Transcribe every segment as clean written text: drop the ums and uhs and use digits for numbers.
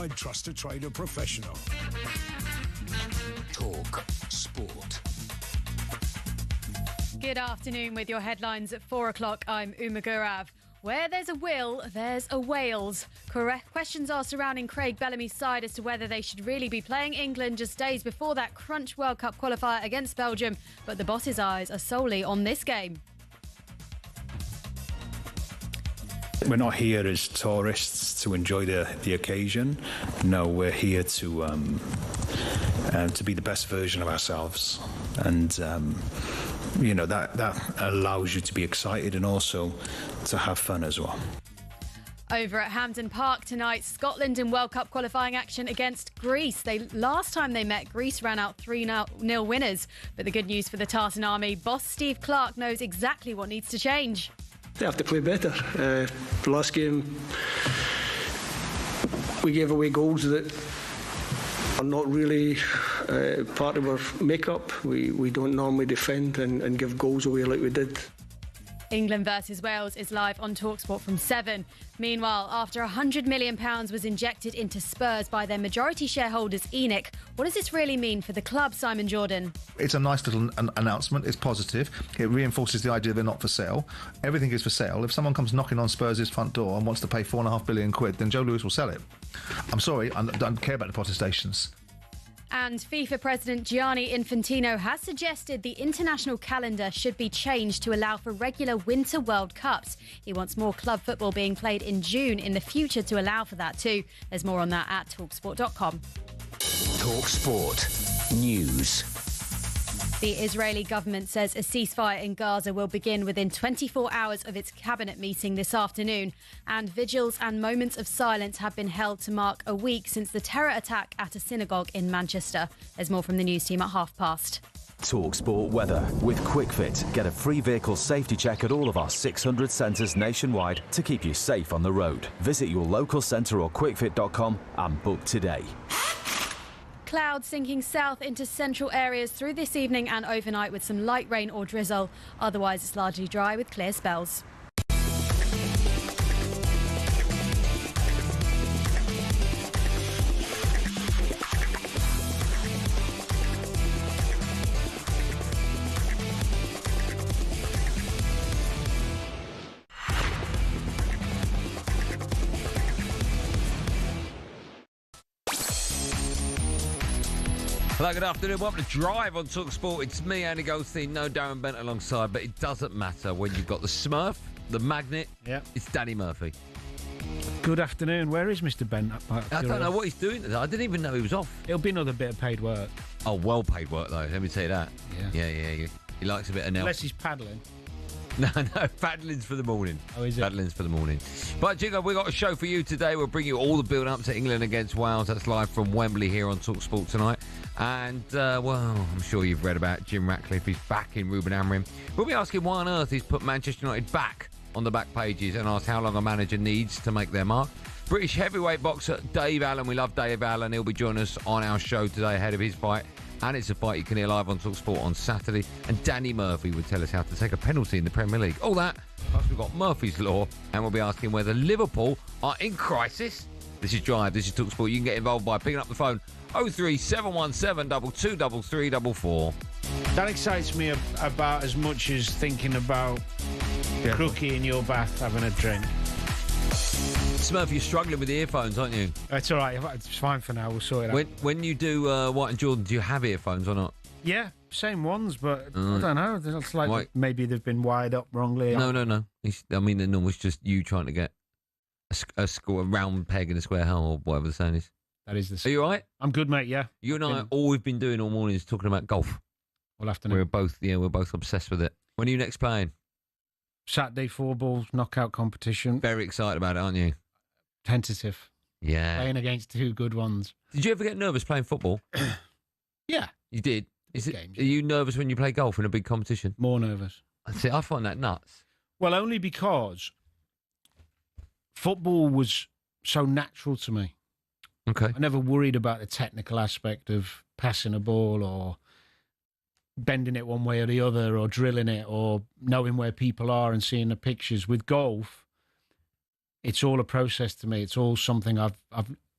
qualified trusted trader professional. Talk Sport. Good afternoon with your headlines at 4 o'clock. I'm Uma Gurav. Where there's a will, there's a Wales. Questions are surrounding Craig Bellamy's side as to whether they should really be playing England just days before that crunch World Cup qualifier against Belgium. But the boss's eyes are solely on this game. We're not here as tourists to enjoy the occasion. No, we're here to be the best version of ourselves. And, that allows you to be excited and also to have fun as well. Over at Hampden Park tonight, Scotland in World Cup qualifying action against Greece. Last time they met, Greece ran out 3-0 winners. But the good news for the Tartan Army, boss Steve Clarke knows exactly what needs to change. They have to play better. Last game, we gave away goals that are not really part of our makeup. We don't normally defend and give goals away like we did. England versus Wales is live on talkSPORT from 7. Meanwhile, after £100 million was injected into Spurs by their majority shareholders, ENIC, what does this really mean for the club, Simon Jordan? It's a nice little announcement. It's positive. It reinforces the idea they're not for sale. Everything is for sale. If someone comes knocking on Spurs' front door and wants to pay £4.5 billion, then Joe Lewis will sell it. I'm sorry, I don't care about the protestations. And FIFA President Gianni Infantino has suggested the international calendar should be changed to allow for regular Winter World Cups. He wants more club football being played in June in the future to allow for that too. There's more on that at talksport.com. talkSPORT News. The Israeli government says a ceasefire in Gaza will begin within 24 hours of its cabinet meeting this afternoon. And vigils and moments of silence have been held to mark a week since the terror attack at a synagogue in Manchester. There's more from the news team at past. talkSPORT weather. With QuickFit, get a free vehicle safety check at all of our 600 centres nationwide to keep you safe on the road. Visit your local centre or quickfit.com and book today. Clouds sinking south into central areas through this evening and overnight with some light rain or drizzle. Otherwise, it's largely dry with clear spells. Hello, good afternoon. Welcome to Drive on talkSPORT. It's me, Andy Goldstein, no Darren Bent alongside, but it doesn't matter when you've got the Smurf, the Magnet. Yeah. It's Danny Murphy. Good afternoon. Where is Mr. Bent? I don't know what he's doing today. I didn't even know he was off. It'll be another bit of paid work. Oh, well paid work, though. Let me tell you that. Yeah. He likes a bit of Nelson. Unless he's paddling. No, paddling's for the morning. Oh, is it? Paddling's for the morning. But, Jiggo, we've got a show for you today. We'll bring you all the build-up to England against Wales. That's live from Wembley here on talkSPORT tonight. And, I'm sure you've read about Jim Ratcliffe. He's back in Ruben Amorim. We'll be asking why on earth he's put Manchester United back on the back pages and ask how long a manager needs to make their mark. British heavyweight boxer Dave Allen. We love Dave Allen. He'll be joining us on our show today ahead of his fight. And it's a fight you can hear live on talkSPORT on Saturday. And Danny Murphy would tell us how to take a penalty in the Premier League. All that. Plus we've got Murphy's Law. And we'll be asking whether Liverpool are in crisis. This is Drive. This is talkSPORT. You can get involved by picking up the phone 03717 223344. That excites me about as much as thinking about crookie in your bath having a drink. Smurf, you're struggling with the earphones, aren't you? It's all right. It's fine for now. We'll sort it out. When you do White and Jordan, do you have earphones or not? Yeah, same ones, but I don't know. It's like maybe they've been wired up wrongly. No. I mean, the normal is just you trying to get a round peg in a square hole or whatever the saying is. That is the same. Are you all right? I'm good, mate, yeah. You and I, all we've been doing all morning is talking about golf. All afternoon. We're both obsessed with it. When are you next playing? Saturday, 4 balls, knockout competition. Very excited about it, aren't you? Tentative. Yeah. Playing against 2 good ones. Did you ever get nervous playing football? Yeah. You did? Games, Are you nervous when you play golf in a big competition? More nervous. I find that nuts. Well, only because football was so natural to me. Okay. I never worried about the technical aspect of passing a ball or bending it one way or the other or drilling it or knowing where people are and seeing the pictures. With golf, it's all a process to me. It's all something I've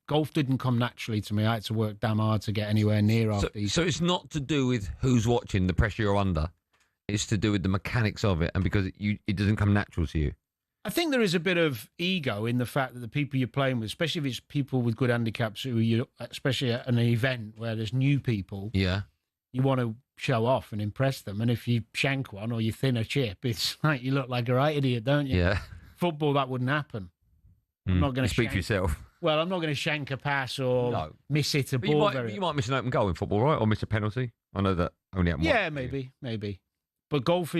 golf didn't come naturally to me. I had to work damn hard to get anywhere near half decent. So it's not to do with who's watching, the pressure you're under. It's to do with the mechanics of it, and because it doesn't come natural to you. I think there is a bit of ego in the fact that the people you're playing with, especially if it's people with good handicaps, especially at an event where there's new people, Yeah. you want to show off and impress them. And if you shank one or you thin a chip, it's like you look like a right idiot, don't you? Yeah. Football, that wouldn't happen. I'm not going to speak for yourself. Well, I'm not going to shank a pass or miss hit a But ball. you might miss an open goal in football, right? Or miss a penalty. I know that only happened once. Yeah, maybe. But golf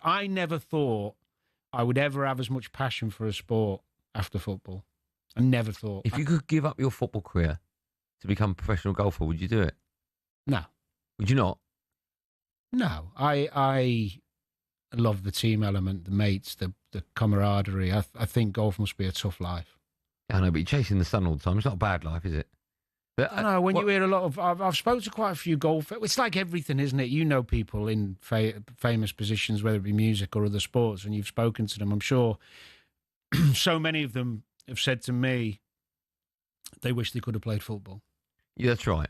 I never thought I would ever have as much passion for a sport after football. I never thought. If you could give up your football career to become a professional golfer, would you do it? No. Would you not? No. I love the team element, the mates, the camaraderie. I think golf must be a tough life. I know, but you're chasing the sun all the time. It's not a bad life, is it? But, I know, when you hear a lot of... I've spoken to quite a few golfers. It's like everything, isn't it? You know people in famous positions, whether it be music or other sports, and you've spoken to them. I'm sure so many of them have said to me they wish they could have played football. Yeah, that's right.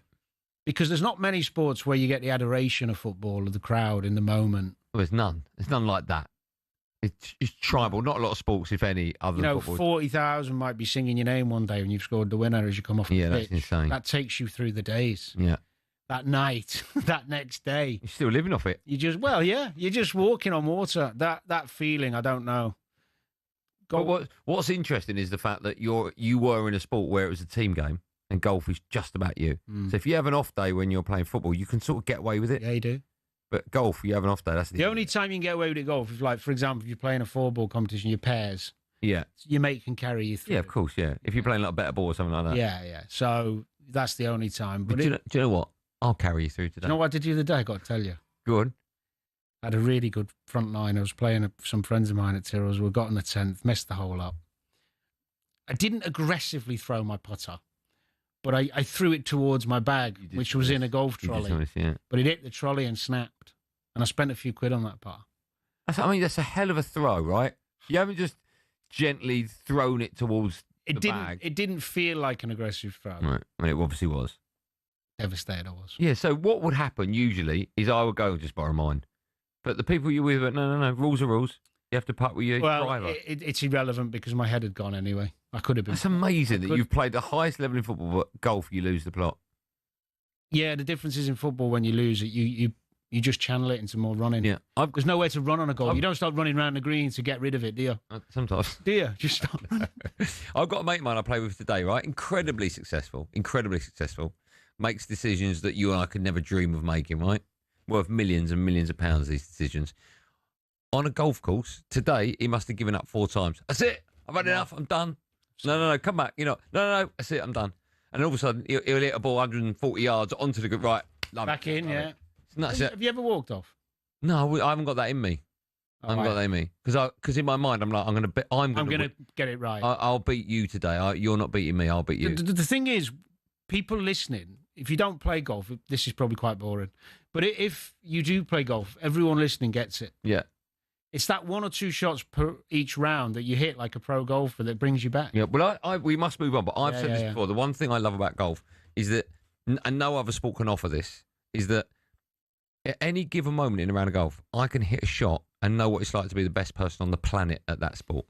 Because there's not many sports where you get the adoration of football, of the crowd in the moment. Well, there's none. There's none like that. It's tribal. Not a lot of sports, if any, other than football. 40,000 might be singing your name one day when you've scored the winner as you come off the pitch. Yeah, that's insane. That takes you through the days. Yeah. That night, that next day. You're still living off it. You're just walking on water. That feeling, I don't know. But what's interesting is the fact that you were in a sport where it was a team game, and golf is just about you. So if you have an off day when you're playing football, you can sort of get away with it. Yeah, you do. But golf, you have an off day. That's the only time you can get away with it. Golf is like, for example, if you're playing a 4-ball competition, your pairs. Yeah. Your mate can carry you through. Yeah, of course. Yeah. If you're playing like a better ball or something like that. Yeah. So that's the only time. But do you know what? I'll carry you through today. Do you know what I did the other day? I got to tell you. Go on. I had a really good front line. I was playing some friends of mine at Tyrrell's. We got on the 10th, messed the hole up. I didn't aggressively throw my putter, but I threw it towards my bag, which was in a golf trolley. But it hit the trolley and snapped. And I spent a few quid on that par. That's a hell of a throw, right? You haven't just gently thrown it towards the bag. It didn't feel like an aggressive throw. Right. I mean, it obviously was. Devastated I was. Yeah, so what would happen usually is I would go, just borrow mine. But the people you're with, no, rules are rules. You have to putt with your driver. It's irrelevant because my head had gone anyway. I could have been. That's amazing that you've played the highest level in football, but golf, you lose the plot. Yeah, the difference is in football when you lose it, you just channel it into more running. Yeah. There's nowhere to run on a goal. You don't start running around the green to get rid of it, do you? Sometimes. Do you? Just start running. I've got a mate of mine I play with today, right? Incredibly successful. Makes decisions that you and I could never dream of making, right? Worth millions and millions of pounds, these decisions. On a golf course, today, he must have given up 4 times. That's it. I've had enough. I'm done. No, come back. No, that's it. I'm done. And all of a sudden, he'll hit a ball 140 yards onto the good. Right. Back in, yeah. Nuts. Have you ever walked off? No, I haven't got that in me. Because in my mind, I'm like, I'm going to get it right. I'll beat you today. You're not beating me. I'll beat you. The thing is, people listening, if you don't play golf, this is probably quite boring. But if you do play golf, everyone listening gets it. Yeah. It's that 1 or 2 shots per each round that you hit like a pro golfer that brings you back. Yeah, well, we must move on. But I've said this before. The one thing I love about golf is that, and no other sport can offer this, is that at any given moment in a round of golf, I can hit a shot and know what it's like to be the best person on the planet at that sport.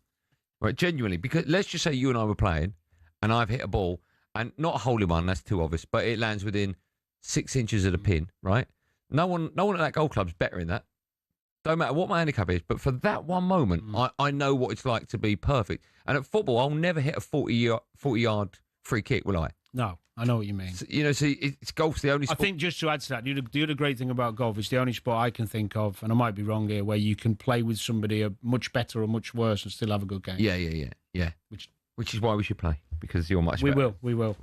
Right, genuinely. Because let's just say you and I were playing and I've hit a ball, and not a hole-in-one, that's too obvious, but it lands within 6 inches of the pin, right? No one at that golf club's better in that. Don't matter what my handicap is, but for that one moment, I know what it's like to be perfect. And at football, I'll never hit a 40-yard free kick, will I? No, I know what you mean. So, it's golf's the only sport. I think just to add to that, the other great thing about golf, it's the only sport I can think of, and I might be wrong here, where you can play with somebody much better or much worse and still have a good game. Yeah. Which is why we should play, because you're much better. We will.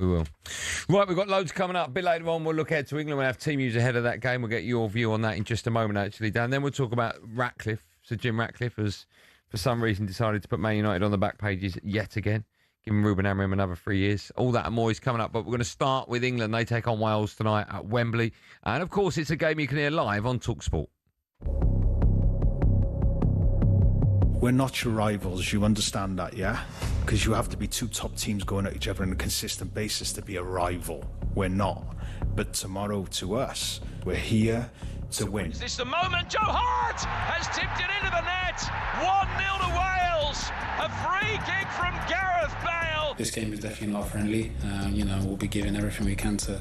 Right, we've got loads coming up. A bit later on, we'll look ahead to England. We'll have team news ahead of that game. We'll get your view on that in just a moment, actually, Dan. Then we'll talk about Ratcliffe. So Jim Ratcliffe has, for some reason, decided to put Man United on the back pages yet again, giving Ruben Amorim another 3 years. All that and more is coming up, but we're going to start with England. They take on Wales tonight at Wembley. And, of course, it's a game you can hear live on talkSPORT. We're not your rivals, you understand that, yeah? Because you have to be two top teams going at each other on a consistent basis to be a rival. We're not. But tomorrow, to us, we're here to win. Is this the moment? Joe Hart has tipped it into the net. 1-0 to Wales. A free kick from Gareth Bale. This game is definitely not friendly. We'll be giving everything we can to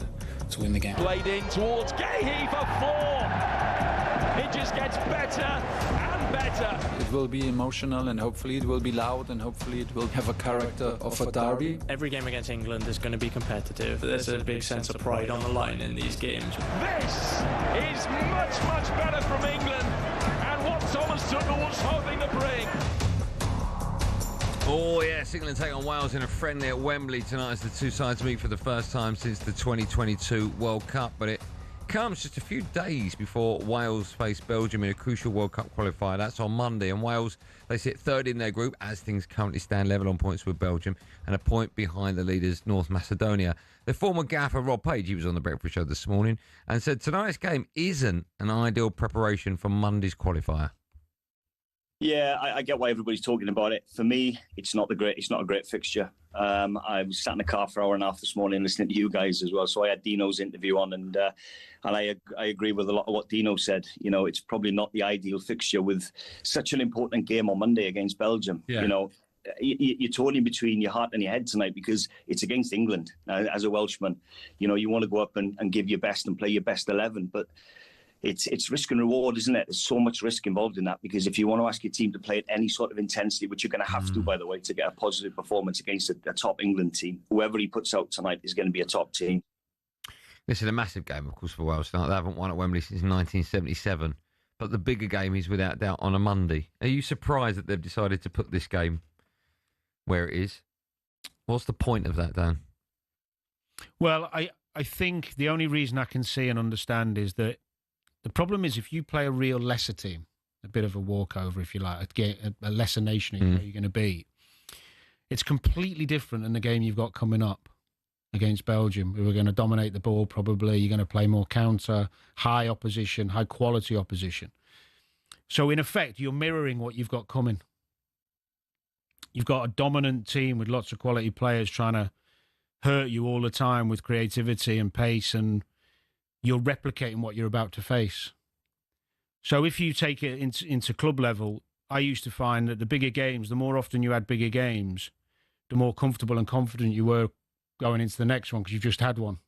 win the game. Played in towards Gahey for 4. It just gets better and better. It will be emotional, and hopefully it will be loud, and hopefully it will have a character of a derby. Every game against England is going to be competitive. There's a big sense of pride on the line in these games. This is much, much better from England, and what Thomas Tuchel was hoping to bring. Oh, yes, England take on Wales in a friendly at Wembley tonight as the two sides meet for the first time since the 2022 World Cup. But it comes just a few days before Wales face Belgium in a crucial World Cup qualifier. That's on Monday. And Wales, they sit third in their group as things currently stand, level on points with Belgium and a point behind the leaders, North Macedonia. The former gaffer, Rob Page, he was on the Breakfast Show this morning and said tonight's game isn't an ideal preparation for Monday's qualifier. Yeah, I get why everybody's talking about it. For me, it's not a great fixture. I was sat in the car for an hour and a half this morning listening to you guys as well. So I had Dino's interview on, and I agree with a lot of what Dino said. You know, it's probably not the ideal fixture with such an important game on Monday against Belgium. Yeah. You know, you're torn between your heart and your head tonight because it's against England. As a Welshman, you know, you want to go up and give your best and play your best 11, but it's risk and reward, isn't it? There's so much risk involved in that, because if you want to ask your team to play at any sort of intensity, which you're going to have to, by the way, to get a positive performance against a top England team, whoever he puts out tonight is going to be a top team. This is a massive game, of course, for Wales tonight. They haven't won at Wembley since 1977. But the bigger game is without doubt on a Monday. Are you surprised that they've decided to put this game where it is? What's the point of that, Dan? Well, I think the only reason I can see and understand is that the problem is if you play a real lesser team, a bit of a walkover, if you like, a lesser nation you're going to beat, it's completely different than the game you've got coming up against Belgium, who are going to dominate the ball probably. You're going to play more counter, high opposition, high quality opposition. So in effect, you're mirroring what you've got coming. You've got a dominant team with lots of quality players trying to hurt you all the time with creativity and pace, and you're replicating what you're about to face. So if you take it into club level, I used to find that the bigger games, the more often you had bigger games, the more comfortable and confident you were going into the next one because you've just had one.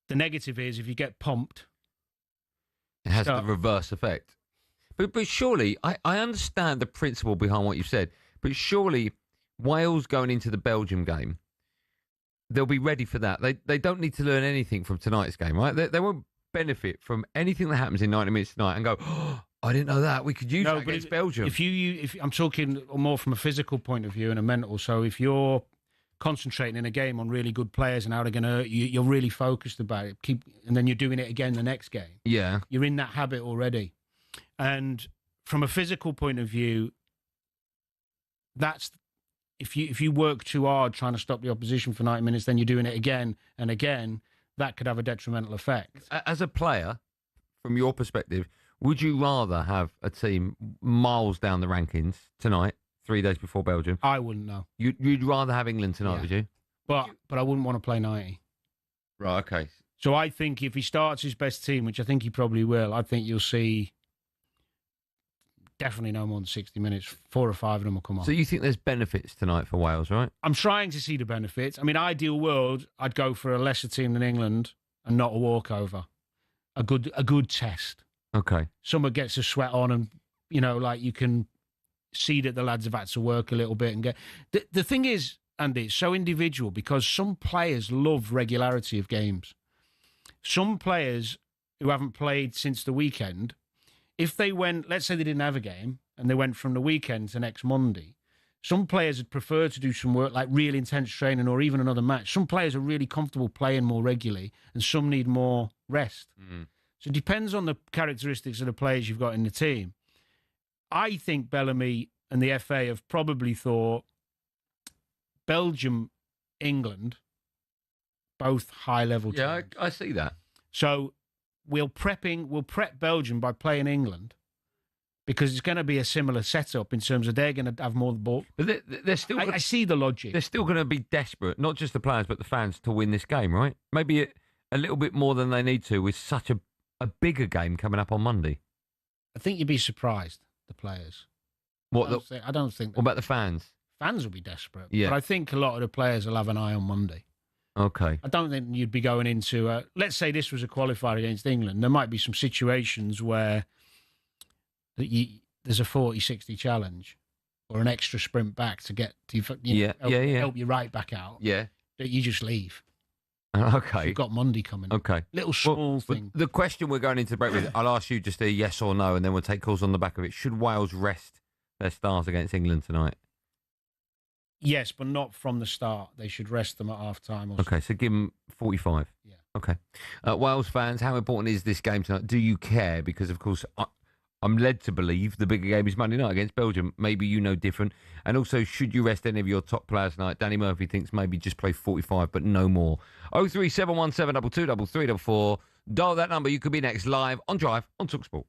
The negative is if you get pumped, it has the reverse effect. But surely, I understand the principle behind what you've said, but surely Wales going into the Belgium game, they'll be ready for that. They don't need to learn anything from tonight's game, right? They won't benefit from anything that happens in 90 minutes tonight and go, oh, I didn't know that. We could use that against Belgium. If I'm talking more from a physical point of view and a mental, so if you're concentrating in a game on really good players and how they're going to hurt you, you're really focused about it. And then you're doing it again the next game. Yeah. You're in that habit already. And from a physical point of view, that's... If you work too hard trying to stop the opposition for 90 minutes, then you're doing it again and again, that could have a detrimental effect. As a player, from your perspective, would you rather have a team miles down the rankings tonight, 3 days before Belgium? I wouldn't know. You'd rather have England tonight, would you? But I wouldn't want to play 90. Right, okay. So I think if he starts his best team, which I think he probably will, I think you'll see definitely no more than 60 minutes. 4 or 5 of them will come on. So you think there's benefits tonight for Wales, right? I'm trying to see the benefits. I mean, ideal world, I'd go for a lesser team than England and not a walkover. A good test. Okay. Someone gets a sweat on and, you know, like you can see that the lads have had to work a little bit and get... The thing is, Andy, it's so individual because some players love regularity of games. Some players who haven't played since the weekend... If they went, let's say they didn't have a game and they went from the weekend to next Monday, some players would prefer to do some work like real intense training or even another match. Some players are really comfortable playing more regularly and some need more rest. So it depends on the characteristics of the players you've got in the team. I think Bellamy and the FA have probably thought Belgium, England, both high-level teams. Yeah, I see that. So... We'll prep Belgium by playing England, because it's going to be a similar setup in terms of they're going to have more of the ball. But they're still. I see the logic. They're still going to be desperate, not just the players but the fans, to win this game, right? Maybe a little bit more than they need to with such a bigger game coming up on Monday. I think you'd be surprised, the players. What? I don't think. What about the fans? Fans will be desperate. Yeah. But I think a lot of the players will have an ii on Monday. Okay. I don't think you'd be going into, let's say this was a qualifier against England. There might be some situations where there's a 40-60 challenge or an extra sprint back to get to help you right back out. Yeah. That you just leave. Okay. You've got Monday coming. Okay. Little small thing. The question we're going into the break with, I'll ask you just a yes or no, and then we'll take calls on the back of it. Should Wales rest their stars against England tonight? Yes, but not from the start. They should rest them at half-time. Okay, so give them 45. Yeah. Okay. Wales fans, how important is this game tonight? Do you care? Because, of course, I'm led to believe the bigger game is Monday night against Belgium. Maybe you know different. And also, should you rest any of your top players tonight? Danny Murphy thinks maybe just play 45, but no more. 03717 22 344. Dial that number. You could be next live on Drive on talkSPORT.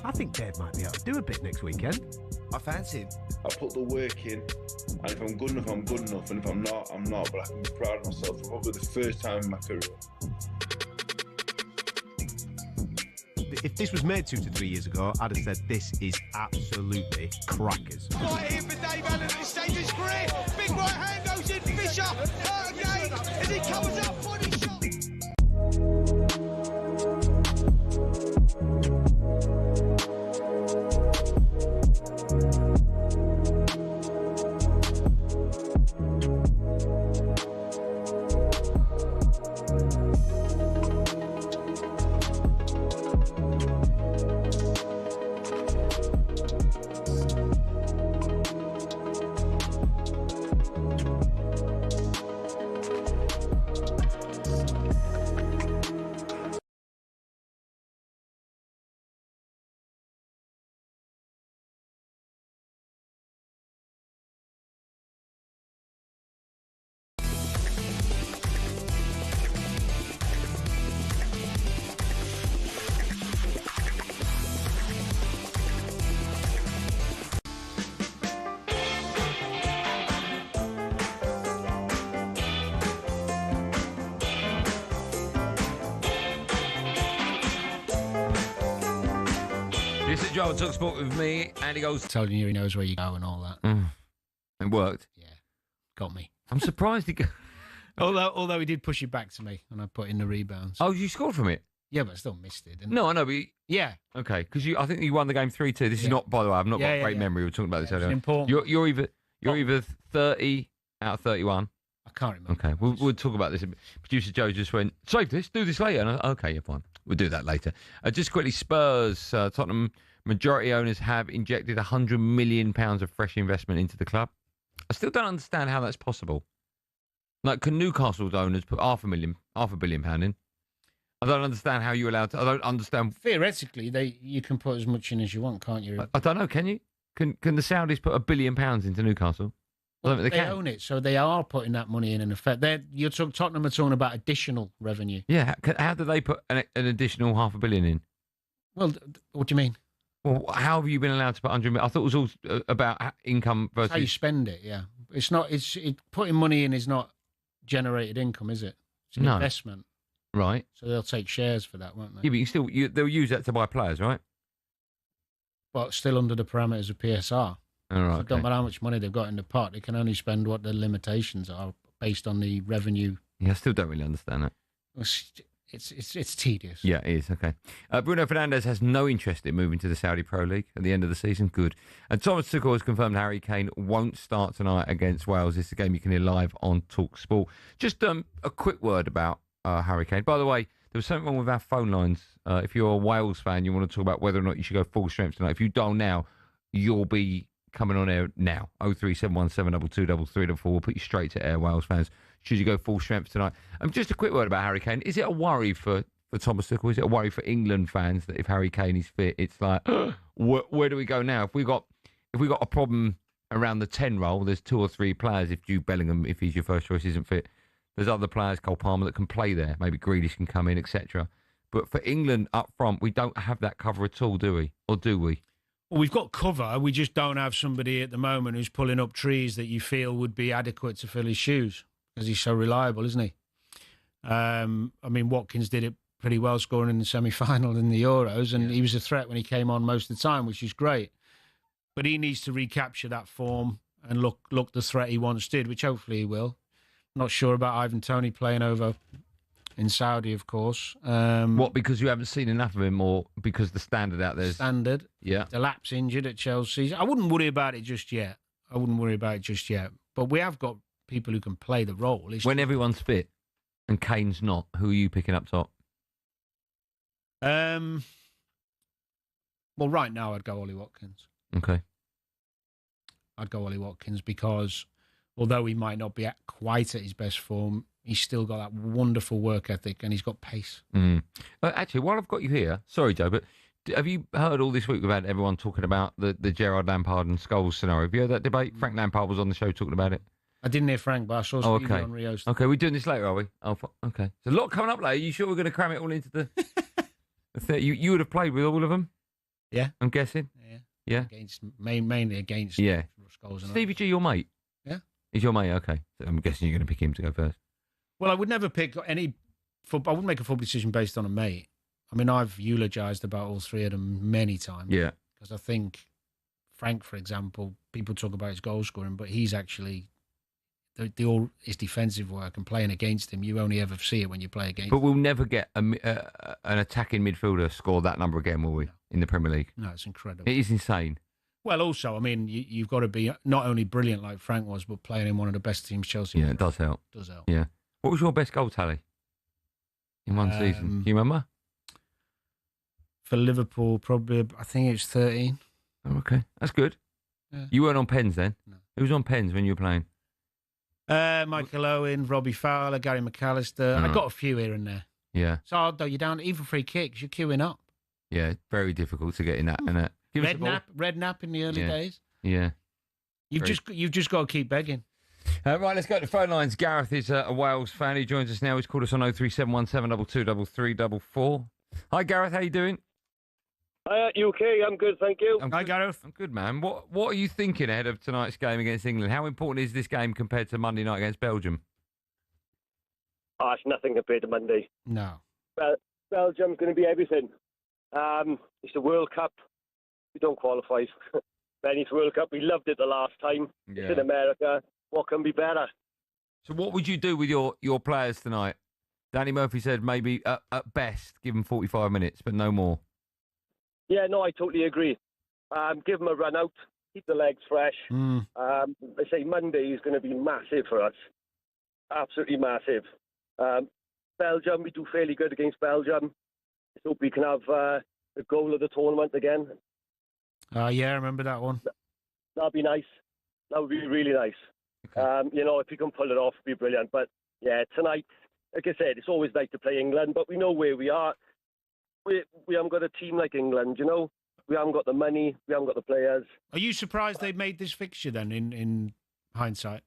I think Dave might be able to do a bit next weekend. I fancy him. I put the work in, and if I'm good enough, I'm good enough, and if I'm not, I'm not. But I can be proud of myself for probably the first time in my career. If this was made 2 to 3 years ago, I'd have said this is absolutely crackers. Right here for Dave Allen at this stage of his career. Big right hand goes in, Fisher again as he covers up body shot. This is Joe on talkSPORT with me. Andy Goldstein. Telling you he knows where you go and all that. It worked. Yeah, got me. I'm surprised he. Although he did push it back to me and I put in the rebounds. Oh, you scored from it? Yeah, but I still missed it. Didn't No, I know, but yeah. Okay, because I think you won the game 3-2. This is not, by the way, I've not got a great memory. We were talking about this earlier. Important. You're either 30 out of 31. I can't remember. Okay, we'll talk about this. Producer Joe just went, save this, do this later. And okay, you're fine. We'll do that later. Just quickly, Spurs, Tottenham majority owners have injected £100 million of fresh investment into the club. I still don't understand how that's possible. Like, can Newcastle's owners put £500 million in? I don't understand how you're allowed to. I don't understand. Theoretically, you can put as much in as you want, can't you? I don't know. Can you? Can the Saudis put £1 billion into Newcastle? Well, they own it, so they are putting that money in effect. Tottenham are talking about additional revenue. Yeah. How do they put an additional £500 million in? Well, what do you mean? Well, how have you been allowed to put 100 million? I thought it was all about income versus how you spend it. Yeah, it's not. Putting money in is not generated income, is it? It's an investment, right? So they'll take shares for that, won't they? Yeah, but they'll use that to buy players, right? But still under the parameters of PSR. All right. So it don't matter how much money they've got in the pot; they can only spend what the limitations are based on the revenue. Yeah, I still don't really understand that. It's tedious. Yeah, it is. Okay. Bruno Fernandes has no interest in moving to the Saudi Pro League at the end of the season. Good. And Thomas Tuchel has confirmed Harry Kane won't start tonight against Wales. This is a game you can hear live on talkSPORT. Just a quick word about Harry Kane. By the way, there was something wrong with our phone lines. If you're a Wales fan, you want to talk about whether or not you should go full strength tonight. If you dial now, you'll be coming on air now. 03717223334. We'll put you straight to air, Wales fans. Should you go full strength tonight? Just a quick word about Harry Kane. Is it a worry for Thomas Tuchel? Is it a worry for England fans that if Harry Kane is fit, it's like, where do we go now? If we got a problem around the 10 role, there's 2 or 3 players. If Jude Bellingham, if he's your first choice, isn't fit, there's other players, Cole Palmer, that can play there. Maybe Grealish can come in, etc. But for England up front, we don't have that cover at all, do we? Or do we? Well, we've got cover. We just don't have somebody at the moment who's pulling up trees that you feel would be adequate to fill his shoes. Because he's so reliable, isn't he? I mean, Watkins did it pretty well, scoring in the semi-final in the Euros, and he was a threat when he came on most of the time, which is great. But he needs to recapture that form and look the threat he once did, which hopefully he will. Not sure about Ivan Toney playing over in Saudi, of course. What, because you haven't seen enough of him, or because the standard out there? Standard. Yeah. Delap's injured at Chelsea. I wouldn't worry about it just yet. But we have got people who can play the role. When everyone's fit and Kane's not, who are you picking up top? Well, right now I'd go Ollie Watkins. Okay. I'd go Ollie Watkins because although he might not be quite at his best form, he's still got that wonderful work ethic and he's got pace. Actually, while I've got you here, sorry, Joe, but have you heard all this week about everyone talking about the Gerrard, Lampard and Scholes scenario? Have you heard that debate? Frank Lampard was on the show talking about it. I didn't hear Frank, but I saw some on Rio's. Okay, we're doing this later, are we? Oh, okay. There's a lot coming up later. You sure we're going to cram it all into the... you would have played with all of them? Yeah. I'm guessing? Yeah? Mainly against Scholes and Stevie G, your mate? Yeah. He's your mate, okay. So I'm guessing you're going to pick him to go first. Well, I would never pick any... I wouldn't make a football decision based on a mate. I mean, I've eulogised about all 3 of them many times. Yeah. Because I think Frank, for example, people talk about his goal scoring, but he's actually... all his defensive work and playing against him, you only ever see it when you play against him. But we'll never get an attacking midfielder score that number again, will we, in the Premier League? No, it's incredible. It is insane. Well, also, I mean, you've got to be not only brilliant like Frank was, but playing in one of the best teams Chelsea. Yeah, it does help. Does help. Yeah. What was your best goal tally in one season? Do you remember? For Liverpool, probably, I think it was 13. Oh, okay. That's good. Yeah. You weren't on pens then? No. Who was on pens when you were playing? Michael Owen, Robbie Fowler, Gary McAllister. I got a few here and there. Yeah. It's hard though. You're down even free kicks. You're queuing up. Yeah, very difficult to get in that. Redknapp in the early days. Yeah. You've just got to keep begging. Right, let's go to the phone lines. Gareth is a Wales fan. He joins us now. He's called us on 03717223344. Hi, Gareth. How you doing? Hi, UK. I'm good, thank you. Hi, Gareth. I'm good, man. What are you thinking ahead of tonight's game against England? How important is this game compared to Monday night against Belgium? Oh, it's nothing compared to Monday. No. Belgium's going to be everything. It's the World Cup. We don't qualify. Men's World Cup, we loved it the last time. Yeah. It's in America. What can be better? So what would you do with your players tonight? Danny Murphy said maybe at best give them 45 minutes, but no more. Yeah, no, I totally agree. Give them a run out, keep the legs fresh. I say Monday is going to be massive for us. Absolutely massive. Belgium, we do fairly good against Belgium. Let's hope we can have the goal of the tournament again. Yeah, I remember that one. That'd be nice. That would be really nice. Okay. If we can pull it off, it'd be brilliant. But yeah, tonight, like I said, it's always nice to play England, but we know where we are. We haven't got a team like England, We haven't got the money. We haven't got the players. Are you surprised they made this fixture then, in hindsight?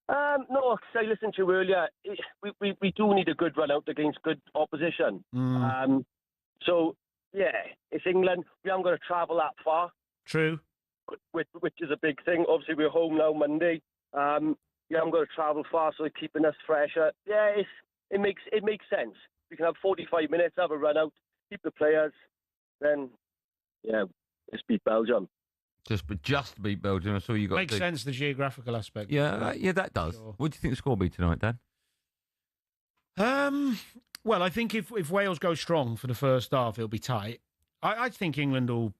No, because I listened to you earlier. We do need a good run out against good opposition. So, yeah, it's England. We haven't got to travel that far. True. Which is a big thing. Obviously, we're home now Monday. We haven't got to travel far, so it's keeping us fresher. Yeah, it makes sense. We can have 45 minutes, have a run out, keep the players, then, yeah, let's beat Belgium. Just beat Belgium. That's all you got Makes to do. sense, the geographical aspect. Yeah, that does. Sure. What do you think the score will be tonight, Dan? Well, I think if Wales go strong for the first half, it'll be tight. I think England will...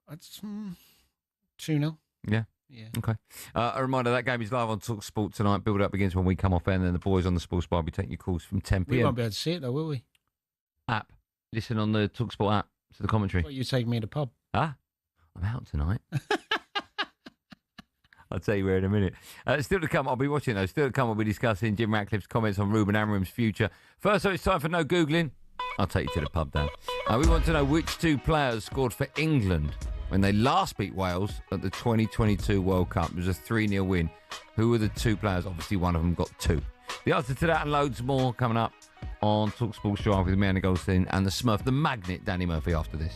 2-0. Yeah. Yeah. Okay. A reminder, that game is live on talkSPORT tonight. Build up against when we come off air, and then the boys on the Sports Bar will be taking your calls from 10 p.m. We won't be able to see it, though, will we? App. Listen on the talkSPORT app to the commentary. What, you take me to the pub? I'm out tonight. I'll tell you where in a minute. Still to come, I'll be watching those. Still to come, we'll be discussing Jim Ratcliffe's comments on Ruben Amorim's future. First, so it's time for no Googling. I'll take you to the pub, Dan. We want to know which two players scored for England when they last beat Wales at the 2022 World Cup. It was a 3-0 win. Who were the two players? Obviously, one of them got two. The answer to that and loads more coming up on talkSPORT Drive with me, Andy Goldstein, and the Smurf, the Magnet, Danny Murphy, after this.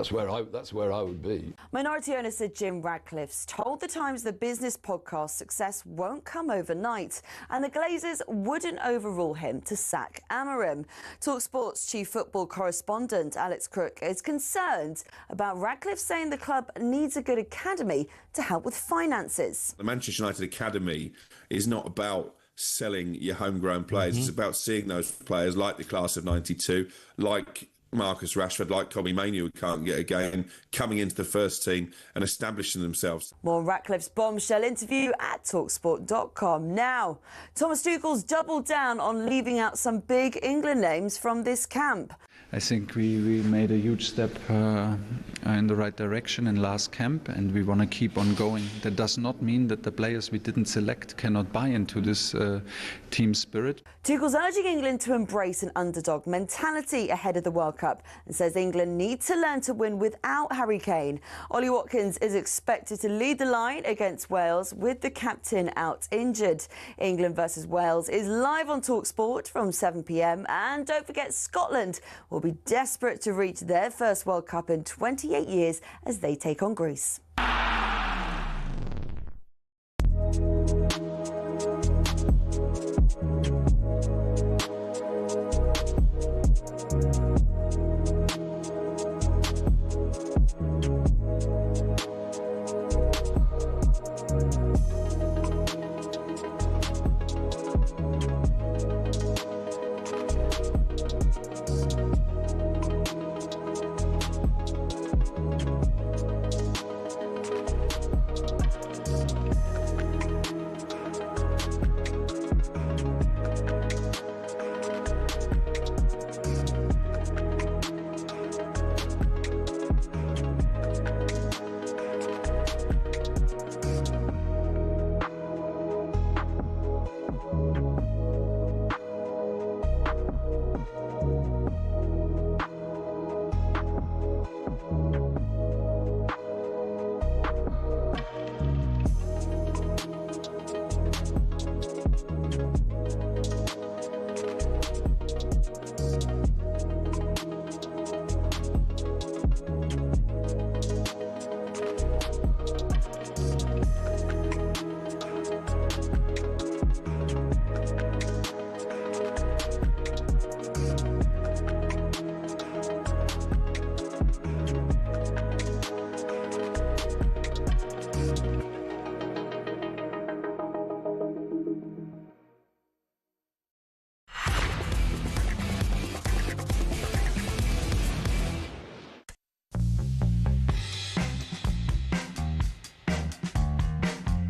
that's where I would be. Minority owner Sir Jim Ratcliffe's told the Times the business podcast success won't come overnight, and the Glazers wouldn't overrule him to sack Amorim. talkSPORT's chief football correspondent Alex Crook is concerned about Ratcliffe saying the club needs a good academy to help with finances. The Manchester United academy is not about selling your homegrown players. It's about seeing those players like the class of 92, like Marcus Rashford, like Kobbie Mainoo, who can't get a game, coming into the first team and establishing themselves. More Ratcliffe's bombshell interview at talksport.com. Now, Thomas Tuchel's doubled down on leaving out some big England names from this camp. I think we made a huge step in the right direction in last camp, and we want to keep on going. That does not mean that the players we didn't select cannot buy into this team spirit. Tuchel's urging England to embrace an underdog mentality ahead of the World Cup and says England need to learn to win without Harry Kane. Ollie Watkins is expected to lead the line against Wales with the captain out injured. England versus Wales is live on talkSPORT from 7 p.m. and don't forget Scotland will be desperate to reach their first World Cup in 28 years as they take on Greece.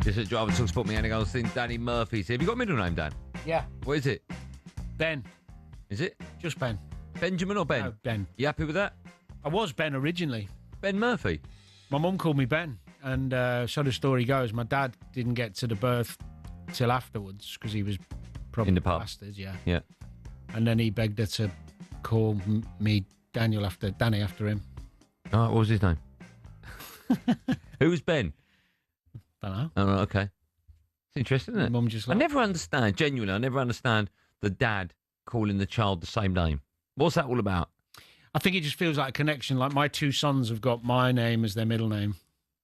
This is Driver talkSPORT, me, Andy Goldstein Danny Murphy. Have you got a middle name, Dan? Yeah. What is it? Ben. Is it? Just Ben. Benjamin or Ben? No, Ben. You happy with that? I was Ben originally. Ben Murphy? My mum called me Ben, and so the story goes, my dad didn't get to the birth till afterwards because he was probably in the pub. bastard, yeah. Yeah. And then he begged her to call me Danny after him. All right, what was his name? Who was Ben? Don't know. Oh, okay. It's interesting, isn't it? Mum just I never understand, genuinely, I never understand the dad calling the child the same name. What's that all about? I think it just feels like a connection. Like my two sons have got my name as their middle name.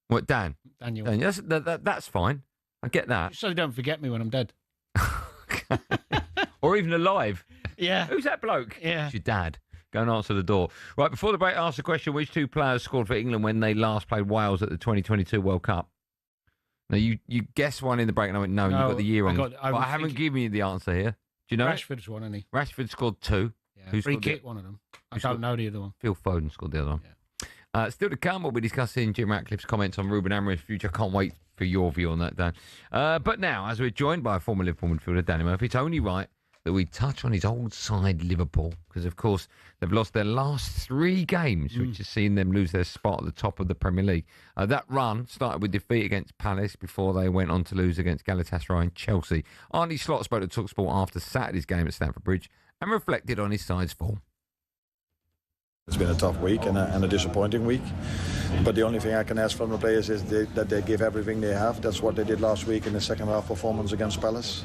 What, Dan? Daniel. That's fine. I get that. Just so they don't forget me when I'm dead. Or even alive. Yeah. Who's that bloke? Yeah. It's your dad. Go and answer the door. Right, before the break, ask the question, which two players scored for England when they last played Wales at the 2022 World Cup? Now, you guessed one in the break, and I went, no, you got the year wrong. I haven't given you the answer here. Do you know Rashford's one, isn't he? Rashford scored two. Yeah. Who Free scored kick, one of them. I don't know the other one. Phil Foden scored the other one. Yeah. Still to come, we'll be discussing Jim Ratcliffe's comments on Ruben Amorim's future. Can't wait for your view on that, Dan. But now, as we're joined by former Liverpool midfielder Danny Murphy, it's only right that we touch on his old side, Liverpool, because, of course, they've lost their last 3 games, which has seen them lose their spot at the top of the Premier League. That run started with defeat against Palace before they went on to lose against Galatasaray and Chelsea. Arnie Slot spoke to talkSPORT after Saturday's game at Stamford Bridge and reflected on his side's form. It's been a tough week and a disappointing week. But the only thing I can ask from the players is that they give everything they have. That's what they did last week in the second half performance against Palace.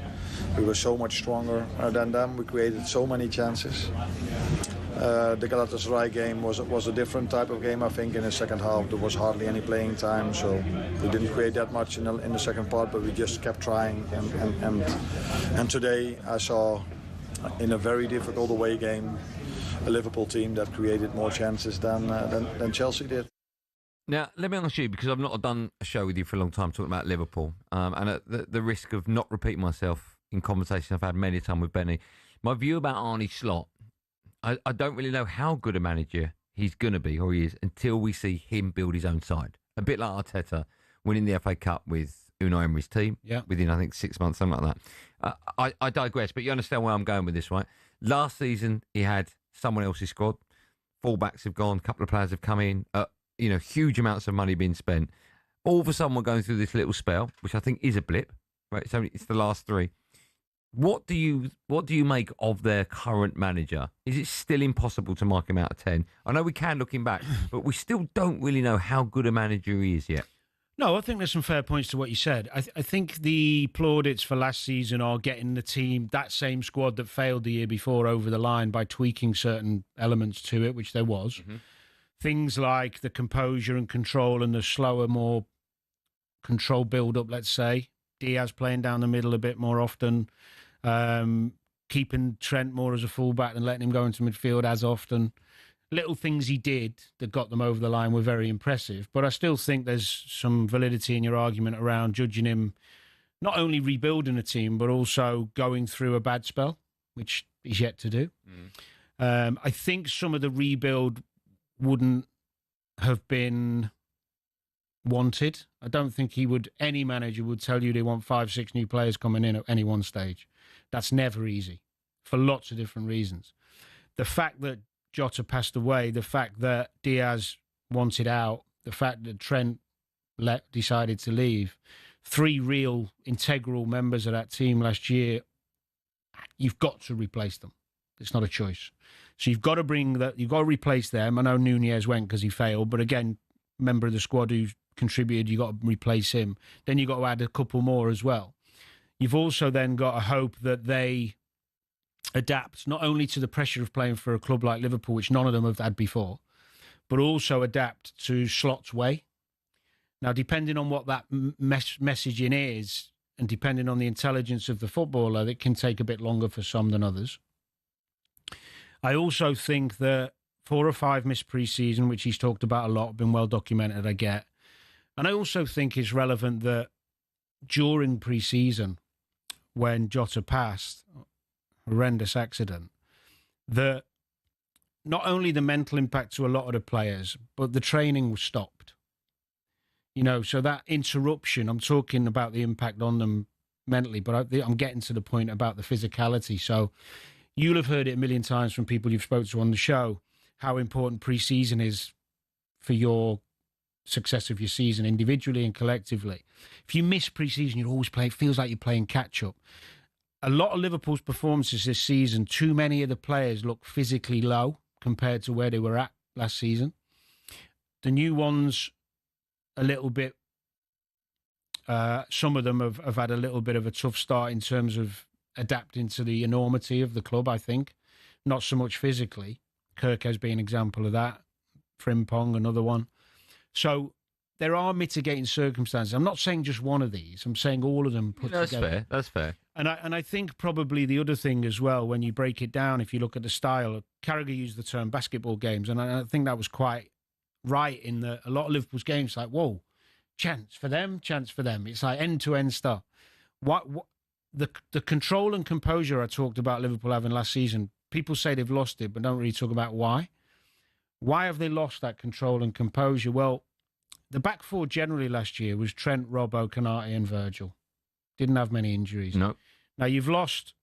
We were so much stronger than them. We created so many chances. The Galatasaray game was a different type of game. I think in the second half there was hardly any playing time, so we didn't create that much in the second part, but we just kept trying. And today I saw, in a very difficult away game, a Liverpool team that created more chances than Chelsea did. Now, let me ask you, because I've not done a show with you for a long time talking about Liverpool, and at the risk of not repeating myself in conversations I've had many a time with Benny, my view about Arne Slot, I don't really know how good a manager he's going to be, or he is, until we see him build his own side. A bit like Arteta winning the FA Cup with Unai Emery's team within, I think, 6 months, something like that. I digress, but you understand where I'm going with this, right? Last season, he had someone else's squad. Fullbacks have gone, a couple of players have come in, huge amounts of money being spent. All of a sudden, we're going through this little spell, which I think is a blip, right? It's the last three. What do you make of their current manager? Is it still impossible to mark him out of 10? I know we can looking back, but we still don't really know how good a manager he is yet. No, I think there's some fair points to what you said. I think the plaudits for last season are getting the team, that same squad that failed the year before, over the line by tweaking certain elements to it, which there was. Mm-hmm. Things like the composure and control and the slower, more control build-up, let's say. Diaz playing down the middle a bit more often, keeping Trent more as a fullback and letting him go into midfield as often. Little things he did that got them over the line were very impressive. But I still think there's some validity in your argument around judging him not only rebuilding a team, but also going through a bad spell, which he's yet to do. I think some of the rebuild wouldn't have been wanted. I don't think any manager would tell you they want 5-6 new players coming in at any one stage. That's never easy for lots of different reasons. The fact that Jota passed away, the fact that Diaz wanted out, the fact that Trent decided to leave, 3 real integral members of that team last year, you've got to replace them. It's not a choice. So you've got to replace them. I know Nunez went because he failed, but again, member of the squad who contributed, you've got to replace him. Then you've got to add a couple more as well. You've also then got to hope that they adapt not only to the pressure of playing for a club like Liverpool, which none of them have had before, but also adapt to Slot's way. Now, depending on what that messaging is, and depending on the intelligence of the footballer, it can take a bit longer for some than others. I also think that 4 or 5 missed pre-season, which he's talked about a lot, been well documented, I get. And I also think it's relevant that during pre-season, when Jota passed, horrendous accident, that not only the mental impact to a lot of the players, but the training was stopped. So that interruption, I'm talking about the impact on them mentally, but I'm getting to the point about the physicality. So you'll have heard it a million times from people you've spoken to on the show, how important pre-season is for your success of your season individually and collectively. If you miss pre-season, you're always playing, it feels like you're playing catch-up. A lot of Liverpool's performances this season, too many of the players look physically low compared to where they were at last season. The new ones, a little bit, some of them have had a little bit of a tough start in terms of adapting to the enormity of the club, I think. Not so much physically. Kirk has been an example of that. Frimpong, another one. So there are mitigating circumstances. I'm not saying just one of these. I'm saying all of them put together. That's fair. And I think probably the other thing as well, when you break it down, if you look at the style, Carragher used the term basketball games, and I think that was quite right in that a lot of Liverpool's games, like, whoa, chance for them. It's like end-to-end stuff. The control and composure I talked about Liverpool having last season, people say they've lost it, but don't really talk about why. Why have they lost that control and composure? Well, the back four generally last year was Trent, Robbo, Konate and Virgil. Didn't have many injuries. No. Now, you've lost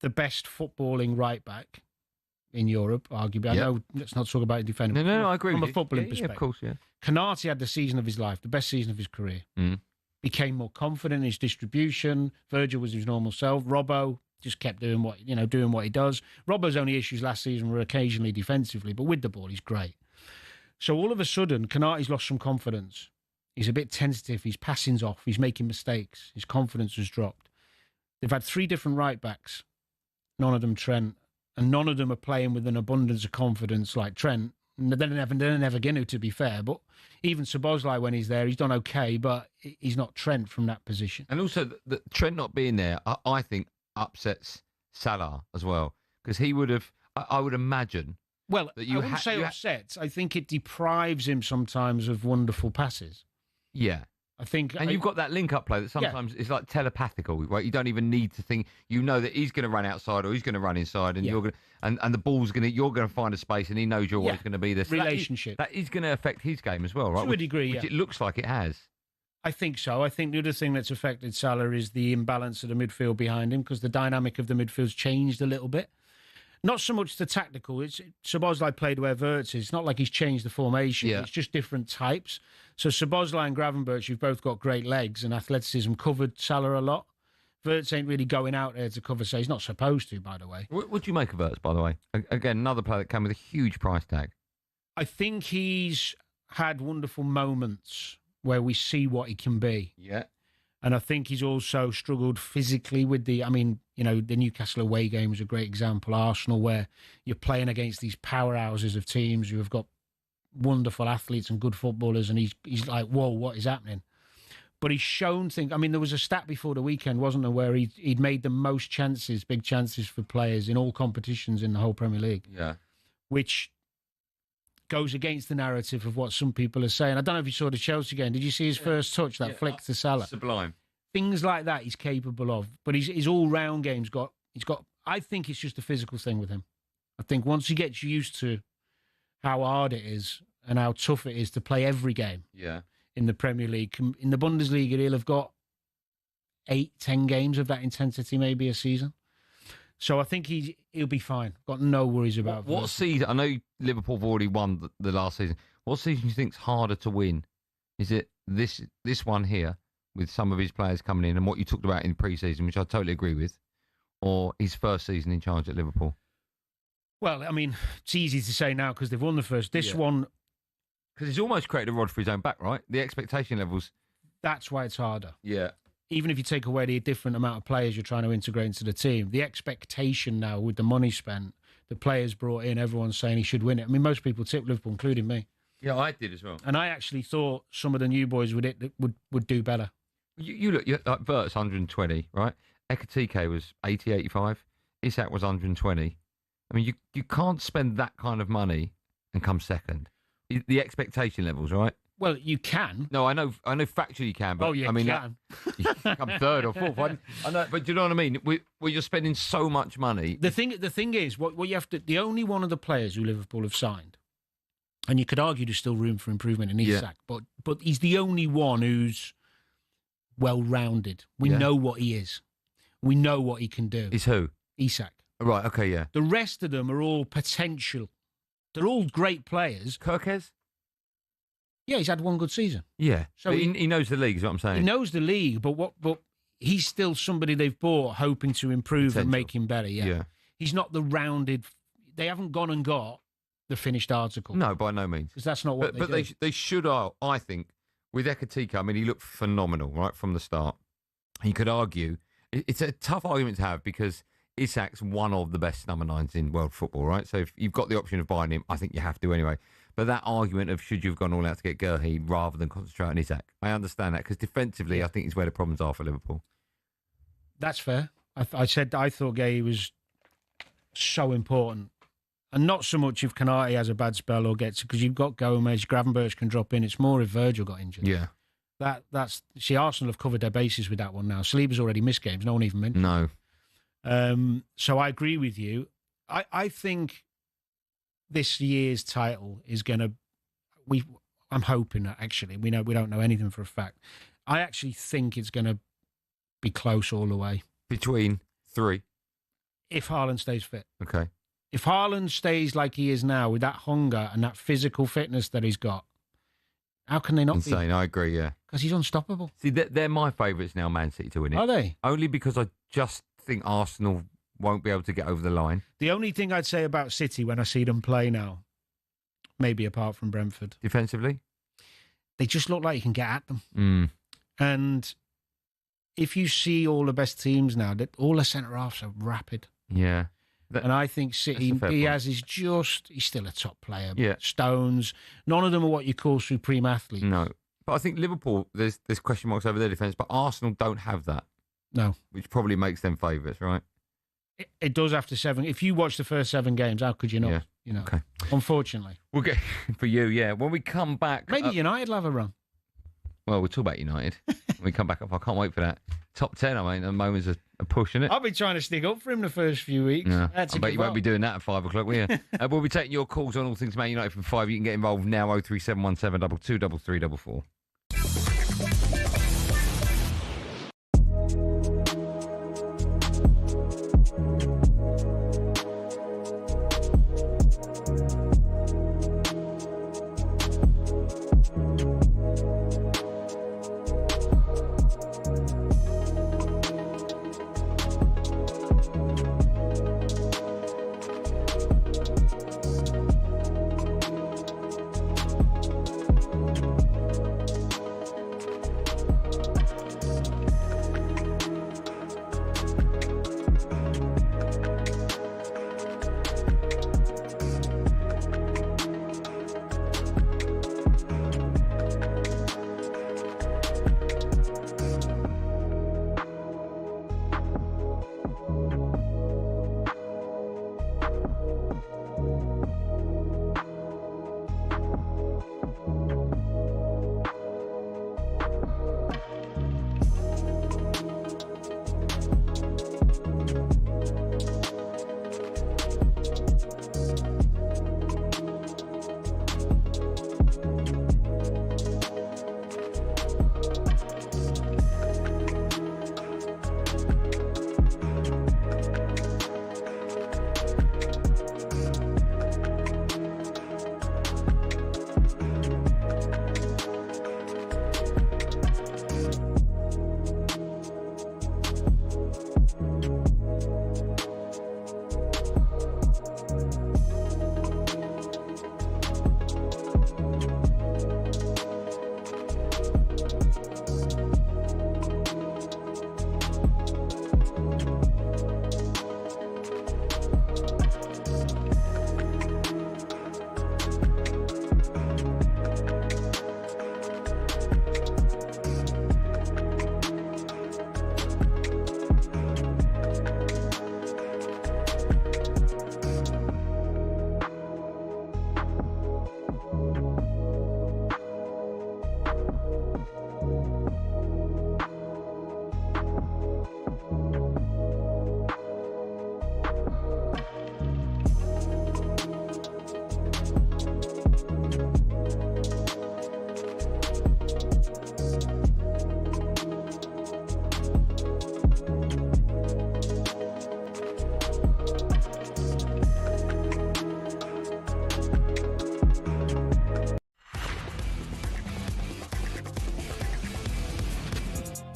the best footballing right back in Europe, arguably. Yep. I know, let's not talk about defending. No, I agree from with a footballing perspective. Yeah, of course, yeah. Konate had the season of his life, the best season of his career. Became more confident in his distribution. Virgil was his normal self. Robbo just kept doing what he does. Robbo's only issues last season were occasionally defensively, but with the ball, he's great. So all of a sudden, Konate's lost some confidence. He's a bit tentative. His passing's off. He's making mistakes. His confidence has dropped. They've had 3 different right backs. None of them Trent and none of them are playing with an abundance of confidence like Trent. They're never going to be fair. But even Szoboszlai, when he's there, he's done okay, but he's not Trent from that position. And also, the Trent not being there, I think, upsets Salah as well. Because he would have, I would imagine... Well, that I wouldn't say upsets. I think it deprives him sometimes of wonderful passes. Yeah. I think... And you've got that link-up play that sometimes it's like telepathical, right? You don't even need to think. You know that he's going to run outside or he's going to run inside, and you're going and the ball's going to. You're going to find a space, and he knows you're always going to be there. So relationship that is going to affect his game as well, right? To a degree, which it looks like it has. I think so. I think the other thing that's affected Salah is the imbalance of the midfield behind him, because the dynamic of the midfield's changed a little bit. Not so much the tactical. It's Szoboszlai played where Wirtz is. It's not like he's changed the formation. Yeah. It's just different types. So Szoboszlai and Gravenberch, you've both got great legs and athleticism, covered Salah a lot. Wirtz ain't really going out there to cover, so he's not supposed to, by the way. What do you make of Wirtz, by the way? Again, another player that came with a huge price tag. I think he's had wonderful moments where we see what he can be. Yeah. And I think he's also struggled physically with the Newcastle away game was a great example. Arsenal, where you're playing against these powerhouses of teams who have got wonderful athletes and good footballers, and he's like, whoa, what is happening? But he's shown things. I mean, there was a stat before the weekend, wasn't there, where he'd made the most chances, big chances for players in all competitions in the whole Premier League. Yeah. Which goes against the narrative of what some people are saying. I don't know if you saw the Chelsea game. Did you see his first touch, that flick to Salah? Sublime. Things like that he's capable of. But his all-round game's got... I think it's just a physical thing with him. I think once he gets used to how hard it is and how tough it is to play every game in the Premier League, in the Bundesliga, he'll have got 8-10 games of that intensity maybe a season. So I think he'll be fine. Got no worries about it. What season? I know Liverpool have already won the last season. What season do you think's harder to win? Is it this one here with some of his players coming in and what you talked about in pre-season, which I totally agree with, or his first season in charge at Liverpool? Well, I mean, it's easy to say now because they've won the first. This one... Because he's almost created a rod for his own back, right? The expectation levels... That's why it's harder. Yeah. Even if you take away the different amount of players you're trying to integrate into the team, the expectation now with the money spent, the players brought in, everyone's saying he should win it. I mean, most people tip Liverpool, including me. Yeah, I did as well. And I actually thought some of the new boys would do better. You look, like Wirtz 120, right? Ekitike was 80, 85. Isak was 120. I mean, you can't spend that kind of money and come second. The expectation levels, right? Well, you can. No, I know factually you can, but you I mean, can. You can come third or fourth. I know, but do you know what I mean? Where you're spending so much money. The thing is, what you have to. The only one of the players who Liverpool have signed, and you could argue there's still room for improvement in Isak, but he's the only one who's well-rounded. We know what he is. We know what he can do. Is who? Isak. Right. Okay. Yeah. The rest of them are all potential. They're all great players. Kirkes? Yeah, he's had one good season. Yeah. So he knows the league, is what I'm saying. He knows the league, but he's still somebody they've bought hoping to improve and make him better. Yeah. He's not the rounded. They haven't gone and got the finished article. No, by no means. Because that's not what they do. But they should, I think, with Ekitike, I mean, he looked phenomenal, right, from the start. You could argue, it's a tough argument to have because Isak's one of the best number 9s in world football, right? So if you've got the option of buying him, I think you have to anyway. But that argument of should you have gone all out to get Gerrard rather than concentrate on Isak, I understand that because defensively, I think is where the problems are for Liverpool. That's fair. I thought Gay was so important. And not so much if Konate has a bad spell or gets... Because you've got Gomez, Gravenberch can drop in. It's more if Virgil got injured. Yeah. See, Arsenal have covered their bases with that one now. Saliba's already missed games. No one even mentioned No. So I agree with you. I think this year's title is going to... I'm hoping that, actually. We don't know anything for a fact. I actually think it's going to be close all the way. Between 3? If Haaland stays fit. Okay. If Haaland stays like he is now, with that hunger and that physical fitness that he's got, how can they not be? Insane, I agree, yeah. Because he's unstoppable. See, they're my favourites now, Man City, to win it. Are they? Only because I just think Arsenal won't be able to get over the line. The only thing I'd say about City when I see them play now, maybe apart from Brentford. Defensively? They just look like you can get at them. Mm. And if you see all the best teams now, all the centre-halves are rapid. Yeah. And I think City, Diaz is he's still a top player. Yeah. Stones, none of them are what you call supreme athletes. No. But I think Liverpool, there's question marks over their defence, but Arsenal don't have that. No. Which probably makes them favourites, right? It does after 7. If you watch the first 7 games, how could you not? Yeah. You know, Okay. Unfortunately. We'll get for you, yeah. When we come back... Maybe United will have a run. Well, we'll talk about United when we come back up. I can't wait for that. Top 10, I mean, at the moment is a push, isn't it? I've been trying to stick up for him the first few weeks. Yeah. I bet you won't be doing that at 5 o'clock, will you? We'll be taking your calls on all things Man United from 5. You can get involved now, 03717 22 3344.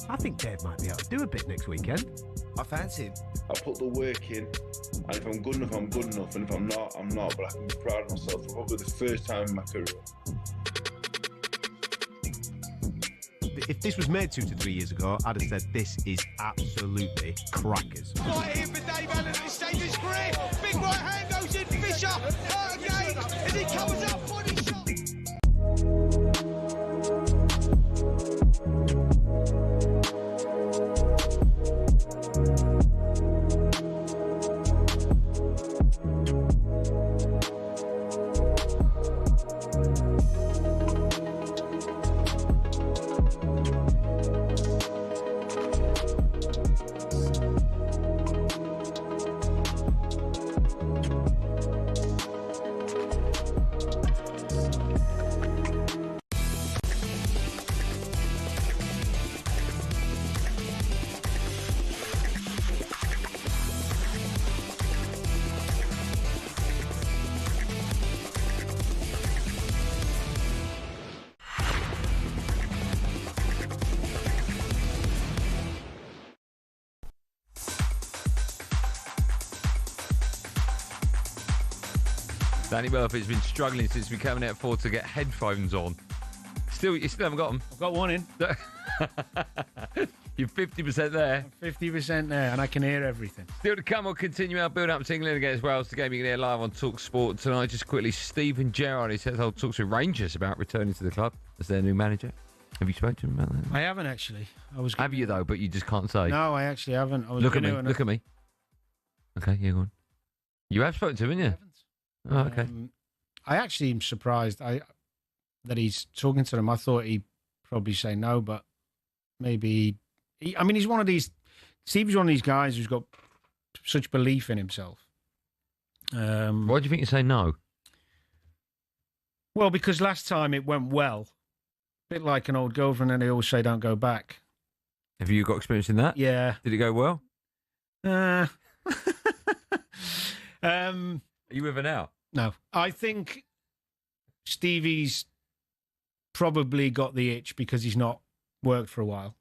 I think Dave might be able to do a bit next weekend. I fancy him. I put the work in, and if I'm good enough, I'm good enough, and if I'm not, I'm not. But I can be proud of myself for probably the first time in my career. If this was made 2 to 3 years ago, I'd have said this is absolutely crackers. Right here for Dave Allen at this stage of his career. Big right hand goes in. Fisher out again as he covers up body shot. Danny Murphy's been struggling since we came out 4 to get headphones on. You still haven't got them? I've got one in. You're 50% there. 50% there, and I can hear everything. Still to come, we'll continue our build-up to England against Wales. The game you can hear live on talkSPORT tonight. Just quickly, Stephen Gerrard, he says he'll talk to Rangers about returning to the club as their new manager. Have you spoken to him about that? I haven't, actually. Have you, though, but you just can't say? No, I actually haven't. Look at me. Okay, yeah, go on. You have spoken to him, haven't you? Oh, okay. I actually am surprised that he's talking to them. I thought he'd probably say no, but maybe... he's one of these... Steve's one of these guys who's got such belief in himself. Why do you think you say no? Well, because last time it went well. A bit like an old girlfriend, and they always say don't go back. Have you got experience in that? Yeah. Did it go well? Are you with her now? No. I think Stevie's probably got the itch because he's not worked for a while.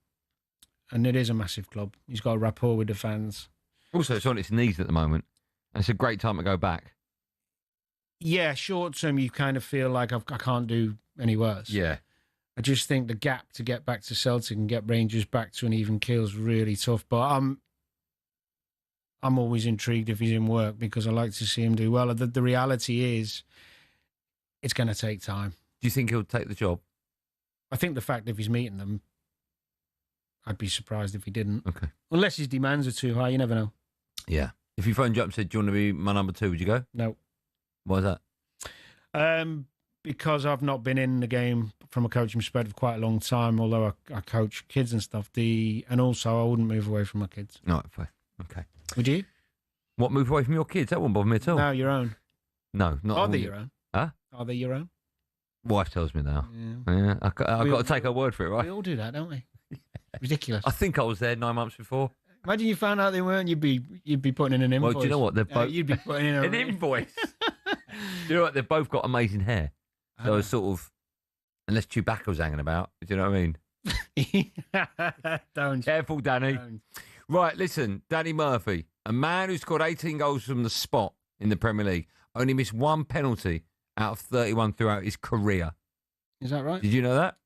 And it is a massive club. He's got a rapport with the fans. Also, it's on its knees at the moment. And it's a great time to go back. Yeah, short term, you kind of feel like I can't do any worse. Yeah. I just think the gap to get back to Celtic and get Rangers back to an even keel is really tough. But I'm always intrigued if he's in work because I like to see him do well. The reality is it's going to take time. Do you think he'll take the job? I think the fact if he's meeting them, I'd be surprised if he didn't. Okay. Unless his demands are too high, you never know. Yeah. If you phoned you up and said, do you want to be my number 2, would you go? No. Why is that? Because I've not been in the game from a coaching perspective quite a long time, although I coach kids and stuff. And also I wouldn't move away from my kids. No, fine. Okay. Would you? What, move away from your kids? That wouldn't bother me at all. No, your own. No, not Are they your own? Huh? Are they your own? Wife tells me now. Yeah. I've got to take her word for it, right? We all do that, don't we? Ridiculous. I think I was there 9 months before. Imagine you found out they weren't, you'd be putting in an invoice. Well, do you know what? They're both... you'd be putting in an invoice. Do you know what? They've both got amazing hair. So it's sort of, unless Chewbacca's hanging about, do you know what I mean? Don't. Careful, Danny. Don't. Right, listen, Danny Murphy, a man who scored 18 goals from the spot in the Premier League, only missed 1 penalty out of 31 throughout his career. Is that right? Did you know that?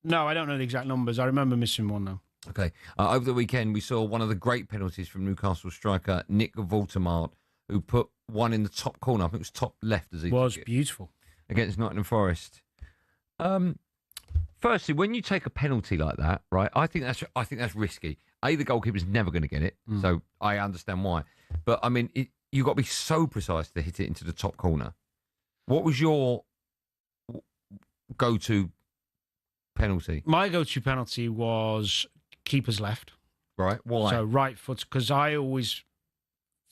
No, I don't know the exact numbers. I remember missing one, though. Okay. Over the weekend, we saw one of the great penalties from Newcastle striker Nick Voldemort, who put one in the top corner. I think it was top left as he was beautiful against Nottingham Forest. Firstly, when you take a penalty like that, right? I think that's risky. The goalkeeper's never going to get it, so I understand why. But I mean, you've got to be so precise to hit it into the top corner. What was your go-to penalty? My go-to penalty was keeper's left. Right. Why? So right foot, because I always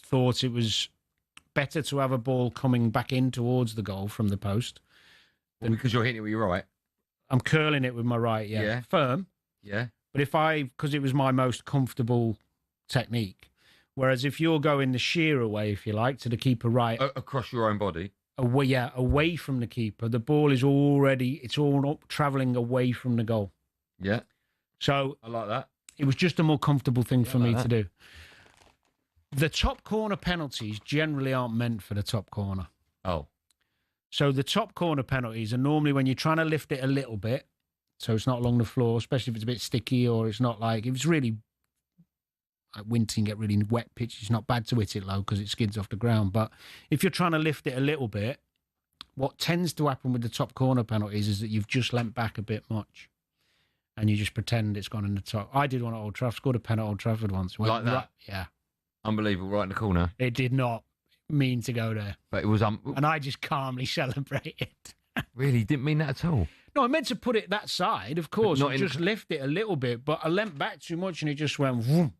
thought it was better to have a ball coming back in towards the goal from the post. Because you're hitting it with your right. I'm curling it with my right, yeah. Firm. Yeah. But because it was my most comfortable technique. Whereas if you're going the shearer way, if you like, to the keeper right. Across your own body. Away from the keeper. The ball is it's all travelling away from the goal. Yeah. So I like that. It was just a more comfortable thing for me to do. The top corner penalties generally aren't meant for the top corner. Oh. So the top corner penalties are normally when you're trying to lift it a little bit, so it's not along the floor, especially if it's a bit sticky or it's not like, if it's really like winter and get really wet pitch, it's not bad to hit it low because it skids off the ground. But if you're trying to lift it a little bit, what tends to happen with the top corner penalties is that you've just leant back a bit much and you just pretend it's gone in the top. I did one at Old Trafford, scored a pen at Old Trafford once. Like that? Right, yeah. Unbelievable, right in the corner. It did not mean to go there. But it was... and I just calmly celebrated. Really? You didn't mean that at all? No, I meant to put it that side, of course. Just lift it a little bit, but I leant back too much and it just went vroom,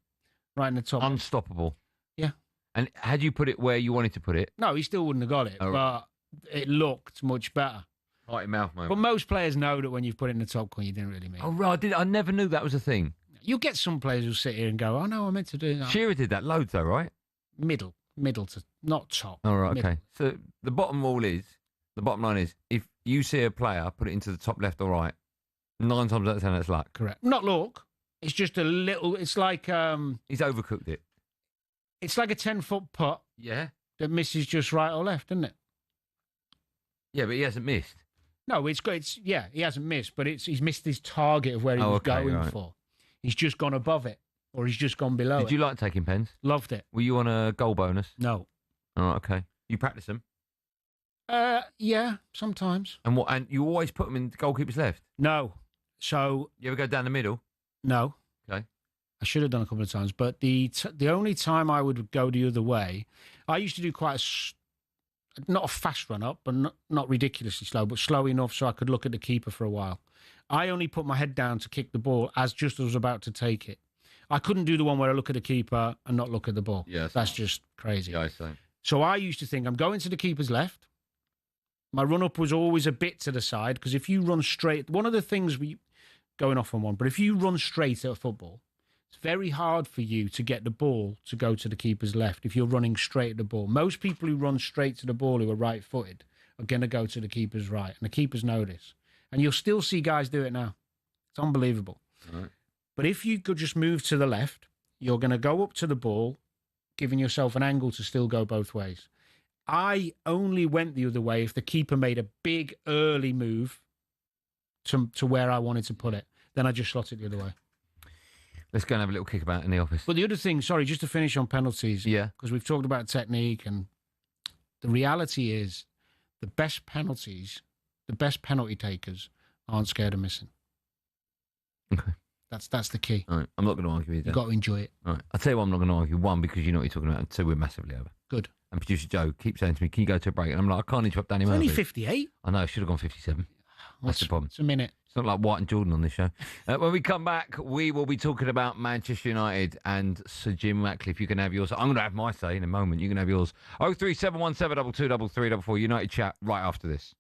right in the top. Unstoppable. Yeah. And had you put it where you wanted to put it? No, he still wouldn't have got it, but it looked much better. Right in mouth moment. But most players know that when you've put it in the top corner, you didn't really mean it. Oh, right. I never knew that was a thing. You'll get some players who sit here and go, oh, no, I meant to do that. Shearer did that loads, though, right? Middle to, not top. All right, middle. okay. So the bottom line is, if you see a player put it into the top left or right, 9 times out of 10, that's luck. Correct. Not luck. It's just a little, it's like... he's overcooked it. It's like a 10-foot putt. Yeah. That misses just right or left, isn't it? Yeah, but he hasn't missed. No, he hasn't missed, but he's missed his target of where he was going for. He's just gone above it, or he's just gone below it. Did you like taking pens? Loved it. Were you on a goal bonus? No. Oh, okay. You practice them? Yeah, sometimes. And what? And you always put them in the goalkeeper's left? No. So you ever go down the middle? No. Okay. I should have done a couple of times, but the only time I would go the other way, I used to do quite not a fast run up, but not ridiculously slow, but slow enough so I could look at the keeper for a while. I only put my head down to kick the ball as I was about to take it. I couldn't do the one where I look at the keeper and not look at the ball. Yes. That's just crazy. Yeah, I see. So I used to think I'm going to the keeper's left. My run-up was always a bit to the side, because if you run straight... One of the things going off on one, but if you run straight at a football, it's very hard for you to get the ball to go to the keeper's left if you're running straight at the ball. Most people who run straight to the ball who are right-footed are going to go to the keeper's right, and the keepers know this. And you'll still see guys do it now. It's unbelievable. Right. But if you could just move to the left, you're going to go up to the ball, giving yourself an angle to still go both ways. I only went the other way if the keeper made a big early move to where I wanted to put it. Then I just slot it the other way. Let's go and have a little kickabout in the office. But the other thing, sorry, just to finish on penalties. Yeah. Because we've talked about technique, and the reality is the best penalty takers aren't scared of missing. Okay. That's the key. All right. I'm not going to argue with you. You've got to enjoy it. All right. I'll tell you why I'm not going to argue. One, because you know what you're talking about, and two, we're massively over. Good. And producer Joe keeps saying to me, can you go to a break? And I'm like, I can't interrupt Danny Murphy. Only 58. I know, I should have gone 57. That's the problem. It's a minute. It's not like White and Jordan on this show. When we come back, we will be talking about Manchester United and Sir Jim Ratcliffe. You can have yours. I'm going to have my say in a moment. You can have yours. 03717 223344. United chat right after this.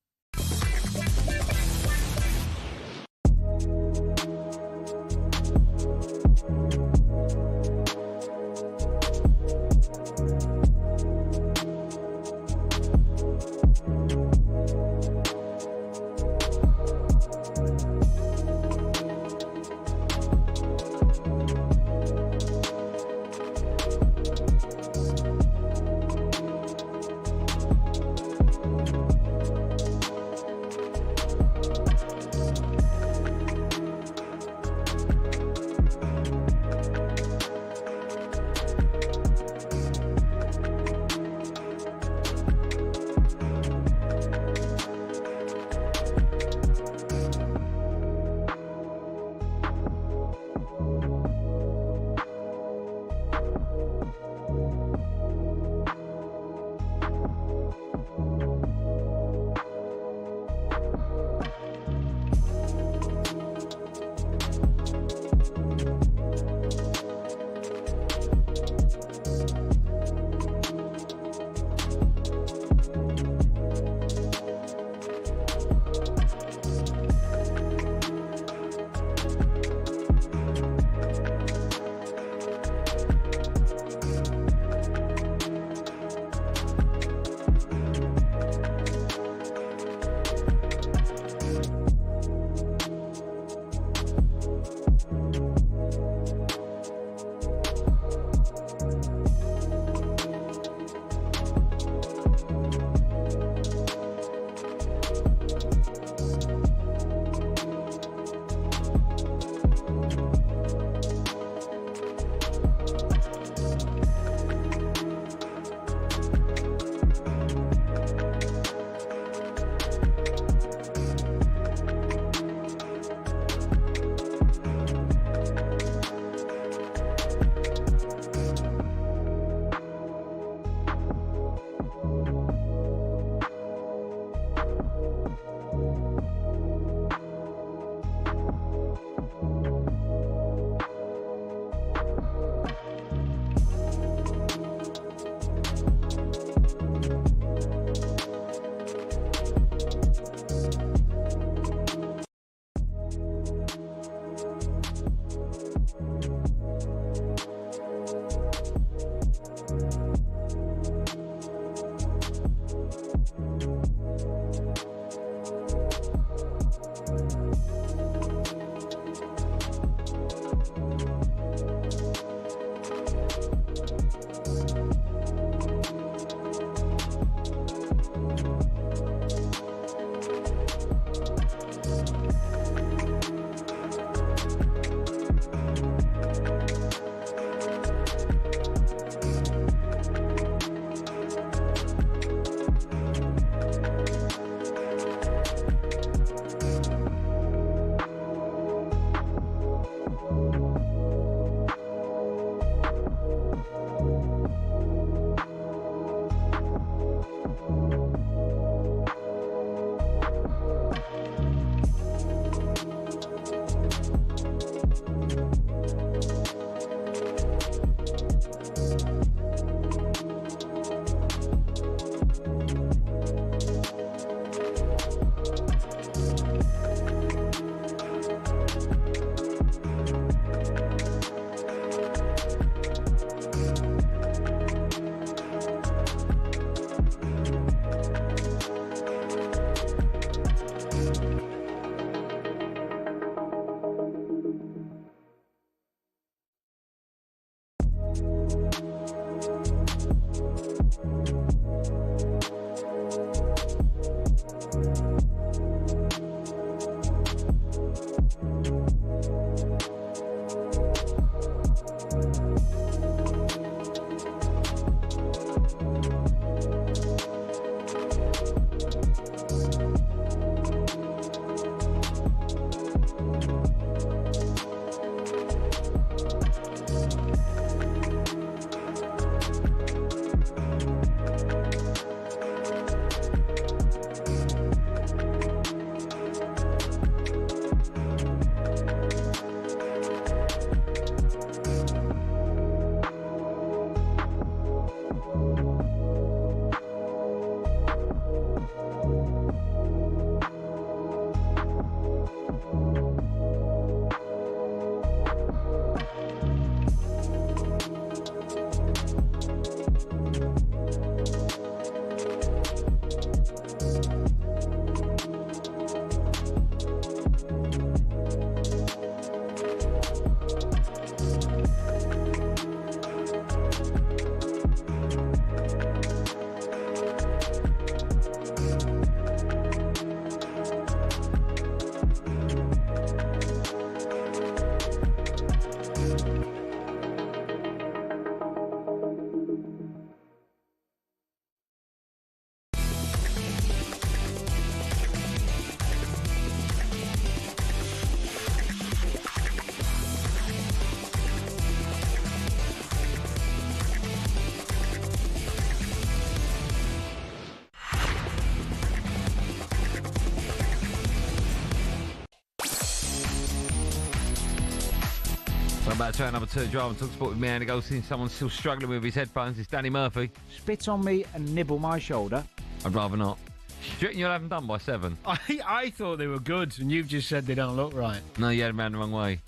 Welcome back to our number 2 drive and talk sport with me, Andy Goldstein. Someone's still struggling with his headphones. It's Danny Murphy. Spit on me and nibble my shoulder. I'd rather not. Do you reckon you'll have them done by 7? I thought they were good, and you've just said they don't look right. No, you had them round the wrong way.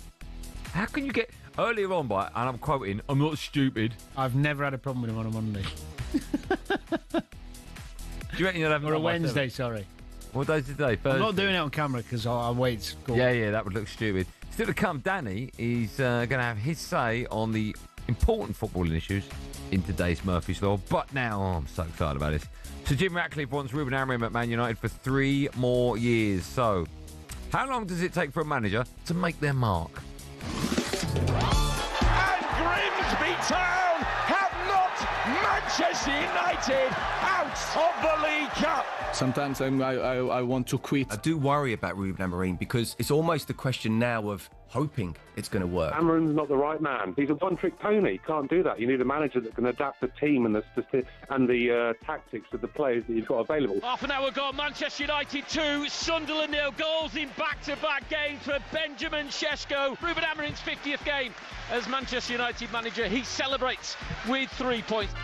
How can you get earlier on by, and I'm quoting, I'm not stupid. I've never had a problem with them on a Monday. Do you reckon you'll have them Or a done by Wednesday, 7? sorry. What day is today? Thursday? I'm not doing it on camera because I'll wait. Yeah, that would look stupid. Still to come, Danny is going to have his say on the important footballing issues in today's Murphy's Law. But now, I'm so excited about this. So Jim Ratcliffe wants Ruben Amorim at Man United for 3 more years. So, how long does it take for a manager to make their mark? And Grimsby Town have knocked Manchester United out of the League Cup. Sometimes I want to quit. I do worry about Ruben Amorim because it's almost a question now of hoping it's going to work. Amorim's not the right man. He's a one-trick pony. Can't do that. You need a manager that can adapt the team and the tactics of the players that you've got available. Half an hour gone, Manchester United 2, Sunderland 0. Goals in back-to-back games for Benjamin Šeško. Ruben Amorim's 50th game as Manchester United manager. He celebrates with 3 points.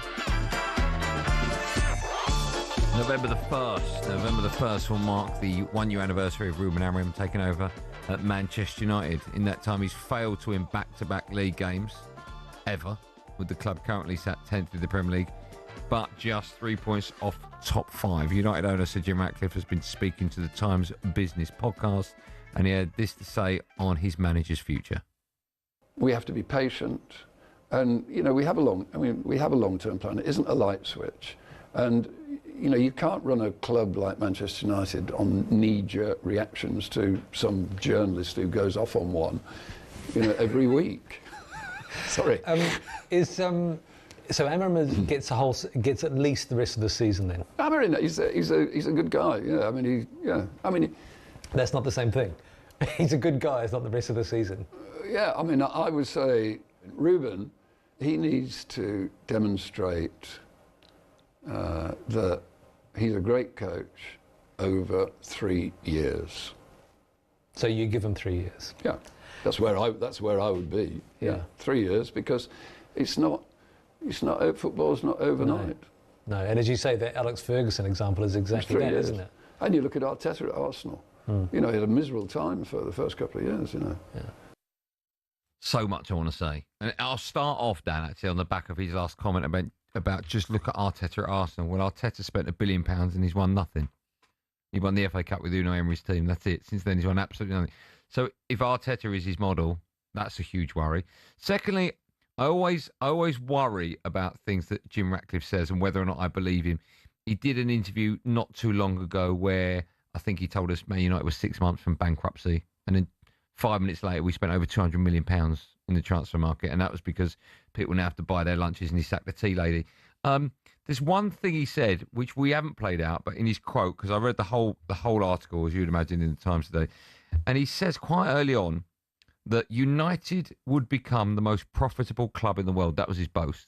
November the 1st will mark the 1-year anniversary of Ruben Amorim taking over at Manchester United. In that time, he's failed to win back-to-back league games, ever, with the club currently sat 10th in the Premier League, but just 3 points off top 5. United owner Sir Jim Ratcliffe has been speaking to the Times Business podcast, and he had this to say on his manager's future. We have to be patient, and we have a long-term plan. It isn't a light switch, and you can't run a club like Manchester United on knee-jerk reactions to some journalist who goes off on one, every week. Sorry. So Amorim gets at least the rest of the season then. Amorim, he's a good guy. That's not the same thing. He's a good guy. It's not the rest of the season. I would say Ruben, he needs to demonstrate that he's a great coach over 3 years. So you give him 3 years? Yeah, that's where I would be. Yeah, 3 years, because football's not overnight. No, and as you say, the Alex Ferguson example is exactly that, isn't it? And you look at Arteta at Arsenal. He had a miserable time for the first couple of years. Yeah. So much I want to say, and I'll start off, Dan, actually on the back of his last comment about just look at Arteta at Arsenal. Well, Arteta spent £1 billion and he's won nothing. He won the FA Cup with Unai Emery's team. That's it. Since then, he's won absolutely nothing. So if Arteta is his model, that's a huge worry. Secondly, I always worry about things that Jim Ratcliffe says and whether or not I believe him. He did an interview not too long ago where I think he told us Man United was 6 months from bankruptcy, and then 5 minutes later we spent over £200 million in the transfer market, and that was because people now have to buy their lunches, and he sacked the tea lady. There's one thing he said which we haven't played out, but in his quote, because I read the whole article, as you'd imagine, in the Times today, and he says quite early on that United would become the most profitable club in the world. That was his boast.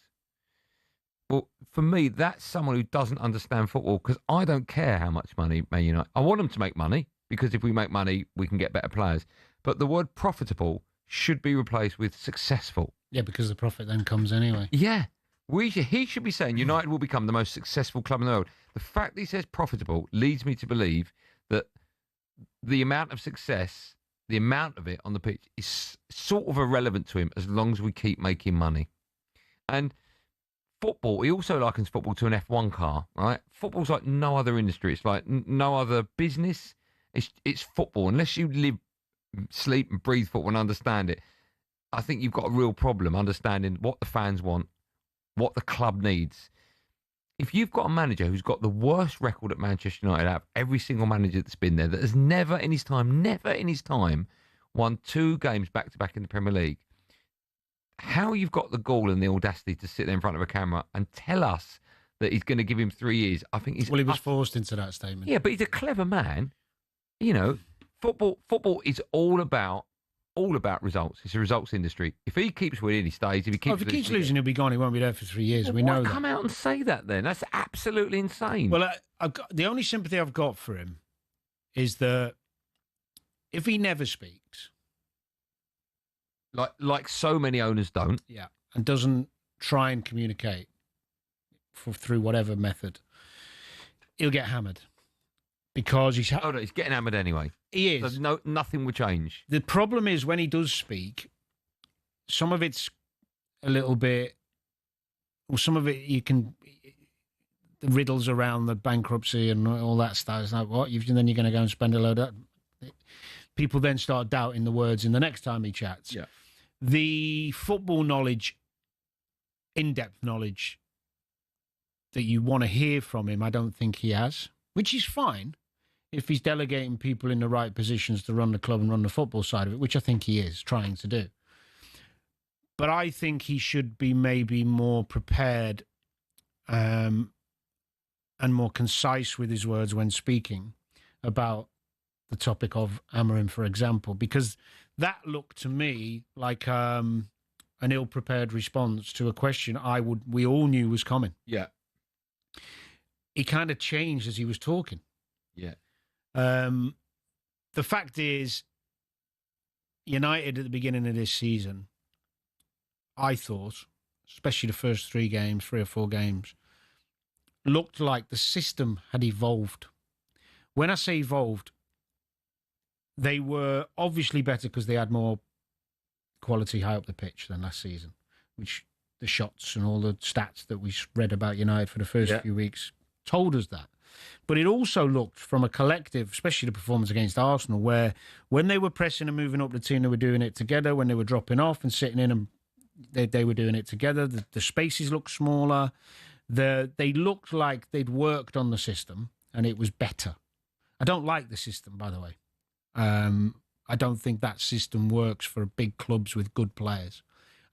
Well, for me, that's someone who doesn't understand football, because I don't care how much money Man United. I want them to make money, because if we make money, we can get better players. But the word profitable should be replaced with successful. Yeah, because the profit then comes anyway. Yeah. He should be saying United will become the most successful club in the world. The fact that he says profitable leads me to believe that the amount of success, the amount of it on the pitch, is sort of irrelevant to him as long as we keep making money. And football, he also likens football to an F1 car, right? Football's like no other industry. It's like no other business. It's football. Unless you live, sleep and breathe football and understand it, I think you've got a real problem understanding what the fans want, what the club needs. If you've got a manager who's got the worst record at Manchester United out of every single manager that's been there, that has never in his time, won 2 games back-to-back in the Premier League, how you've got the gall and the audacity to sit there in front of a camera and tell us that he's going to give him 3 years. I think he's... Well, he was forced into that statement. Yeah, but he's a clever man. You know, football is all about results. It's a results industry. If he keeps winning, he stays. If he keeps losing, he'll be gone. He won't be there for 3 years. We know that. Come out and say that then. That's absolutely insane. Well, the only sympathy I've got for him is that if he never speaks, like so many owners don't, and doesn't try and communicate through whatever method, he'll get hammered because he's he's getting hammered anyway. He is. So nothing will change. The problem is when he does speak, some of it's a little bit, well, some of it the riddles around the bankruptcy and all that stuff. It's like, what? Then you're going to go and spend a load of... People then start doubting the words in the next time he chats. Yeah. The football knowledge, in-depth knowledge that you want to hear from him, I don't think he has, which is fine if he's delegating people in the right positions to run the club and run the football side of it, which I think he is trying to do. But I think he should be maybe more prepared and more concise with his words when speaking about the topic of Amorim, for example, because that looked to me like an ill-prepared response to a question we all knew was coming. Yeah. He kind of changed as he was talking. Yeah. The fact is, United at the beginning of this season, I thought, especially the first 3 or 4 games, looked like the system had evolved. When I say evolved, they were obviously better because they had more quality high up the pitch than last season, which the shots and all the stats that we read about United for the first few weeks told us that. But it also looked from a collective, especially the performance against Arsenal, where when they were pressing and moving up the team, they were doing it together. When they were dropping off and sitting in, and they were doing it together. The spaces looked smaller. They looked like they'd worked on the system and it was better. I don't like the system, by the way. I don't think that system works for big clubs with good players.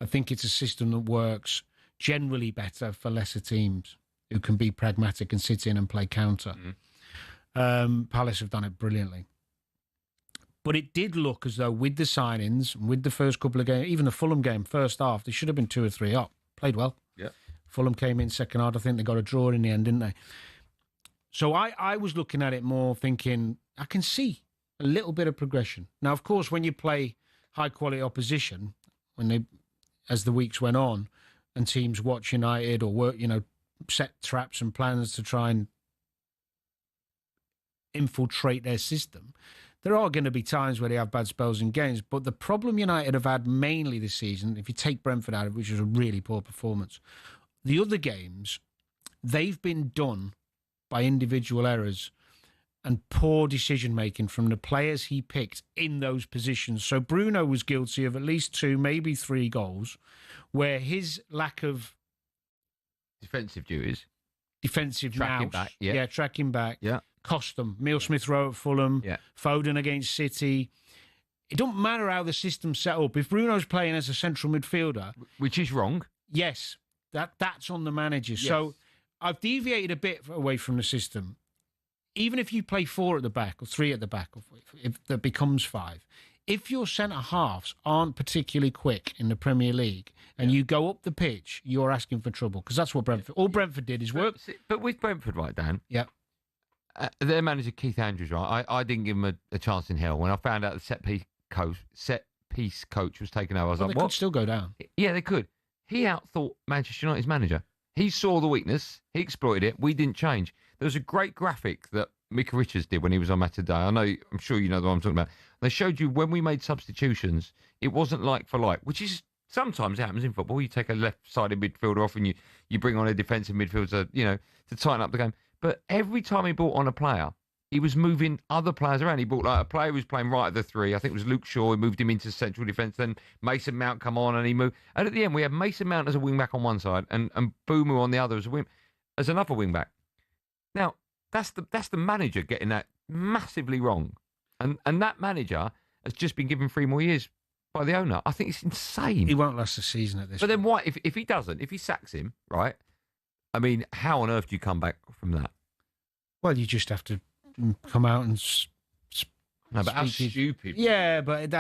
I think it's a system that works generally better for lesser teams who can be pragmatic and sit in and play counter. Palace have done it brilliantly. But it did look as though with the signings, with the first couple of games, even the Fulham game, first half, they should have been 2 or 3 up. Played well. Yeah. Fulham came in second half. I think they got a draw in the end, didn't they? So I was looking at it more thinking, I can see a little bit of progression. Now, of course, when you play high-quality opposition, as the weeks went on, and teams watch United or work, set traps and plans to try and infiltrate their system, there are going to be times where they have bad spells in games. But the problem United have had mainly this season, if you take Brentford out of it, which was a really poor performance, the other games, they've been done by individual errors and poor decision-making from the players he picked in those positions. So Bruno was guilty of at least 2, maybe 3 goals, where his lack of defensive duties, tracking back, cost them. Neil Smith-Rowe at Fulham, Foden against City. It don't matter how the system's set up. If Bruno's playing as a central midfielder, which is wrong, yes, that's on the manager. Yes. So I've deviated a bit away from the system. Even if you play 4 at the back or 3 at the back, if that becomes 5, if your centre-halves aren't particularly quick in the Premier League and you go up the pitch, you're asking for trouble, because that's what Brentford did is work. But with Brentford, right, Dan? Yeah. Their manager, Keith Andrews, right? I didn't give him a chance in hell. When I found out the set piece coach was taken over, I was like, they what? Could still go down. Yeah, they could. He outthought Manchester United's manager. He saw the weakness. He exploited it. We didn't change. There was a great graphic that Micah Richards did when he was on Mateta. I'm sure you know the one I'm talking about. They showed you when we made substitutions, it wasn't like for like, which is sometimes it happens in football. You take a left-sided midfielder off and you bring on a defensive midfielder, to tighten up the game. But every time he brought on a player, he was moving other players around. He brought a player who was playing right at the 3. I think it was Luke Shaw. He moved him into central defence. Then Mason Mount come on and he moved. And at the end, we had Mason Mount as a wing-back on one side and Boomer on the other as another wing-back. Now, that's the manager getting that massively wrong. And that manager has just been given 3 more years by the owner. I think it's insane. He won't last the season at this. But then why? If he doesn't, if he sacks him, right? I mean, how on earth do you come back from that? Well, you just have to come out and. No, but how stupid. Yeah, but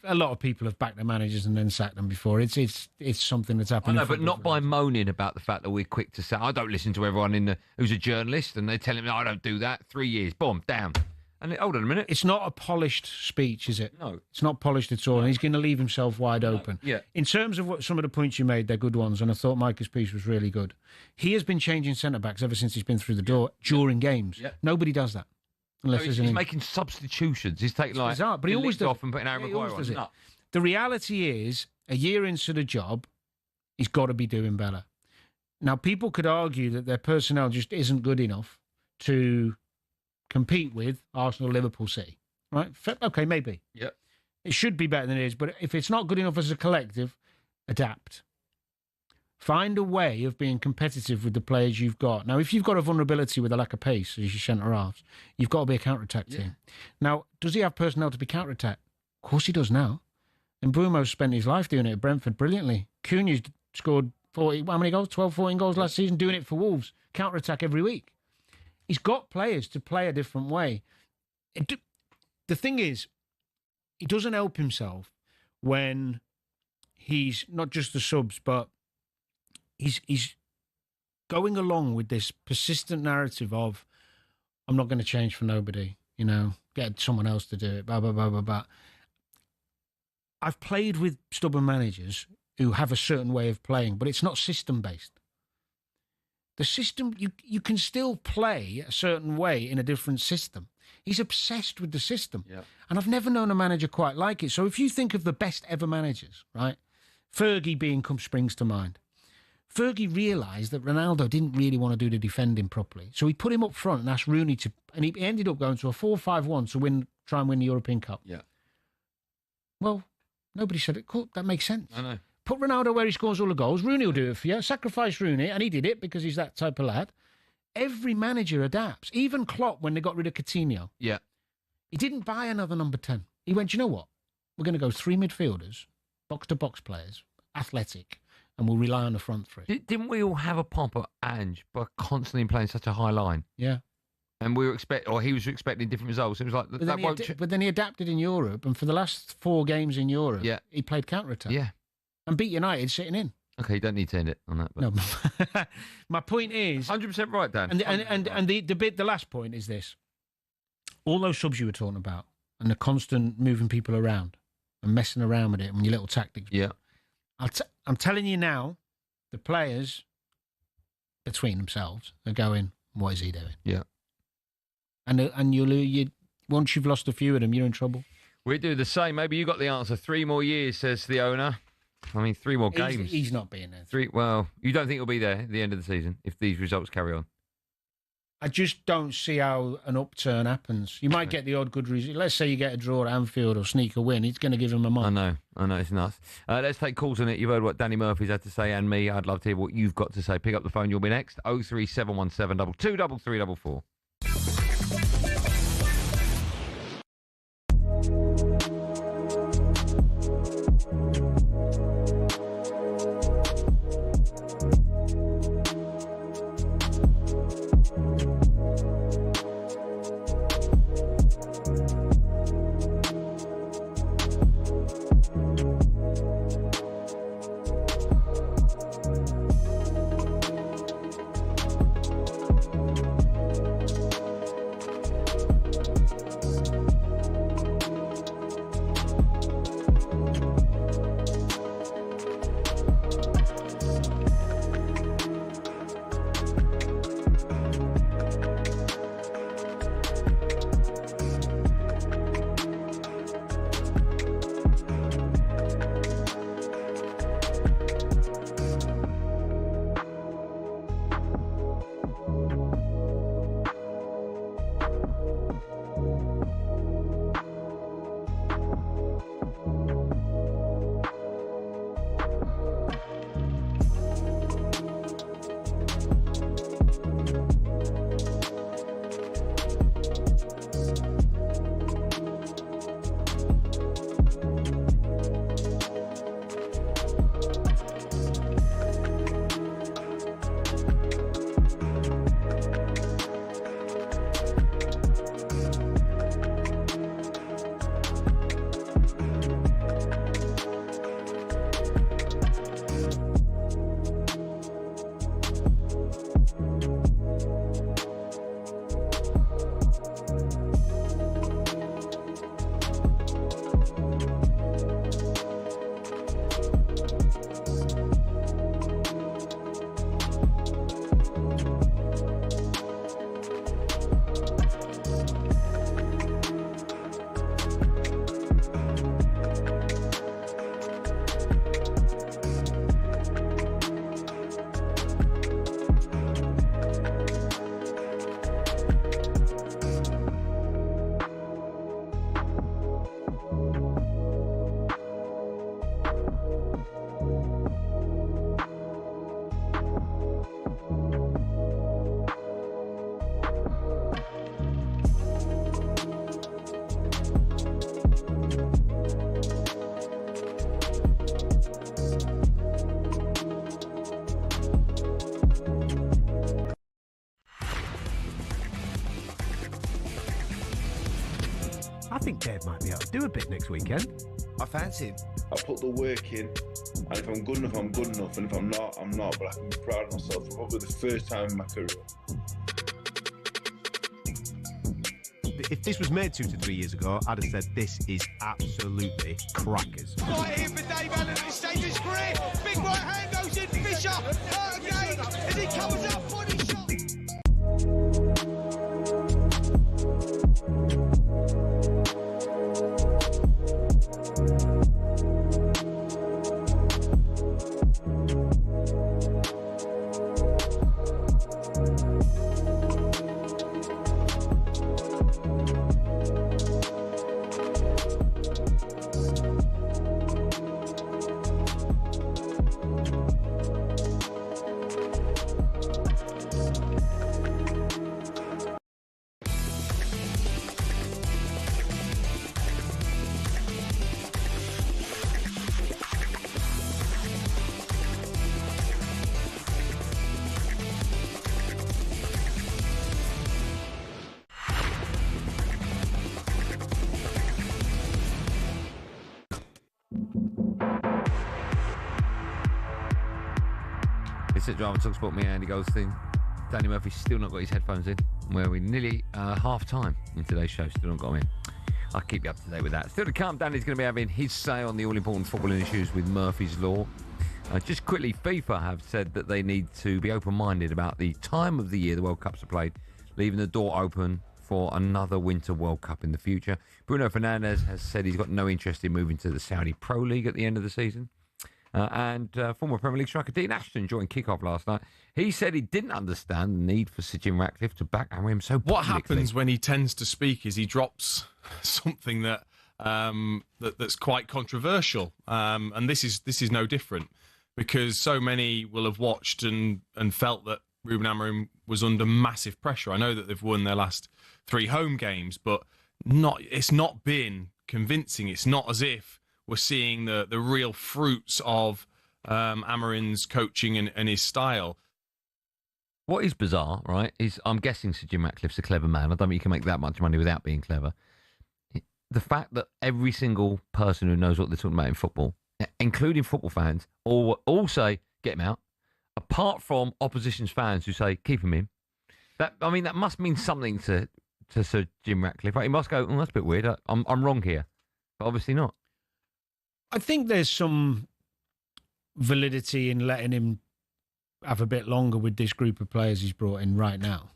a lot of people have backed their managers and then sacked them before. It's something that's happened. I know, but not by moaning about the fact that we're quick to say. I don't listen to everyone who's a journalist, and they tell him, no, I don't do that. 3 years, boom, down. And hold on a minute. It's not a polished speech, is it? No. It's not polished at all, and he's going to leave himself wide open. Yeah. In terms of some of the points you made, they're good ones, and I thought Micah's piece was really good. He has been changing centre-backs ever since he's been through the door during games. Yeah. Nobody does that. Unless he's making substitutions. He's taking bizarre, but he always does off and putting Aaron Maguire on. No. The reality is, a year into the job, he's got to be doing better. Now, people could argue that their personnel just isn't good enough to compete with Arsenal, Liverpool, City. Right? Okay, maybe. Yeah. It should be better than it is, but if it's not good enough as a collective, adapt. Find a way of being competitive with the players you've got. Now, if you've got a vulnerability with a lack of pace as your centre-halves, you've got to be a counter-attack team. Now, does he have personnel to be counter-attack? Of course he does now. And Brumo's spent his life doing it at Brentford brilliantly. Cunha's scored 40, how many goals? 12, 14 goals last season, doing it for Wolves. Counter-attack every week. He's got players to play a different way. The thing is, he doesn't help himself when he's not just the subs, but he's going along with this persistent narrative of, I'm not going to change for nobody, get someone else to do it, blah, blah, blah, blah, blah. I've played with stubborn managers who have a certain way of playing, but it's not system-based. The system, you can still play a certain way in a different system. He's obsessed with the system. Yeah. And I've never known a manager quite like it. So if you think of the best ever managers, right? Fergie springs to mind. Fergie realised that Ronaldo didn't really want to do the defending properly. So he put him up front and asked Rooney to... And he ended up going to a 4-5-1 to try and win the European Cup. Yeah. Well, nobody said it. Cool, that makes sense. I know. Put Ronaldo where he scores all the goals. Rooney will do it for you. Sacrifice Rooney. And he did it because he's that type of lad. Every manager adapts. Even Klopp, when they got rid of Coutinho. Yeah. He didn't buy another number 10. He went, you know what? We're going to go 3 midfielders, box-to-box players, athletic, and we'll rely on the front 3. Didn't we all have a pop at Ange by constantly playing such a high line? Yeah. And he was expecting different results. It was like but then he adapted in Europe, and for the last 4 games in Europe, he played counter-attack. Yeah. And beat United sitting in. Okay, you don't need to end it on that. But. No. My point is... 100% right, Dan. And the last point is this. All those subs you were talking about, and the constant moving people around and messing around with it and your little tactics. Yeah. I'm telling you now, the players between themselves are going, what is he doing? Yeah. And you once you've lost a few of them, you're in trouble. We do the same. Maybe you got the answer. 3 more years, says the owner. 3 more games. He's not being there. 3. Well, you don't think he'll be there at the end of the season if these results carry on? I just don't see how an upturn happens. You might get the odd good result. Let's say you get a draw at Anfield or sneak a win. It's going to give him a month. I know, it's nuts. Let's take calls on it. You've heard what Danny Murphy's had to say and me. I'd love to hear what you've got to say. Pick up the phone. You'll be next. 03717 22 3344. Dave might be able to do a bit next weekend. I fancy him. I put the work in, and if I'm good enough, I'm good enough, and if I'm not, I'm not. But I can be proud of myself for probably the first time in my career. If this was made 2 to 3 years ago, I'd have said this is absolutely crackers. Right here for Dave Allen at this stage of his career. Big right hand goes in. Fisher again as he covers up body shot. It's at Drama talkSPORT, me, Andy Goldstein. Danny Murphy's still not got his headphones in. We're nearly half time in today's show, still not got them in. I'll keep you up to date with that. Still to come, Danny's going to be having his say on the all-important footballing issues with Murphy's Law. Just quickly, FIFA have said that they need to be open-minded about the time of the year the World Cups are played, leaving the door open for another Winter World Cup in the future. Bruno Fernandes has said he's got no interest in moving to the Saudi Pro League at the end of the season. And former Premier League striker Dean Ashton joined kickoff last night. He said he didn't understand the need for Sir Jim Ratcliffe to back him so publicly. What happens when he tends to speak is he drops something that that's quite controversial, and this is no different, because so many will have watched and felt that Ruben Amorim was under massive pressure. I know that they've won their last 3 home games, but it's not been convincing. It's not as if we're seeing the real fruits of Amorim's coaching and his style. What is bizarre, right, is I'm guessing Sir Jim Ratcliffe's a clever man. I don't think you can make that much money without being clever. The fact that every single person who knows what they're talking about in football, including football fans, all say, get him out, apart from opposition's fans who say, keep him in. That must mean something to Sir Jim Ratcliffe. Right? He must go, that's a bit weird. I'm wrong here. But obviously not. I think there's some validity in letting him have a bit longer with this group of players he's brought in right now.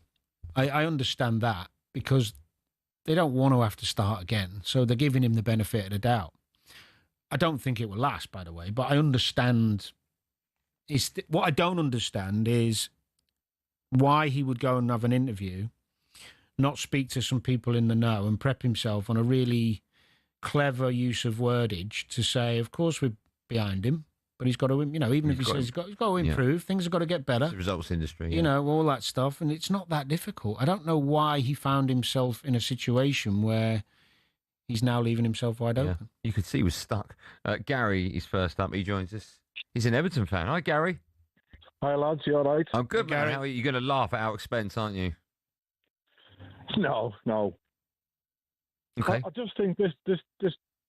I understand that, because they don't want to have to start again. So they're giving him the benefit of the doubt. I don't think it will last, by the way, but I understand. What I don't understand is why he would go and have an interview, not speak to some people in the know, and prep himself on a really clever use of wordage to say, of course we're behind him, but he's got to, even if he says he's got to improve, things have got to get better. It's the results industry, all that stuff, and it's not that difficult. I don't know why he found himself in a situation where he's now leaving himself wide open. You could see he was stuck. Gary is first up. He joins us. He's an Everton fan. Hi, Gary. Hi, lads. You all right? I'm good, man. How are you? You're going to laugh at our expense, aren't you? No. Okay. I just think this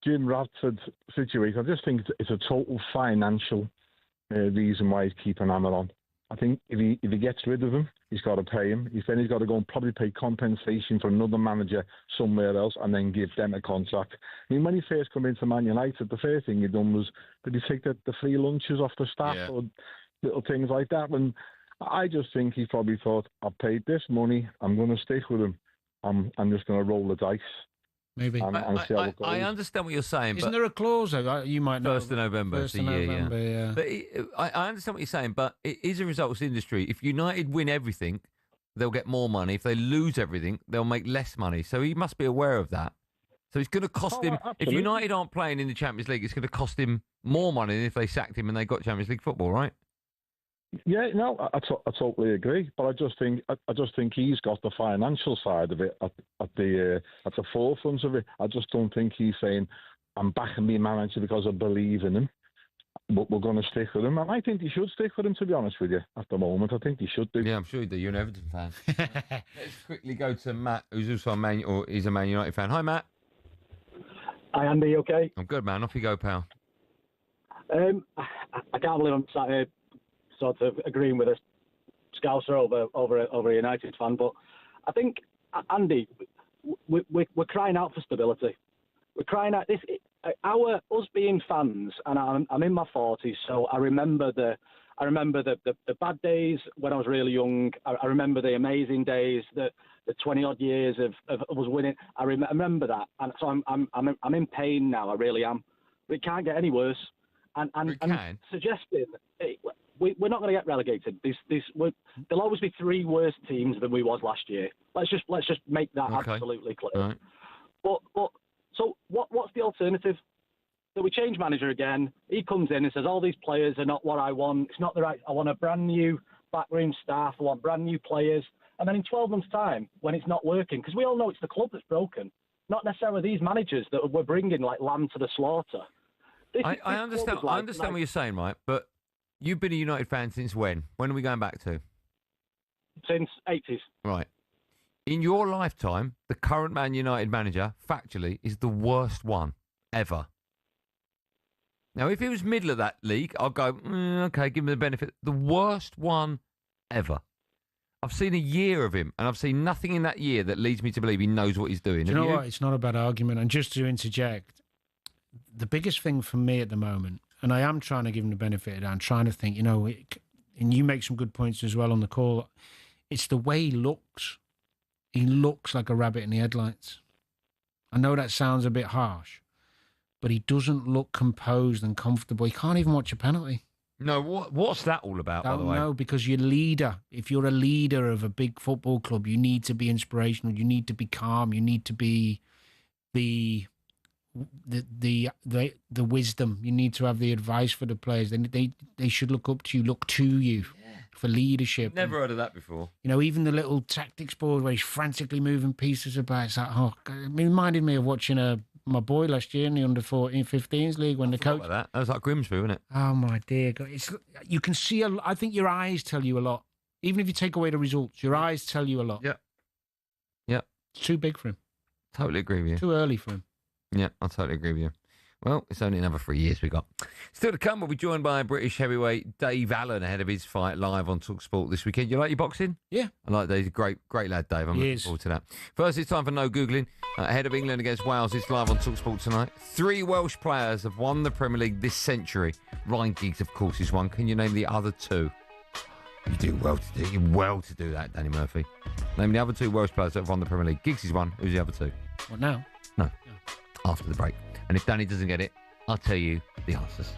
Jim Radford situation, I just think it's a total financial reason why he's keeping Hammer on. I think if he gets rid of him, he's got to pay him. He's got to go and probably pay compensation for another manager somewhere else and then give them a contract. I mean, when he first came into Man United, the first thing he done was, did he take the free lunches off the staff or little things like that? And I just think he probably thought, I've paid this money, I'm going to stick with him. I'm just going to roll the dice. Maybe. And see how it goes. I understand what you're saying. Isn't there a clause? You might know. 1st of November. It's a year, yeah. But I understand what you're saying, but it is a results industry. If United win everything, they'll get more money. If they lose everything, they'll make less money. So he must be aware of that. So it's going to cost him. Absolutely. If United aren't playing in the Champions League, it's going to cost him more money than if they sacked him and they got Champions League football, right? Yeah, no, I totally agree. But I just think he's got the financial side of it at the forefront of it. I just don't think he's saying, I'm backing my manager because I believe in him, but we're going to stick with him. And I think he should stick with him, to be honest with you, at the moment. I think he should do. Yeah, I'm sure you do. You're an Everton fan. Let's quickly go to Matt, who's also is a Man United fan. Hi, Matt. Hi, Andy. Okay. I'm good, man. Off you go, pal. I can't believe I'm sat here sort of agreeing with a Scouser over a United fan, but I think, Andy, we're crying out for stability. We're crying out this. Us being fans, and I'm in my 40s, so I remember the bad days when I was really young. I remember the amazing days, the 20-odd years of us winning. I remember that, and so I'm in pain now. I really am. But it can't get any worse. And suggesting we're not going to get relegated. There'll always be 3 worse teams than we was last year. Let's just make that absolutely clear. Right. But so what's the alternative? So we change manager again. He comes in and says all these players are not what I want. It's not the right. I want a brand new backroom staff. I want brand new players. And then in 12 months' time, when it's not working, because we all know it's the club that's broken, not necessarily these managers that we're bringing like lamb to the slaughter. I understand. I understand what you're saying, right? But you've been a United fan since when? When are we going back to? Since 80s. Right. In your lifetime, the current Man United manager, factually, is the worst one ever. Now, if he was middle of that league, I'll go, okay, give him the benefit. The worst one ever. I've seen a year of him, and I've seen nothing in that year that leads me to believe he knows what he's doing. Do you know what? It's not a bad argument. And just to interject, the biggest thing for me at the moment, and I am trying to give him the benefit of that, I'm trying to think, and you make some good points as well on the call, it's the way he looks. He looks like a rabbit in the headlights. I know that sounds a bit harsh, but he doesn't look composed and comfortable. He can't even watch a penalty. No, what's that all about, by the way? No, because you're a leader. If you're a leader of a big football club, you need to be inspirational. You need to be calm. You need to be the wisdom. You need to have the advice for the players. They should look up to you for leadership. Never heard of that before. Even the little tactics board where he's frantically moving pieces about. It's like, it reminded me of watching my boy last year in the under 14-15s league when the coach. That was like Grimsby, wasn't it? Oh my dear God! You can see. I think your eyes tell you a lot. Even if you take away the results, your eyes tell you a lot. Yeah. It's too big for him. Totally agree with you. Too early for him. Yeah, I totally agree with you. Well, it's only another 3 years we got. Still to come, we'll be joined by British heavyweight Dave Allen ahead of his fight live on talkSPORT this weekend. You like your boxing? Yeah. I like Dave. He's a great lad, Dave. I'm looking forward to that. First, it's time for No Googling. Ahead of England against Wales, it's live on talkSPORT tonight. 3 Welsh players have won the Premier League this century. Ryan Giggs, of course, is one. Can you name the other 2? You do well to do that, Danny Murphy. Name the other 2 Welsh players that have won the Premier League. Giggs is one. Who's the other 2? What now? No. After the break. And if Danny doesn't get it, I'll tell you the answers.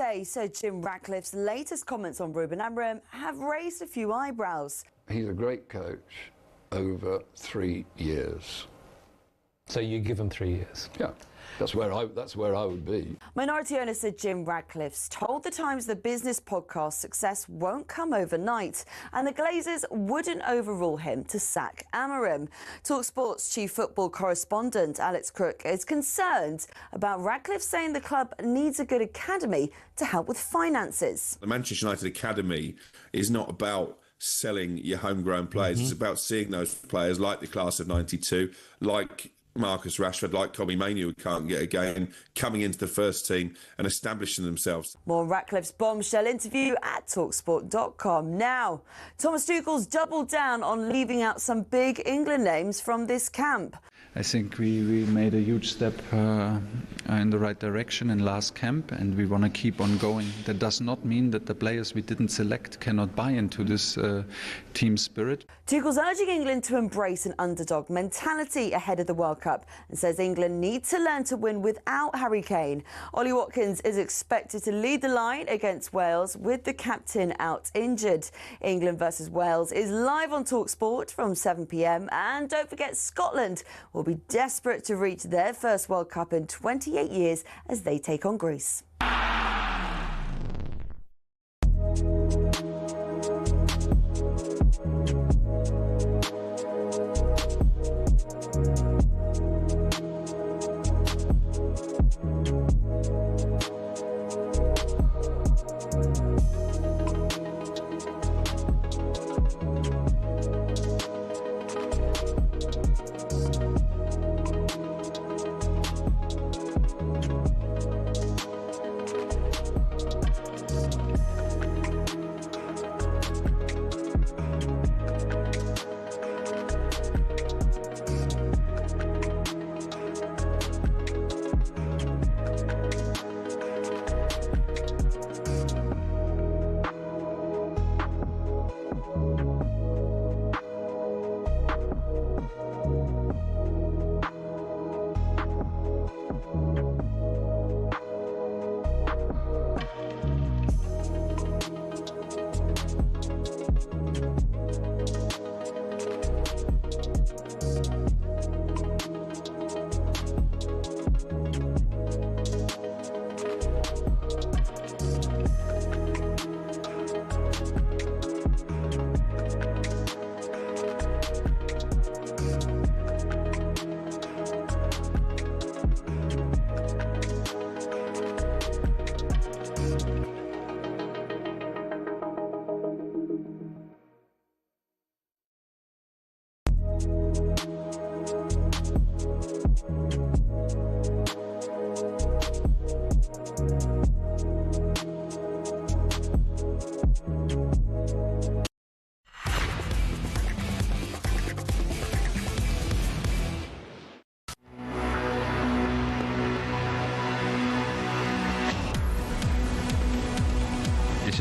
Tuesday said Jim Ratcliffe's latest comments on Ruben Amorim have raised a few eyebrows. He's a great coach over 3 years. So you give him 3 years? Yeah, that's where I would be. Minority owner Sir Jim Ratcliffe's told the Times the Business podcast success won't come overnight and the Glazers wouldn't overrule him to sack Amorim. talkSPORT's chief football correspondent Alex Crook is concerned about Ratcliffe saying the club needs a good academy to help with finances. The Manchester United academy is not about selling your homegrown players. It's about seeing those players like the class of 92, like Marcus Rashford, like Kobbie Mainoo, who can't get a game, coming into the first team and establishing themselves. More Ratcliffe's bombshell interview at talksport.com. Now, Thomas Tuchel's doubled down on leaving out some big England names from this camp. I think we made a huge step in the right direction in last camp, and we want to keep on going. That does not mean that the players we didn't select cannot buy into this team spirit. Tuchel's urging England to embrace an underdog mentality ahead of the World Cup and says England need to learn to win without Harry Kane. Ollie Watkins is expected to lead the line against Wales with the captain out injured. England versus Wales is live on talkSPORT from 7 p.m. and don't forget Scotland will be desperate to reach their first World Cup in 28 years as they take on Greece.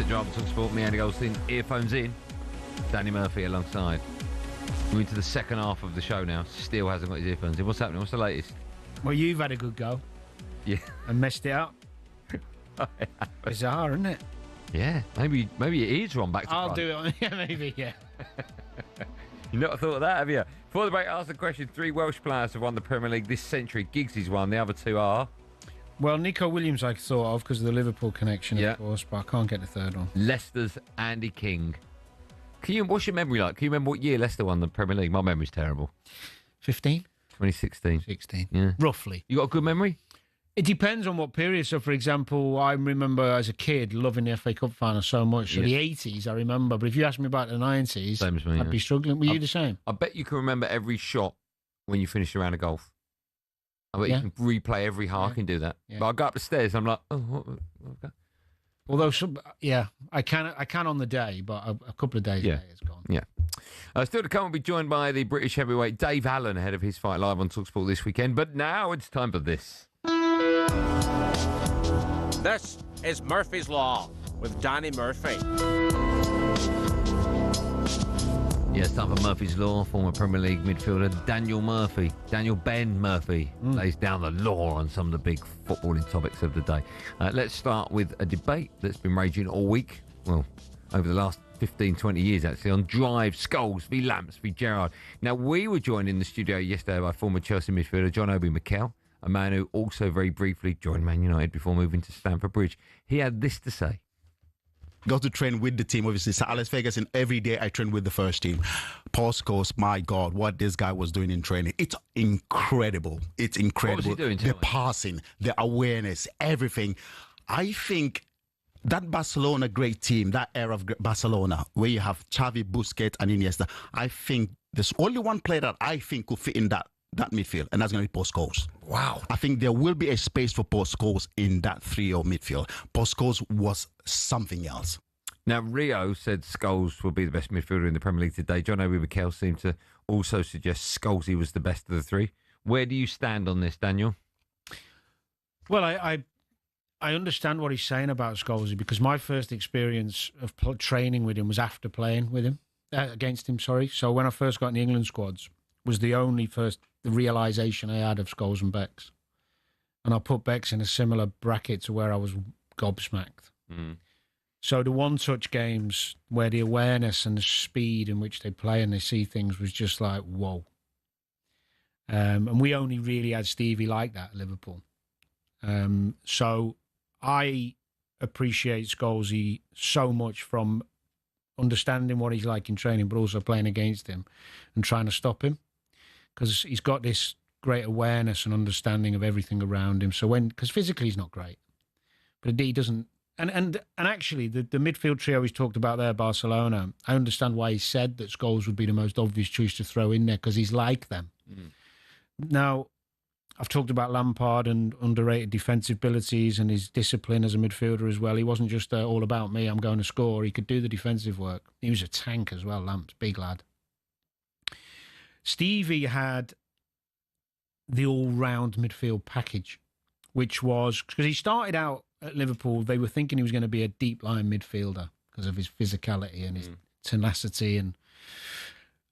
Drive talkSPORT, me, Andy Goldstein, earphones in, Danny Murphy alongside. We're into the second half of the show now. Still hasn't got his earphones in. What's happening? What's the latest? Well, you've had a good go. Yeah. And messed it up. Bizarre, isn't it? Yeah. Maybe your ears are on back to front. I'll do it on, yeah, maybe, yeah. You've not thought of that, have you? Before the break, ask the question, 3 Welsh players have won the Premier League this century. Giggs is one. The other 2 are... Well, Nico Williams I thought of because of the Liverpool connection, of course, but I can't get the third one. Leicester's Andy King. What's your memory like? Can you remember what year Leicester won the Premier League? My memory's terrible. 15? 2016. 16. Yeah. Roughly. You got a good memory? It depends on what period. So, for example, I remember as a kid loving the FA Cup final so much. So the 80s I remember. But if you ask me about the 90s, same as me, I'd be struggling. Were you the same? I bet you can remember every shot when you finished a round of golf. I bet you can replay every half. I can do that. Yeah. But I go up the stairs, I'm like, oh, what? Although, I can on the day, but a couple of days later it's gone. Yeah. Still to come, we'll be joined by the British heavyweight Dave Allen ahead of his fight live on talkSPORT this weekend. But now it's time for this. This is Murphy's Law with Danny Murphy. Yes, time for Murphy's Law. Former Premier League midfielder Daniel Ben Murphy, lays down the law on some of the big footballing topics of the day. Let's start with a debate that's been raging all week. Well, over the last 15, 20 years, actually, on Drive, Scholes v Lamps v Gerrard. Now, we were joined in the studio yesterday by former Chelsea midfielder John Obi Mikel, a man who also very briefly joined Man United before moving to Stamford Bridge. He had this to say. Got to train with the team, obviously. Sir Alex Ferguson, every day I train with the first team. Paul Scholes, my God, what this guy was doing in training. It's incredible. It's incredible. What was he doing? The passing, the awareness, everything. I think that Barcelona great team, that era of Barcelona, where you have Xavi, Busquets, and Iniesta, I think there's only one player that I think could fit in that midfield, and that's going to be Paul Scholes. Wow. I think there will be a space for Paul Scholes in that trio midfield. Paul Scholes was something else. Now, Rio said Scholes will be the best midfielder in the Premier League today. John Obi Mikel seemed to also suggest Scholes was the best of the three. Where do you stand on this, Daniel? Well, I understand what he's saying about Scholes, because my first experience of training with him was after playing with him, against him, sorry. So when I first got in the England squads, was the realisation I had of Scholes and Becks. And I put Becks in a similar bracket to where I was gobsmacked. Mm. So the one-touch games where the awareness and the speed in which they play and they see things was just like, whoa. And we only really had Stevie like that at Liverpool. So I appreciate Scholes so much from understanding what he's like in training, but also playing against him and trying to stop him, because he's got this great awareness and understanding of everything around him. So because physically he's not great, but he doesn't. And actually, the midfield trio he's talked about there, Barcelona, I understand why he said that Scholes would be the most obvious choice to throw in there, because he's like them. Mm. Now, I've talked about Lampard and underrated defensive abilities and his discipline as a midfielder as well. He wasn't just all about me, I'm going to score. He could do the defensive work. He was a tank as well, Lamps, big lad. Stevie had the all-round midfield package, which was, because he started out at Liverpool, they were thinking he was going to be a deep-line midfielder because of his physicality and his tenacity, and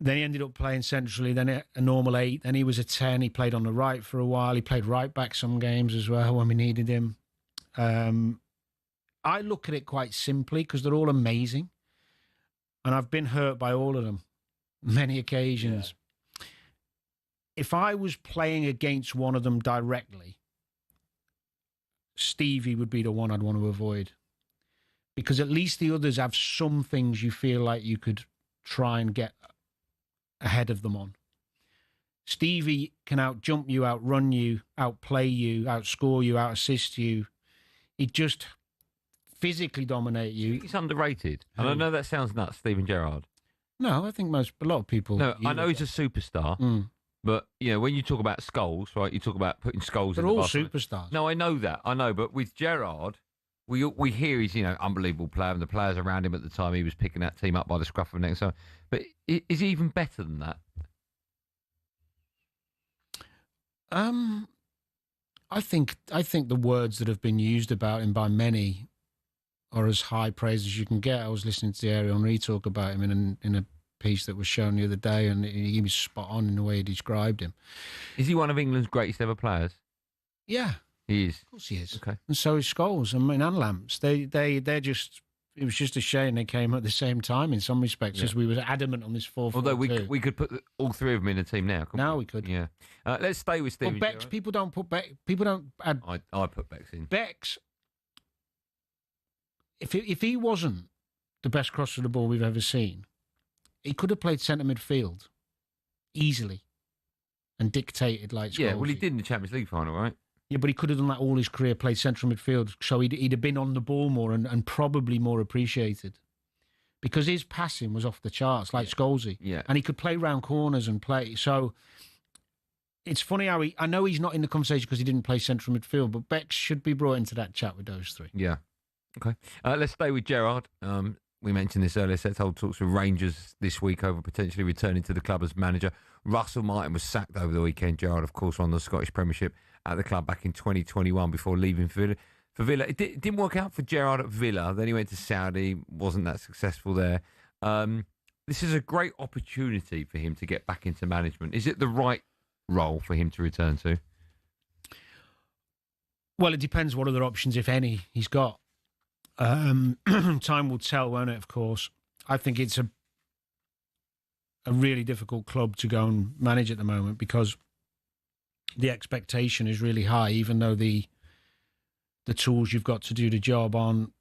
then he ended up playing centrally, then a normal 8, then he was a 10, he played on the right for a while, he played right back some games as well when we needed him. I look at it quite simply because they're all amazing, and I've been hurt by all of them many occasions. Yeah. If I was playing against one of them directly, Stevie would be the one I'd want to avoid, because at least the others have some things you feel like you could try and get ahead of them on. Stevie can out-jump you, outrun you, outplay you, outscore you, out-assist you. He just physically dominate you. He's underrated. And I know that sounds nuts, Steven Gerrard. No, I think a lot of people... No, I know he's a superstar, but, when you talk about Scholes, right, you talk about putting Scholes in the They're all superstars. No, I know that. I know, but with Gerrard, we hear he's, unbelievable player, and the players around him at the time, he was picking that team up by the scruff of the neck. So, but is he even better than that? I think the words that have been used about him by many are as high praise as you can get. I was listening to Thierry Henry talk about him in a piece that was shown the other day, and he was spot on in the way he described him. Is he one of England's greatest ever players? Yeah. He is. Of course he is. Okay. And so is Scholes and Lamps. They're just... It was just a shame they came at the same time in some respects, because we were adamant on this 4-4-2. Although we could put all three of them in a team now. Now we could. Yeah. Let's stay with Steven. Well, Becks, people don't put Becks. People don't add. I put Becks in. Becks. If he wasn't the best crosser of the ball we've ever seen, he could have played centre midfield easily and dictated like Scholes. Yeah, well, he did in the Champions League final, right? Yeah, but he could have done that all his career, played central midfield, so he'd have been on the ball more and probably more appreciated, because his passing was off the charts, like Scholesy. Yeah. And he could play round corners and play. So it's funny how I know he's not in the conversation because he didn't play central midfield, but Becks should be brought into that chat with those three. Yeah. Okay. Let's stay with Gerrard. We mentioned this earlier. Sethold talks with Rangers this week over potentially returning to the club as manager. Russell Martin was sacked over the weekend. Gerrard, of course, won the Scottish Premiership at the club back in 2021 before leaving for Villa. It didn't work out for Gerrard at Villa. Then he went to Saudi, wasn't that successful there. this is a great opportunity for him to get back into management. Is it the right role for him to return to? Well, it depends what other options, if any, he's got. Time will tell, won't it, of course. I think it's a really difficult club to go and manage at the moment because the expectation is really high, even though the tools you've got to do the job aren't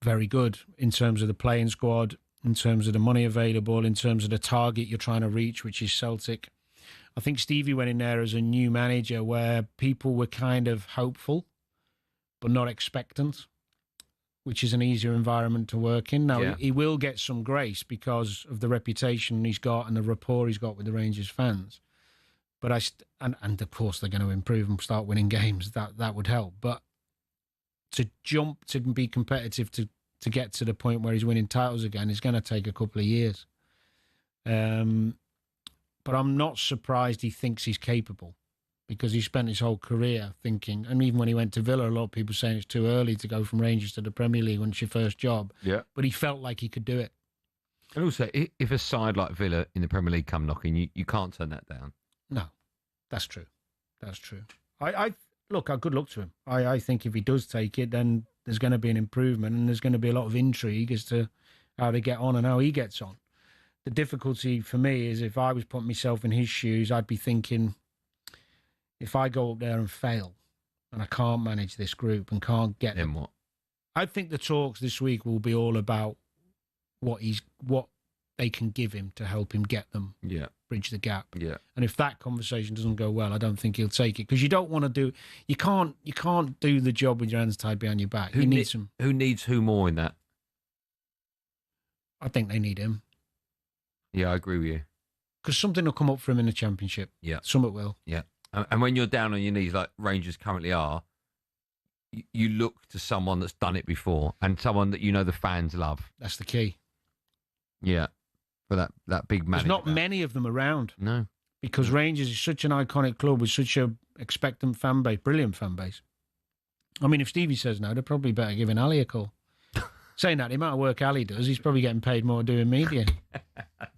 very good in terms of the playing squad, in terms of the money available, in terms of the target you're trying to reach, which is Celtic. I think Stevie went in there as a new manager where people were kind of hopeful but not expectant, which is an easier environment to work in. Now, he will get some grace because of the reputation he's got and the rapport he's got with the Rangers fans. But and of course they're going to improve and start winning games. That would help. But to jump to be competitive to get to the point where he's winning titles again is going to take a couple of years. But I'm not surprised he thinks he's capable because he spent his whole career thinking, and even when he went to Villa, a lot of people saying it's too early to go from Rangers to the Premier League when it's your first job. Yeah. But he felt like he could do it. And also, if a side like Villa in the Premier League come knocking, you can't turn that down. No, that's true. That's true. Look, good luck to him. I think if he does take it, then there's going to be an improvement and there's going to be a lot of intrigue as to how they get on and how he gets on. The difficulty for me is if I was putting myself in his shoes, I'd be thinking, if I go up there and fail and I can't manage this group and can't get them, what? I think the talks this week will be all about what they can give him to help him get them, bridge the gap. Yeah. And if that conversation doesn't go well, I don't think he'll take it because you don't want to you can't do the job with your hands tied behind your back. Who needs who more in that? I think they need him. Yeah, I agree with you. Because something will come up for him in the Championship. Yeah. Something will. Yeah. And when you're down on your knees, like Rangers currently are, you look to someone that's done it before and someone that you know the fans love. That's the key. Yeah. For that big manager. There's not many of them around. No. Because Rangers is such an iconic club with such a expectant fan base, brilliant fan base. I mean, if Stevie says no, they're probably better giving Ali a call. Saying that, the amount of work Ali does, he's probably getting paid more doing media.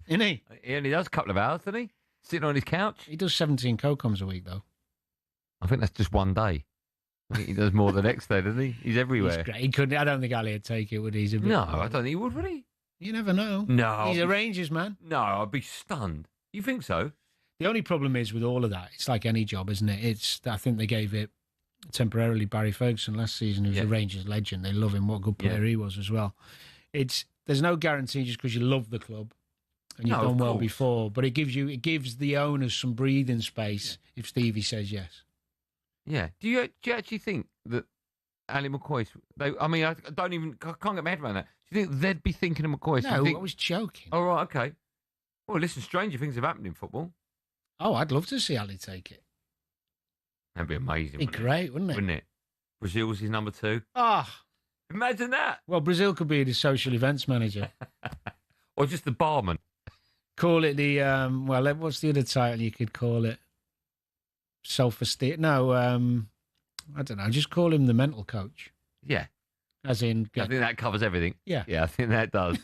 Isn't he? He only does a couple of hours, doesn't he? Sitting on his couch. He does 17 co-coms a week, though. I think that's just one day. I think he does more the next day, doesn't he? He's everywhere. He's great. He couldn't. I don't think Ali would take it, would he? No, I don't think he would he? You never know. No. He's a Rangers man. No, I'd be stunned. You think so? The only problem is with all of that, it's like any job, isn't it? I think they gave it temporarily Barry Ferguson last season, who's a Rangers legend. They love him. What a good player he was as well. There's no guarantee just because you love the club and you've done well before, but it gives the owners some breathing space if Stevie says yes. Yeah. Do you actually think that Ali McCoy? I can't get my head around that. Do you think they'd be thinking of McCoy? No, I was joking. Oh right, okay. Well, listen, stranger things have happened in football. Oh, I'd love to see Ali take it. That'd be amazing. It'd be great, wouldn't it? Wouldn't it? Brazil's his number 2. Ah. Imagine that. Well, Brazil could be the social events manager. Or just the barman. Call it the, what's the other title you could call it? Self-esteem? No, I don't know. Just call him the mental coach. Yeah. As in... I think that covers everything. Yeah. Yeah, I think that does.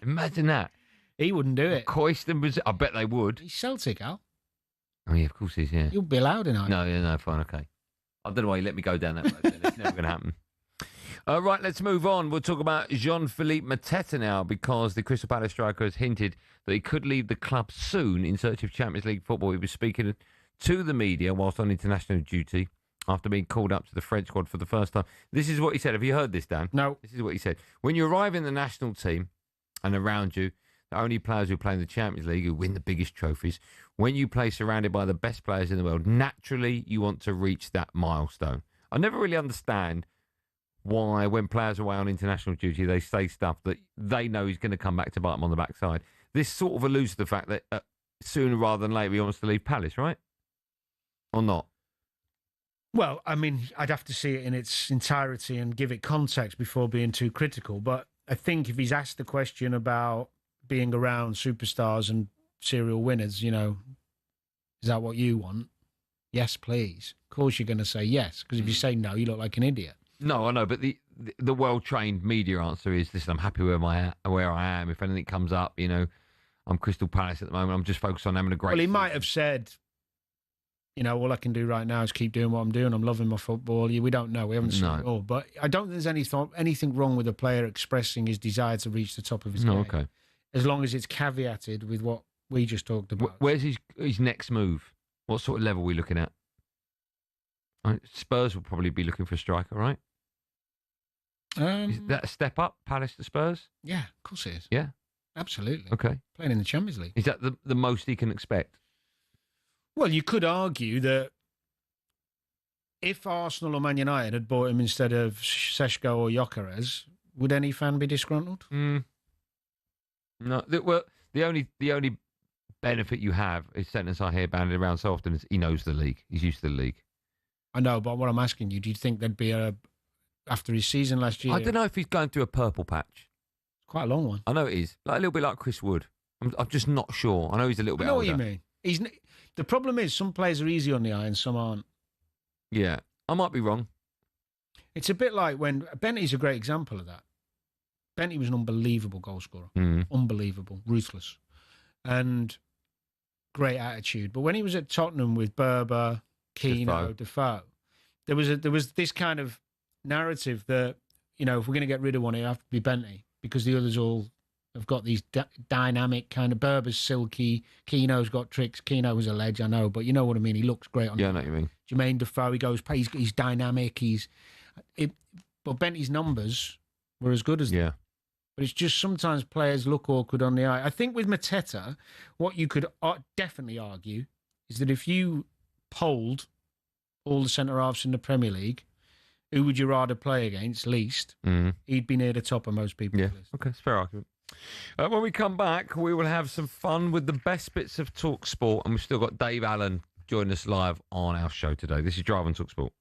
Imagine that. He wouldn't do it. Coist Brazil. I bet they would. He's Celtic, Al. Oh, yeah, of course he's, yeah. You'll be allowed in, No, fine, okay. I don't know why you let me go down that road then. It's never going to happen. Right, let's move on. We'll talk about Jean-Philippe Mateta now because the Crystal Palace striker has hinted that he could leave the club soon in search of Champions League football. He was speaking to the media whilst on international duty after being called up to the French squad for the first time. This is what he said. Have you heard this, Dan? No. This is what he said. When you arrive in the national team and around you, the only players who play in the Champions League who win the biggest trophies, when you play surrounded by the best players in the world, naturally you want to reach that milestone. I never really understand why when players are away on international duty, they say stuff that they know is going to come back to bite them on the backside. This sort of alludes to the fact that sooner rather than later he wants to leave Palace, right? Or not? Well, I mean, I'd have to see it in its entirety and give it context before being too critical. But I think if he's asked the question about being around superstars and serial winners, is that what you want? Yes, please. Of course you're going to say yes, because if you say no, you look like an idiot. No, I know, but the well-trained media answer is, listen, I'm happy where I am. If anything comes up, I'm Crystal Palace at the moment. I'm just focused on having a great Well, he season. might have said, all I can do right now is keep doing what I'm doing. I'm loving my football. We don't know. We haven't seen it all. But I don't think there's anything wrong with a player expressing his desire to reach the top of his game. Okay. As long as it's caveated with what we just talked about. Where's his next move? What sort of level are we looking at? Spurs will probably be looking for a striker, right? Is that a step up, Palace to Spurs? Yeah, of course it is. Yeah. Absolutely. Okay. Playing in the Champions League. Is that the most he can expect? Well, you could argue that if Arsenal or Man United had bought him instead of Šeško or Gyökeres, would any fan be disgruntled? No. Well, the only benefit you have is sentence I hear banded around so often is he knows the league. He's used to the league. I know, but what I'm asking you, do you think there'd be after his season last year? I don't know if he's going through a purple patch. Quite a long one. I know it is. A little bit like Chris Wood. I'm just not sure. I know he's a little bit older. I know what you mean. The problem is some players are easy on the eye and some aren't. Yeah, I might be wrong. It's a bit like when Benty's a great example of that. Benty was an unbelievable goal scorer. Unbelievable, ruthless, and great attitude. But when he was at Tottenham with Berber, Keano, Defoe, there was this kind of narrative that, if we're going to get rid of one, it have to be Benty because the others all have got these dynamic kind of. Berber's silky, Keano's got tricks. Keano was a ledge, I know, but you know what I mean. He looks great on. Yeah, I know what you mean. Jermaine Defoe, he's dynamic. But Benty's numbers were as good as them. Yeah. But it's just sometimes players look awkward on the eye. I think with Mateta, what you could definitely argue is that if you polled all the centre-halves in the Premier League, who would you rather play against least? He'd be near the top of most people's list. Okay, it's a fair argument. When we come back, we will have some fun with the best bits of talkSPORT, and we've still got Dave Allen joining us live on our show today. This is Drive on talkSPORT.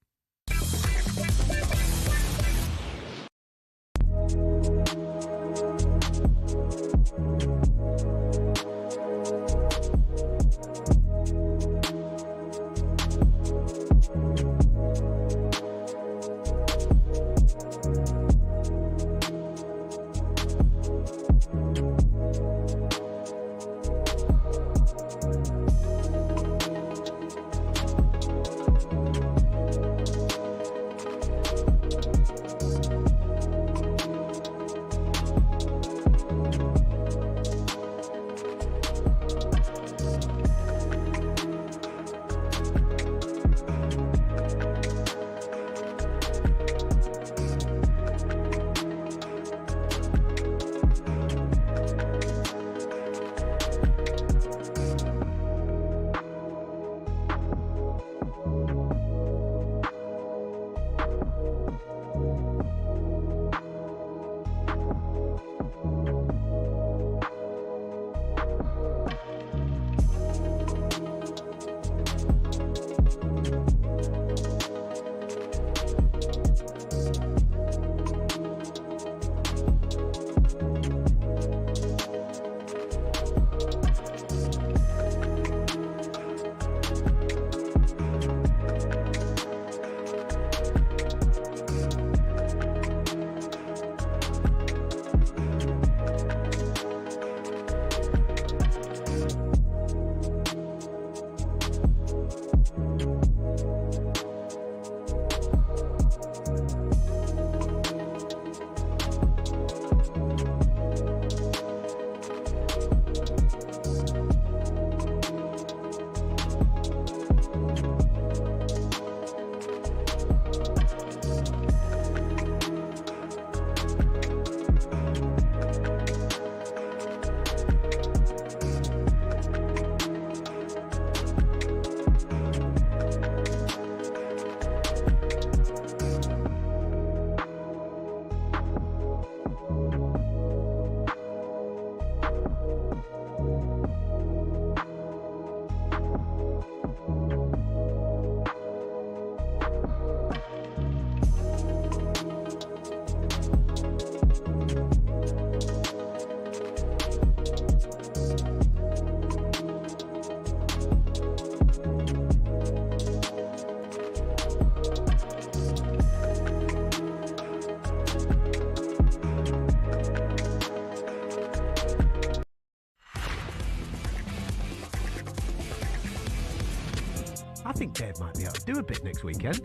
I think Dave might be able to do a bit next weekend.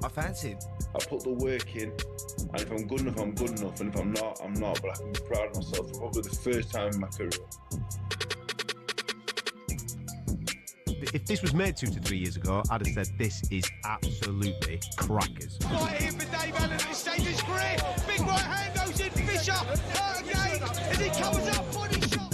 I fancy him. I put the work in, and if I'm good enough, I'm good enough, and if I'm not, I'm not. But I can be proud of myself for probably the first time in my career. If this was made 2 to 3 years ago, I'd have said this is absolutely crackers. Right here for Dave Allen at this stage of his career. Big right hand goes in. Fisher hurt again as he covers up body shot.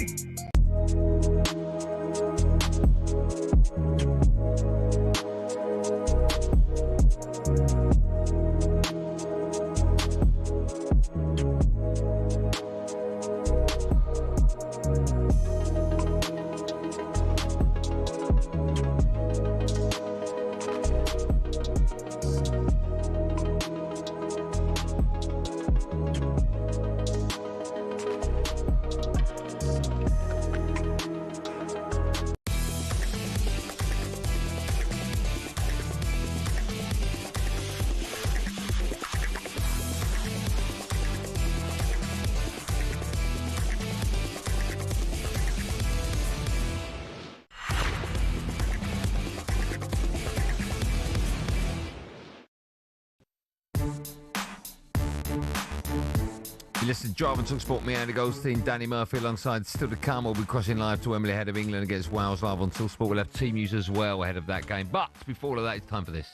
Listen, Drive and talkSPORT, me, Andy Goldstein, Danny Murphy, alongside still to come. We'll be crossing live to Wembley ahead of England against Wales live on talkSPORT. We'll have team news as well ahead of that game. But before all of that, it's time for this.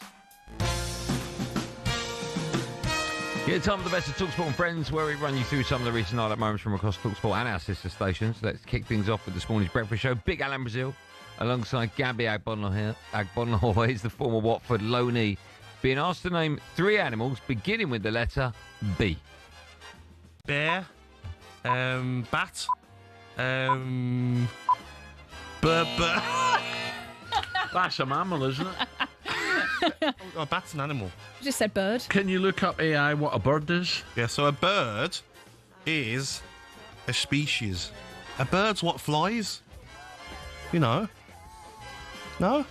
Yeah, time for the best of talkSPORT and Friends, where we run you through some of the recent highlight moments from across talkSPORT and our sister stations. Let's kick things off with this morning's breakfast show. Big Alan Brazil, alongside Gabby Agbonlahor, is the former Watford loanee, being asked to name 3 animals beginning with the letter B. Bear, bat, That's a mammal, isn't it? a bat's an animal. You just said bird. Can you look up AI what a bird is? Yeah, so a bird is a species. A bird's what flies. You know. No?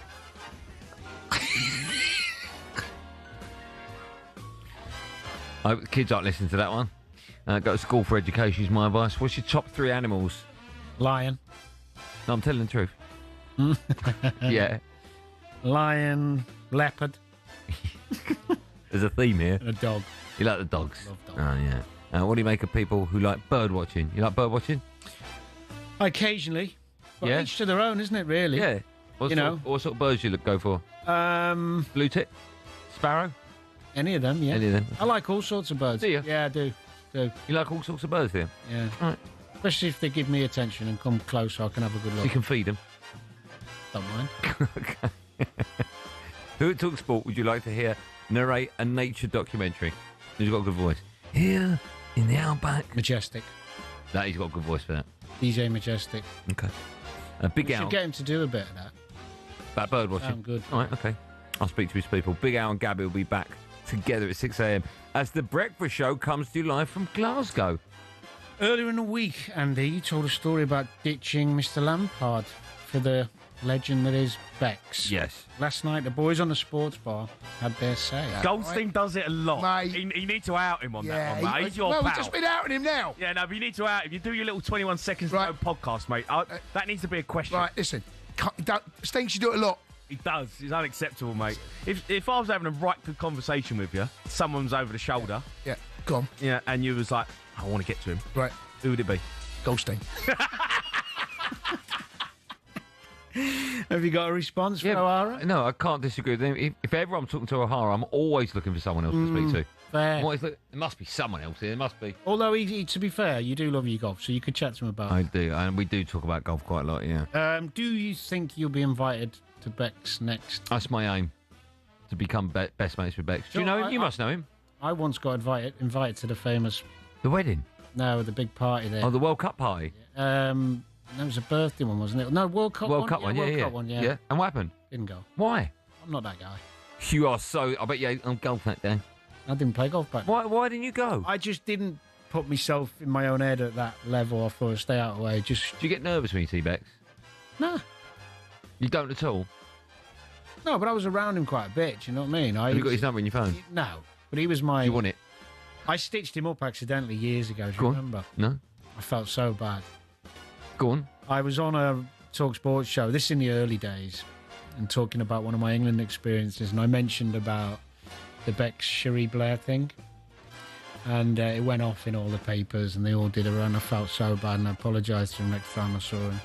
I hope the kids aren't listening to that one. Go to school for education is my advice. What's your top 3 animals? Lion. No, I'm telling the truth. Yeah. Lion, leopard. There's a theme here. And a dog. You like the dogs? Love dogs. Oh, yeah. What do you make of people who like bird watching? You like bird watching? Occasionally. But Yeah. each to their own, isn't it, really? Yeah. What sort of birds do you go for? Blue tit? Sparrow? Any of them, yeah. Any of them? I like all sorts of birds. Do you? Yeah, I do. You like all sorts of birds, do you? Yeah. Right. Especially if they give me attention and come close so I can have a good So look. you can feed them. Don't mind. Okay. Who at talkSPORT would you like to hear narrate a nature documentary? Who's got a good voice? Here in the outback. Majestic. That he's got a good voice for that. DJ Majestic. Okay. Big We Al. should get him to do a bit of that. That bird watching. Sound good. All right, okay. I'll speak to his people. Big Al and Gabby will be back together at 6 a.m. as the breakfast show comes to you live from Glasgow. Earlier in the week, Andy, you told a story about ditching Mr. Lampard for the legend that is Bex. Yes. Last night, the boys on the sports bar had their say. Goldstein does it a lot. Mate. You need to out him on that one, mate. He's your well, pal. we've just been outing him now. Yeah, no, but you need to out him. You do your little 21 seconds no podcast, mate. That needs to be a question. Right, listen. Stinks, you do it a lot. He does. It's unacceptable, mate. If I was having a right good conversation with you, someone's over the shoulder. Yeah, go on. Yeah, and you was like, I want to get to him. Right. Who would it be? Goldstein. Have you got a response for O'Hara? No, I can't disagree with him. If ever I'm talking to O'Hara, I'm always looking for someone else to speak to. Fair. There must be someone else here. There must be. Although, to be fair, you do love your golf, so you could chat to him about it. I do, and we do talk about golf quite a lot, yeah. Do you think you'll be invited to Bex next? That's my aim, to become best mates with Bex. Do you know him? You must know him. I once got invited to the famous... The wedding? No, the big party there. Oh, the World Cup party? That was a birthday one, wasn't it? No, World Cup one. World Cup one, World Cup one, yeah. And what happened? Didn't go. Why? I'm not that guy. You are so... I bet you on golf that day. I didn't play golf back then. Why didn't you go? I just didn't put myself in my own head at that level. I thought I'd stay out of the way. Do you get nervous when you see Bex? No. You don't at all? No, but I was around him quite a bit, do you know what I mean? Have you got his number in your phone? No, but he was my... You want it? I stitched him up accidentally years ago, do you remember? No. I felt so bad. Go on. I was on a talkSPORT show, this in the early days, and talking about one of my England experiences, and I mentioned about the Beck's Cherie Blair thing, and it went off in all the papers, and they all did a run. I felt so bad, and I apologised to him next time I saw him.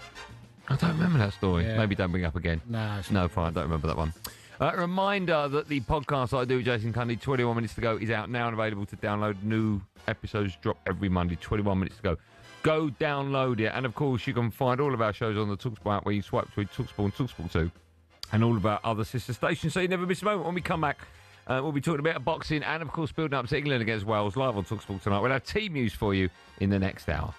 I don't remember that story. Yeah. Maybe don't bring it up again. No, fine. I don't remember that one. Reminder that the podcast I do with Jason Cundy, 21 minutes to go, is out now and available to download. New episodes drop every Monday, 21 minutes to go. Go download it. And, of course, you can find all of our shows on the talkSPORT app where you swipe between talkSPORT and talkSPORT 2 and all of our other sister stations, so you never miss a moment. When we come back, we'll be talking about boxing and, of course, building up to England against Wales live on talkSPORT tonight. We'll have team news for you in the next hour.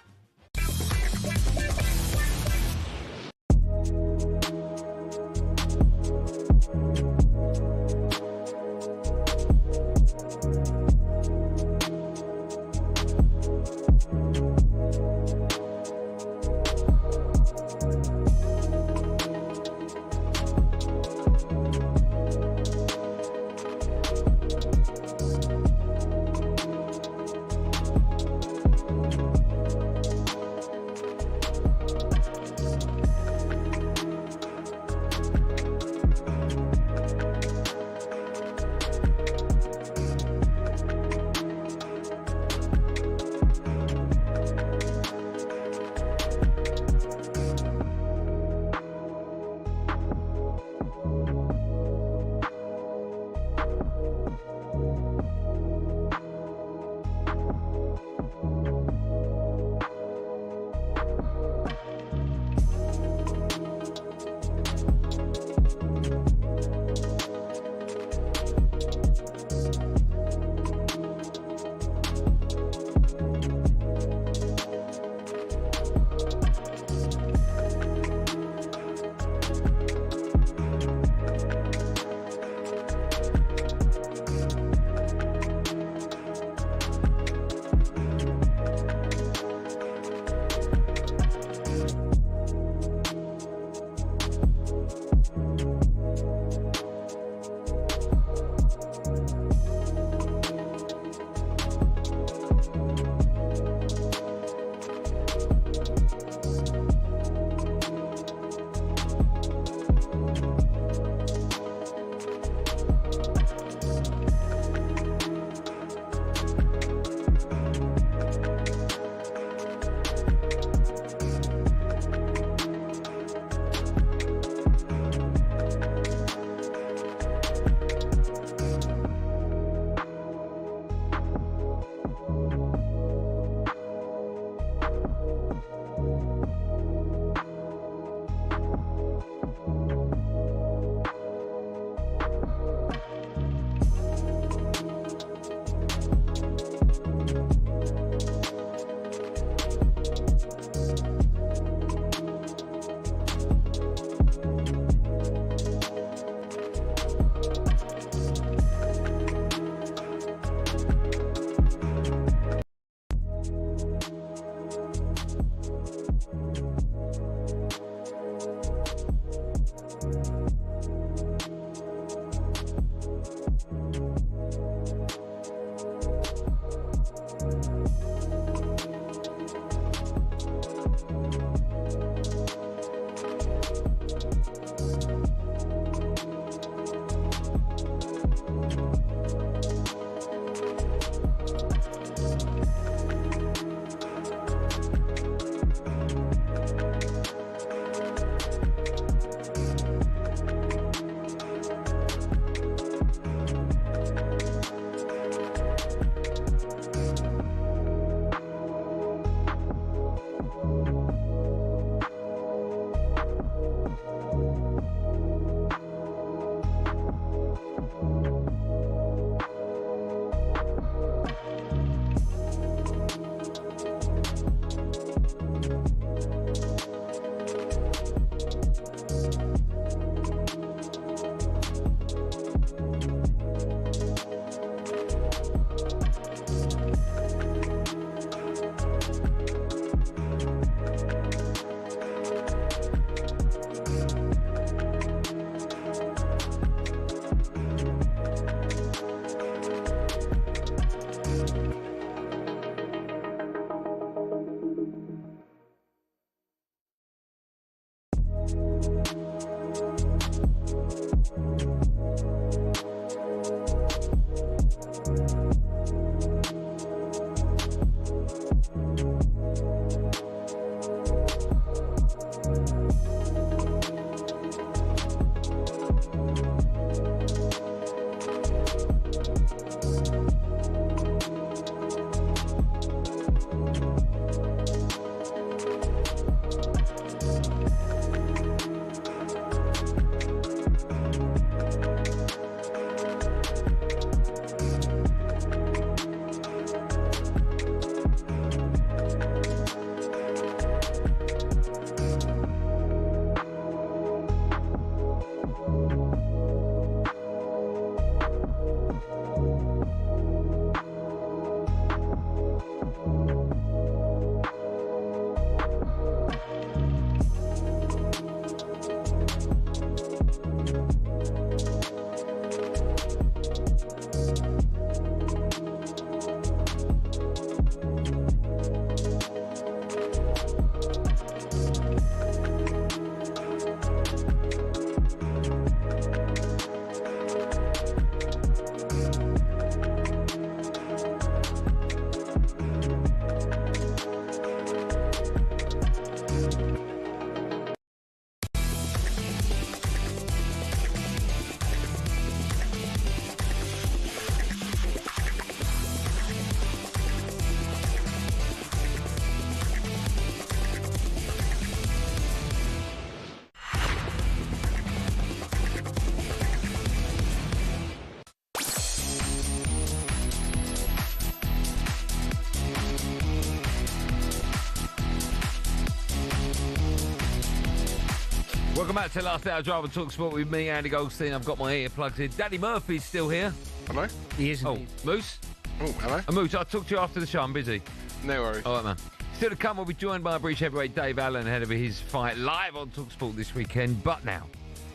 Welcome back to Last Hour Drive and talkSPORT with me, Andy Goldstein. I've got my earplugs in. Danny Murphy's still here. Hello? He is. Oh, Moose? Oh, hello? Moose, I'll talk to you after the show. I'm busy. No worries. All right, man. Still to come, we'll be joined by British heavyweight Dave Allen ahead of his fight live on talkSPORT this weekend. But now,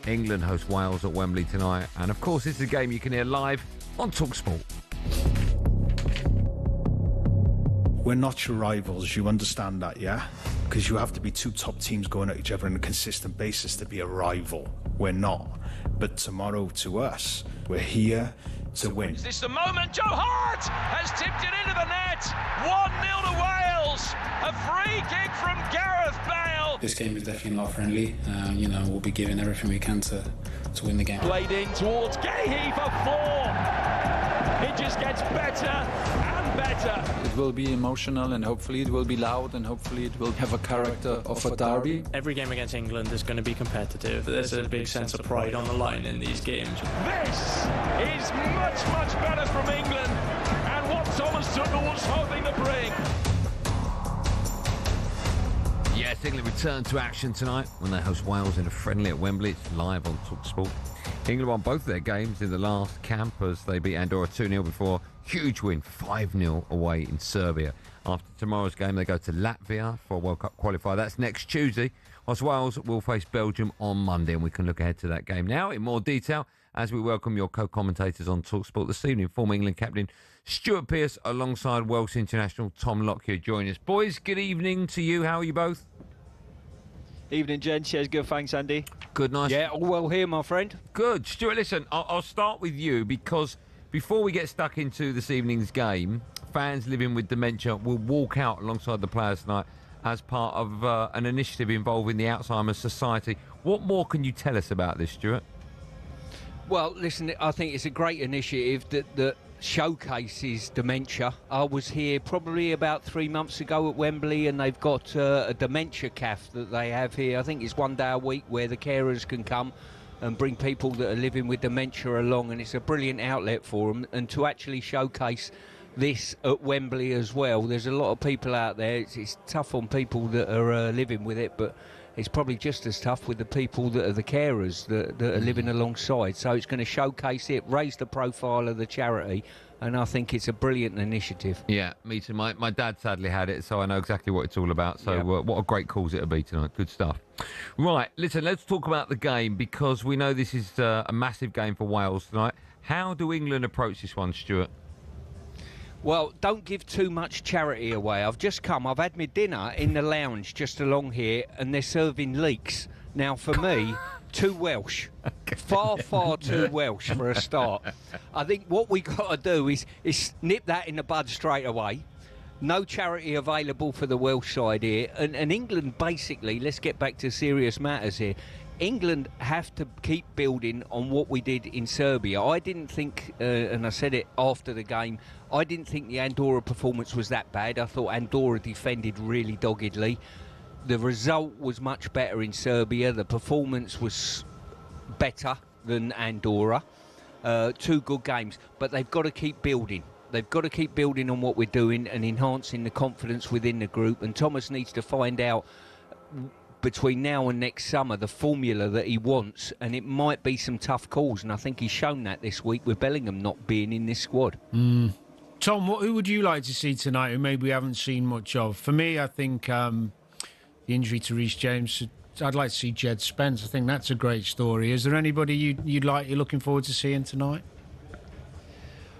England host Wales at Wembley tonight. And, of course, this is a game you can hear live on talkSPORT. We're not your rivals, you understand that, yeah? Because you have to be two top teams going at each other on a consistent basis to be a rival. We're not. But tomorrow, to us, we're here to win. Is this the moment? Joe Hart has tipped it into the net. 1-0 to Wales. A free kick from Gareth Bale. This game is definitely not friendly. We'll be giving everything we can to win the game. Played in towards Gahey for 4. It just gets better and better. It will be emotional and hopefully it will be loud and hopefully it will have a character of a derby. Every game against England is going to be competitive. There's a big sense of pride on the line in these games. This is much, much better from England and what Thomas Tuchel was hoping to bring. Yes, England return to action tonight when they host Wales in a friendly at Wembley. It's live on talkSPORT. England won both their games in the last camp as they beat Andorra 2-0 before huge win 5-0 away in Serbia. After tomorrow's game, they go to Latvia for a World Cup qualifier. That's next Tuesday, whilst Wales will face Belgium on Monday, and we can look ahead to that game now in more detail as we welcome your co-commentators on talkSPORT this evening. Former England captain Stuart Pearce alongside Welsh international Tom Lockyer join us. Boys, good evening to you. How are you both? Evening, gents. Yes, good. Thanks, Andy. Good, nice. Yeah, all well here, my friend. Good. Stuart, listen, I'll start with you because before we get stuck into this evening's game, fans living with dementia will walk out alongside the players tonight as part of an initiative involving the Alzheimer's Society. What more can you tell us about this, Stuart? Well, listen, I think it's a great initiative that showcases dementia. I was here probably about 3 months ago at Wembley and they've got a dementia cafe that they have here. I think it's 1 day a week where the carers can come and bring people that are living with dementia along, and it's a brilliant outlet for them. And to actually showcase this at Wembley as well, there's a lot of people out there. It's tough on people that are living with it, but it's probably just as tough with the people that are the carers that are living alongside. So it's going to showcase it, raise the profile of the charity, and I think it's a brilliant initiative. Yeah, me too. My dad sadly had it, so I know exactly what it's all about. So what a great cause it'll be tonight. Good stuff. Right, listen, let's talk about the game because we know this is a massive game for Wales tonight. How do England approach this one, Stuart? Well, don't give too much charity away. I've just come. I've had my dinner in the lounge just along here, and they're serving leeks. Now, for me, too Welsh. Far too Welsh for a start. I think what we got to do is nip that in the bud straight away. No charity available for the Welsh side here. And England, basically, let's get back to serious matters here. England have to keep building on what we did in Serbia. I didn't think, and I said it after the game, I didn't think the Andorra performance was that bad. I thought Andorra defended really doggedly. The result was much better in Serbia. The performance was better than Andorra. 2 good games, but they've got to keep building. They've got to keep building on what we're doing and enhancing the confidence within the group. And Thomas needs to find out between now and next summer the formula that he wants, and it might be some tough calls. And I think he's shown that this week with Bellingham not being in this squad. Tom, who would you like to see tonight who maybe we haven't seen much of? For me, I think the injury to Reece James, I'd like to see Jed Spence. I think that's a great story. Is there anybody you're looking forward to seeing tonight?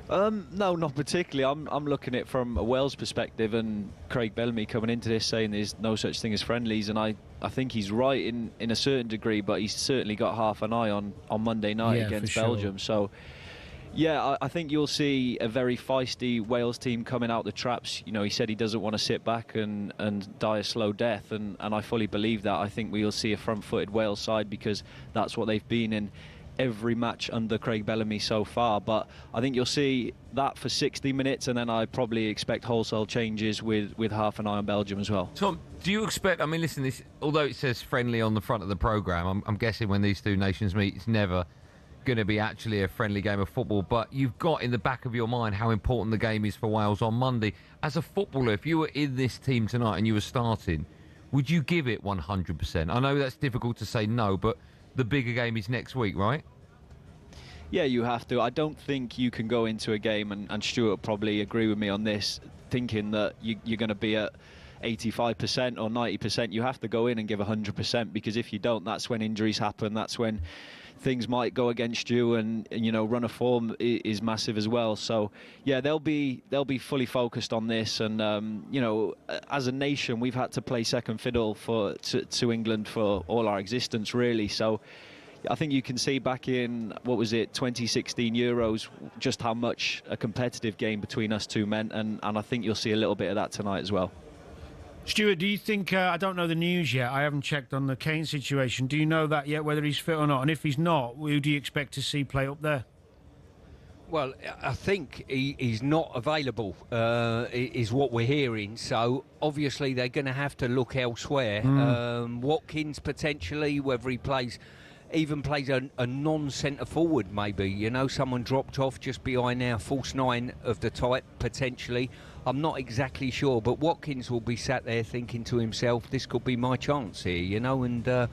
No, not particularly. I'm looking at it from a Wales perspective, and Craig Bellamy coming into this saying there's no such thing as friendlies, and I think he's right in a certain degree, but he's certainly got half an eye on Monday night against Belgium. So, yeah, I think you'll see a very feisty Wales team coming out the traps. You know, he said he doesn't want to sit back and die a slow death, and I fully believe that. I think we'll see a front-footed Wales side because that's what they've been in every match under Craig Bellamy so far. But I think you'll see that for 60 minutes, and then I probably expect wholesale changes with half an eye on Belgium as well. Tom, do you expect, I mean, listen, this, although it says friendly on the front of the programme, I'm guessing when these two nations meet, it's never going to be actually a friendly game of football, but you've got in the back of your mind how important the game is for Wales on Monday. As a footballer, if you were in this team tonight and you were starting, would you give it 100%? I know that's difficult to say no, but the bigger game is next week, right? Yeah, you have to. I don't think you can go into a game, and Stuart will probably agree with me on this, thinking that you're going to be at 85% or 90%. You have to go in and give 100%, because if you don't, that's when injuries happen. That's when things might go against you, and you know, run of form is massive as well. So yeah, they'll be fully focused on this, and you know, as a nation, we've had to play second fiddle to England for all our existence, really. So I think you can see back in, what was it, 2016 Euros, just how much a competitive game between us two meant, and I think you'll see a little bit of that tonight as well. Stuart, do you think, I don't know the news yet, I haven't checked on the Kane situation, do you know that yet, whether he's fit or not? And if he's not, who do you expect to see play up there? Well, I think he's not available, is what we're hearing. So obviously they're going to have to look elsewhere. Watkins potentially, whether he plays a non-centre forward, maybe. You know, someone dropped off just behind our false nine of the type, potentially. I'm not exactly sure, but Watkins will be sat there thinking to himself, this could be my chance here, you know, and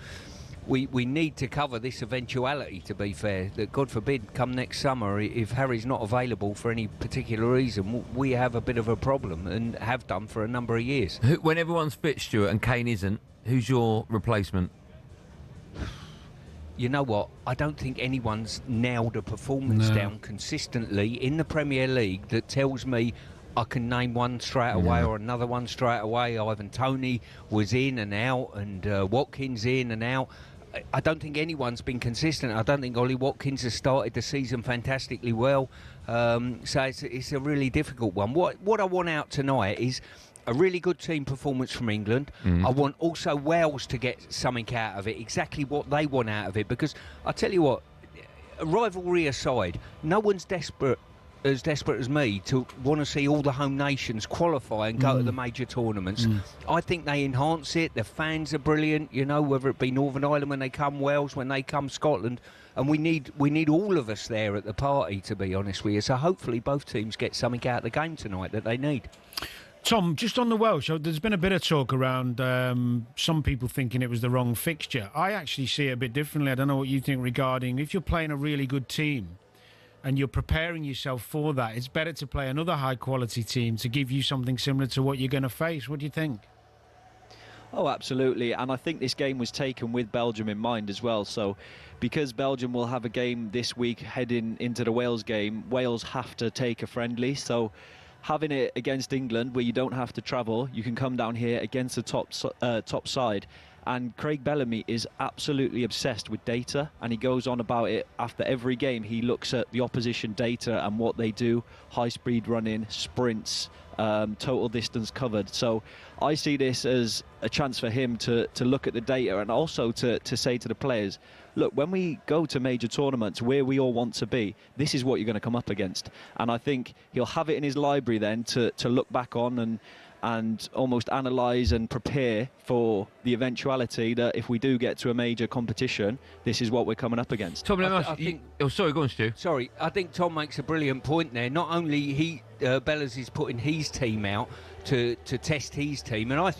we need to cover this eventuality, to be fair, that God forbid come next summer, if Harry's not available for any particular reason, we have a bit of a problem, and have done for a number of years. When everyone's fit, Stuart, and Kane isn't, who's your replacement? You know what? I don't think anyone's nailed a performance down consistently in the Premier League that tells me I can name one straight away or another one straight away. Ivan Toney was in and out, and Watkins in and out. I don't think anyone's been consistent. I don't think Ollie Watkins has started the season fantastically well. So it's a really difficult one. What I want out tonight is a really good team performance from England. I want also Wales to get something out of it, exactly what they want out of it. Because I tell you what, rivalry aside, no one's as desperate as me to want to see all the home nations qualify and go to the major tournaments. I think they enhance it. The fans are brilliant, you know, whether it be Northern Ireland when they come, Wales when they come, Scotland, and we need all of us there at the party, to be honest with you. So hopefully both teams get something out of the game tonight that they need. Tom, just on the Welsh, there's been a bit of talk around some people thinking it was the wrong fixture. I actually see it a bit differently. I don't know what you think regarding if you're playing a really good team and you're preparing yourself for that, it's better to play another high-quality team to give you something similar to what you're going to face. What do you think? Oh, absolutely. And I think this game was taken with Belgium in mind as well. So because Belgium will have a game this week heading into the Wales game, Wales have to take a friendly. So having it against England, where you don't have to travel, you can come down here against the top side And Craig Bellamy is absolutely obsessed with data, and he goes on about it after every game. He looks at the opposition data and what they do, high-speed running, sprints, total distance covered. So I see this as a chance for him to look at the data and also to say to the players, look, when we go to major tournaments where we all want to be, this is what you're going to come up against. And I think he'll have it in his library then to look back on and almost analyse and prepare for the eventuality that if we do get to a major competition, this is what we're coming up against. Tom, sorry, go on, Stu. Sorry, I think Tom makes a brilliant point there. Not only Bellas is putting his team out to test his team, and I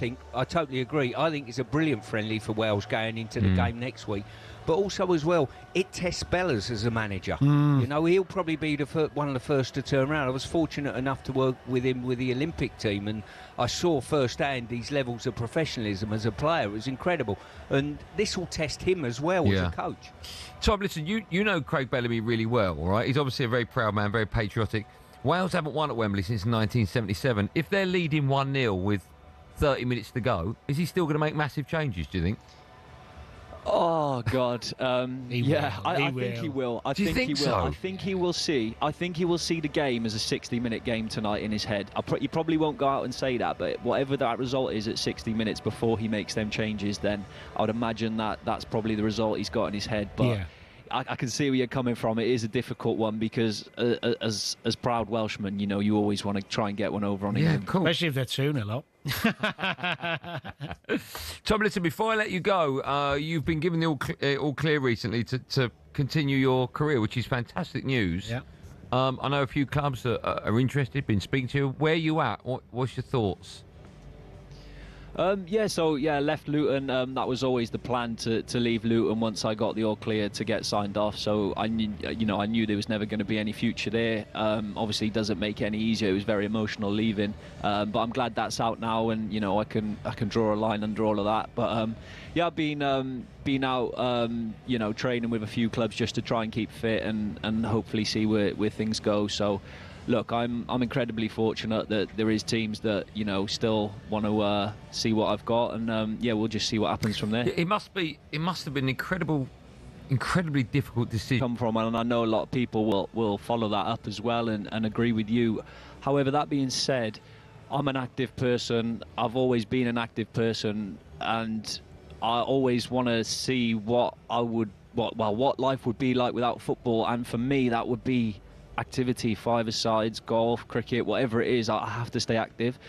totally agree. I think it's a brilliant friendly for Wales going into the game next week. But also as well, it tests Bellas as a manager. You know, he'll probably be one of the first to turn around. I was fortunate enough to work with him with the Olympic team, and I saw firsthand these levels of professionalism as a player. It was incredible. And this will test him as well as a coach. Tom, listen, you know Craig Bellamy really well, all right? He's obviously a very proud man, very patriotic. Wales haven't won at Wembley since 1977. If they're leading 1-0 with 30 minutes to go, is he still going to make massive changes, do you think? Oh God! I think he will. I Do you think think he will. so? I think he will see. I think he will see the game as a 60-minute game tonight in his head. He probably won't go out and say that, but whatever that result is at 60 minutes before he makes them changes, then I would imagine that's probably the result he's got in his head. But I can see where you're coming from. It is a difficult one because as proud Welshmen, you know, you always want to try and get one over on England. Cool. Especially if they're 2-0 up. Tom, listen, before I let you go, you've been given the all clear recently to continue your career, which is fantastic news. Yeah. I know a few clubs are interested, been speaking to you. Where are you at? What's your thoughts? Left Luton. That was always the plan to leave Luton once I got the all clear to get signed off. So I knew there was never going to be any future there. Obviously, it doesn't make it any easier. It was very emotional leaving, but I'm glad that's out now, and you know I can draw a line under all of that. But I've been out training with a few clubs just to try and keep fit and hopefully see where things go. So. Look, I'm incredibly fortunate that there is teams that still want to see what I've got, and we'll just see what happens from there. It must have been incredibly difficult decision. Come from, and I know a lot of people will follow that up as well and agree with you. However, that being said, I'm an active person. I've always been an active person, and I always want to see what life would be like without football, and for me that would be activity, five-a-sides, golf, cricket, whatever it is. I have to stay active.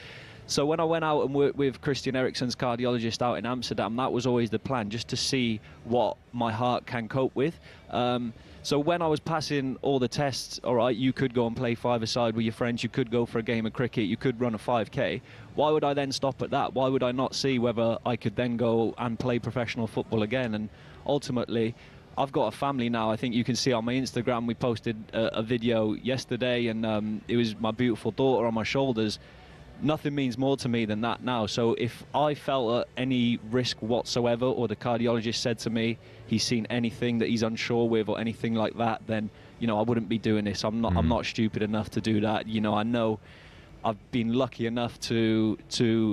So when I went out and worked with Christian Eriksen's cardiologist out in Amsterdam, that was always the plan, just to see what my heart can cope with. So when I was passing all the tests, all right, you could go and play five-a-side with your friends, you could go for a game of cricket, you could run a 5K. Why would I then stop at that? Why would I not see whether I could then go and play professional football again? And ultimately, I've got a family now. I think you can see on my Instagram, we posted a video yesterday, and it was my beautiful daughter on my shoulders. Nothing means more to me than that now. So if I felt at any risk whatsoever, or the cardiologist said to me he's seen anything that he's unsure with or anything like that, then I wouldn't be doing this. I'm not stupid enough to do that. I know I've been lucky enough to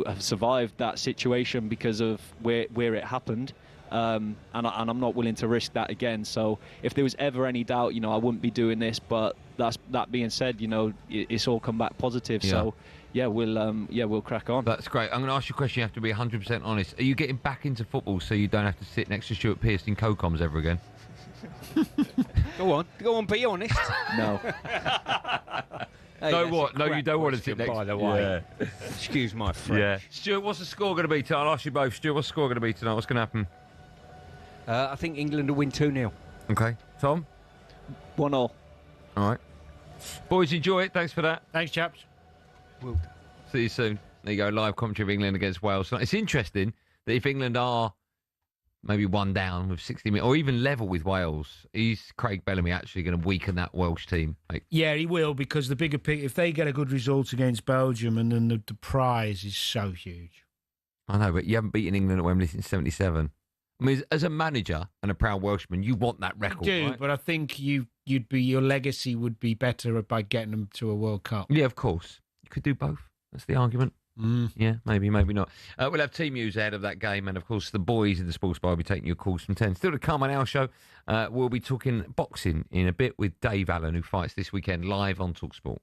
have survived that situation because of where it happened. And I'm not willing to risk that again. So if there was ever any doubt, I wouldn't be doing this. But that being said, it's all come back positive. Yeah. So we'll crack on. That's great. I'm going to ask you a question. You have to be 100% honest. Are you getting back into football so you don't have to sit next to Stuart Pearce in co-coms ever again? Go on, be honest. No. Hey, no, what? No, you don't want to sit next. By the way, excuse my French. Yeah. Stuart, what's the score going to be tonight? I'll ask you both. Stuart, what's the score going to be tonight? What's going to happen? I think England will win 2-0. Okay. Tom? 1-0. All right. Boys, enjoy it. Thanks for that. Thanks, chaps. Will do. See you soon. There you go. Live commentary of England against Wales. It's interesting that if England are maybe one down with 60 minutes, or even level with Wales, is Craig Bellamy actually going to weaken that Welsh team? Yeah, he will, because the bigger picture, if they get a good result against Belgium, and then the prize is so huge. I know, but you haven't beaten England at Wembley since 77. I mean, as a manager and a proud Welshman, you want that record, You do, right? but I think your legacy would be better by getting them to a World Cup. Yeah, of course. You could do both. That's the argument. Yeah, maybe not. We'll have team news ahead of that game, and of course the boys in the sports bar will be taking your calls from 10. Still to come on our show, we'll be talking boxing in a bit with Dave Allen, who fights this weekend live on talkSPORT.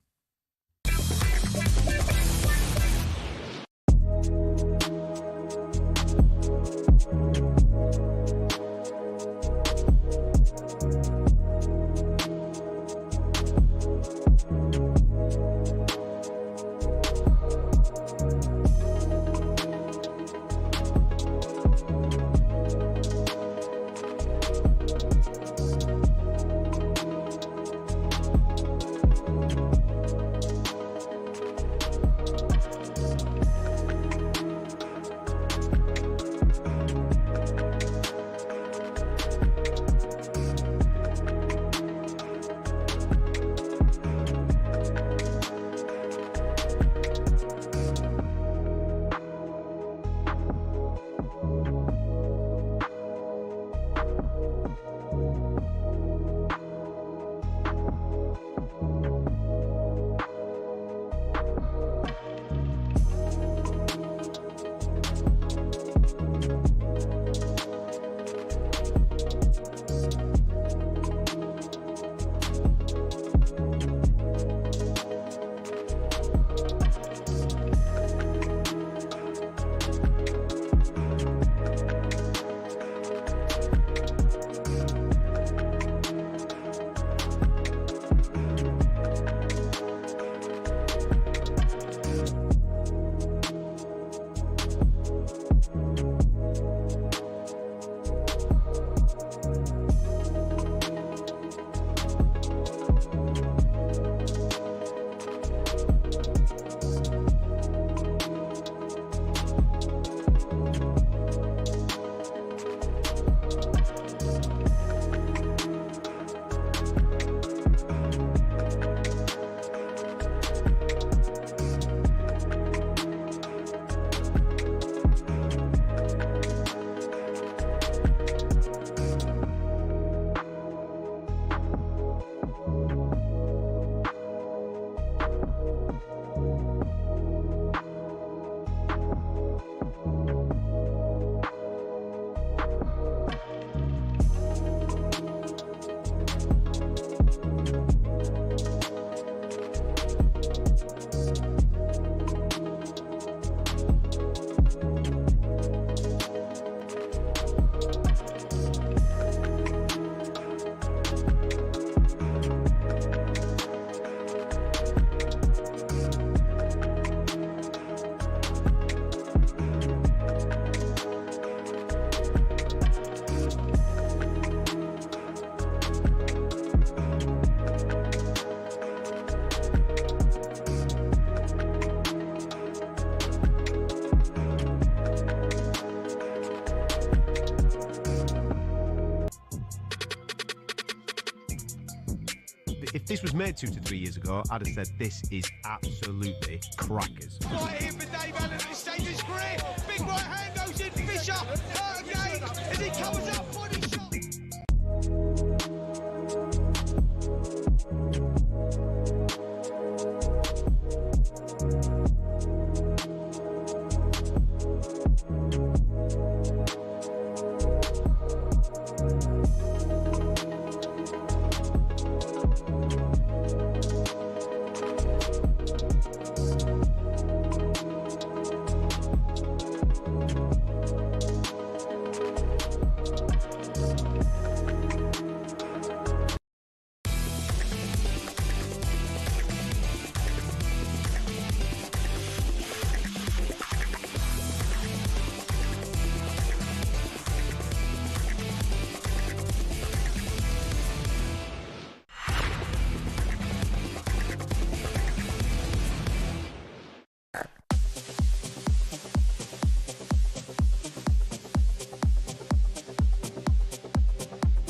If this was made 2 to 3 years ago, I'd have said this is absolutely crackers. Right here for Dave Allen at this stage of his career. Big right hand goes in. Fisher hurt again as he covers up body shot.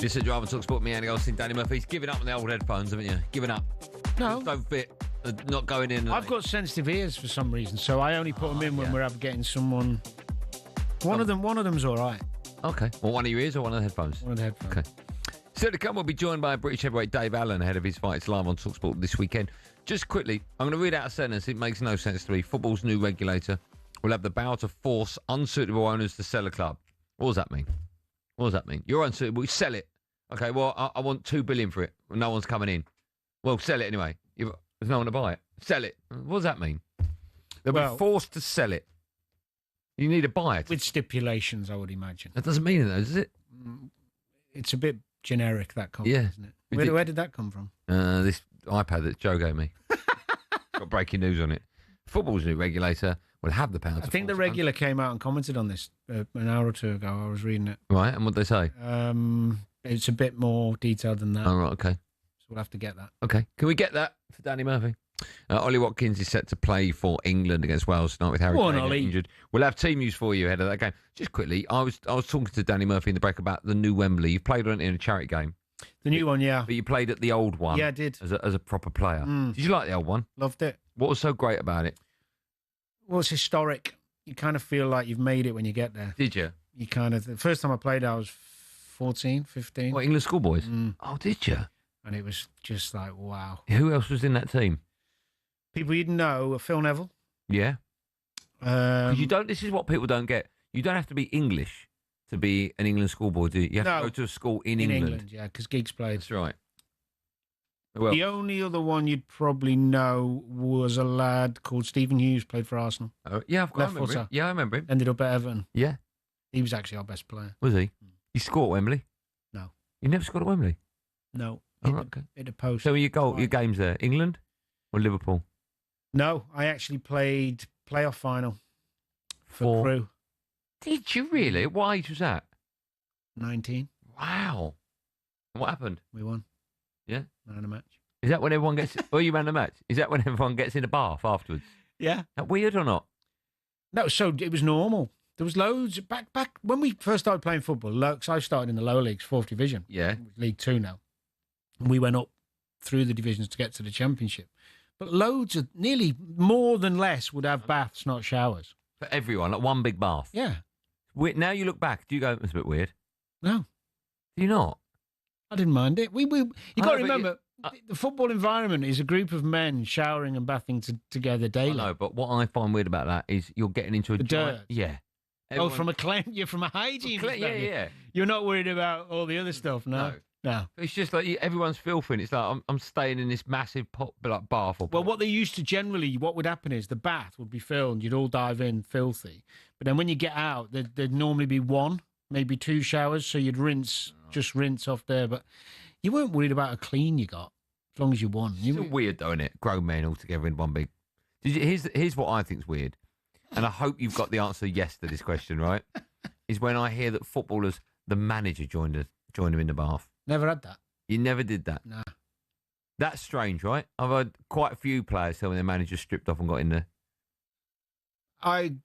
This is Drive and talkSPORT. Me, Andy Goldstein Danny Murphy. He's given up on the old headphones, haven't you? Given up. No. No bit. Not going in. I've got sensitive ears for some reason, so I only put them in when we're getting someone. One of them's all right. Okay. Well, one of your ears or one of the headphones? One of the headphones. Okay. So to come, we'll be joined by British heavyweight Dave Allen ahead of his fight. It's live on talkSPORT this weekend. Just quickly, I'm going to read out a sentence. It makes no sense to me. Football's new regulator will have the power to force unsuitable owners to sell a club. What does that mean? What does that mean? You're unsuitable. You sell it. Okay, well, I want $2 billion for it. No one's coming in. Well, sell it anyway. There's no one to buy it. Sell it. What does that mean? They'll be forced to sell it. You need to buy it. With stipulations, I would imagine. That doesn't mean anything, does it? It's a bit generic, that comment, Yeah. isn't it? Where did that come from? This iPad that Joe gave me. Got breaking news on it. Football's new regulator will have the power to I think the regular came out and commented on this an hour or two ago. I was reading it. Right, and what did they say? It's a bit more detailed than that. Oh, right, okay. So we'll have to get that. Okay. Can we get that for Danny Murphy? Ollie Watkins is set to play for England against Wales tonight with Harry Go on, Kane Ollie. injured. We'll have team news for you ahead of that game. Just quickly, I was talking to Danny Murphy in the break about the new Wembley. You played on it in a charity game. The new one, yeah. But you played at the old one. Yeah, I did. As a proper player. Did you like the old one? Loved it. What was so great about it? Well, it's historic. You kind of feel like you've made it when you get there. Did you? You kind of... The first time I played, I was 14, 15. What, England schoolboys? Oh, did you? And it was just like, wow. Who else was in that team? People you'd know, Phil Neville. Yeah. 'Cause you don't. This is what people don't get. You don't have to be English to be an England schoolboy, do you? You have to go to a school in England. Yeah, because Giggs played. That's right. Well, the only other one you'd probably know was a lad called Stephen Hughes, played for Arsenal. Yeah, I Left remember him. footer. Yeah, I remember him. Ended up at Everton. Yeah. He was actually our best player. Was he? You scored at Wembley? No. You never scored at Wembley? No. Oh, right, okay. Hit a post. So your games there, England or Liverpool? No, I actually played playoff final for Crewe. Did you really? What age was that? 19. Wow. What happened? We won. Yeah? Man of the match. Is that when everyone gets... Oh, you ran the match? Is that when everyone gets in a bath afterwards? Yeah. That weird or not? No, so it was normal. There was loads... Back when we first started playing football, because I started in the lower leagues, 4th division. Yeah. League 2 now. And we went up through the divisions to get to the championship. But loads of... Nearly more than less would have baths, not showers. For everyone, like one big bath? Yeah. Now you look back, do you go, it's a bit weird? No. Do you not? I didn't mind it. You got to remember... The football environment is a group of men showering and bathing together daily. I know, but what I find weird about that is you're getting into a dirt. Yeah. You're from a hygiene perspective. Yeah. You're not worried about all the other stuff, no. It's just like everyone's filthy, and it's like I'm staying in this massive pot, like bath. Well, what they used to generally, what would happen is the bath would be filled, you'd all dive in filthy. But then when you get out, there'd normally be one, maybe 2 showers, so you'd just rinse off there. But you weren't worried about how clean you got, as long as you won. It's still weird, though, isn't it? Grown men all together in one big... Here's what I think's weird, and I hope you've got the answer yes to this question, right? Is when I hear that footballers, the manager joined them in the bath. Never had that. You never did that? Nah. That's strange, right? I've heard quite a few players tell me their manager stripped off and got in there.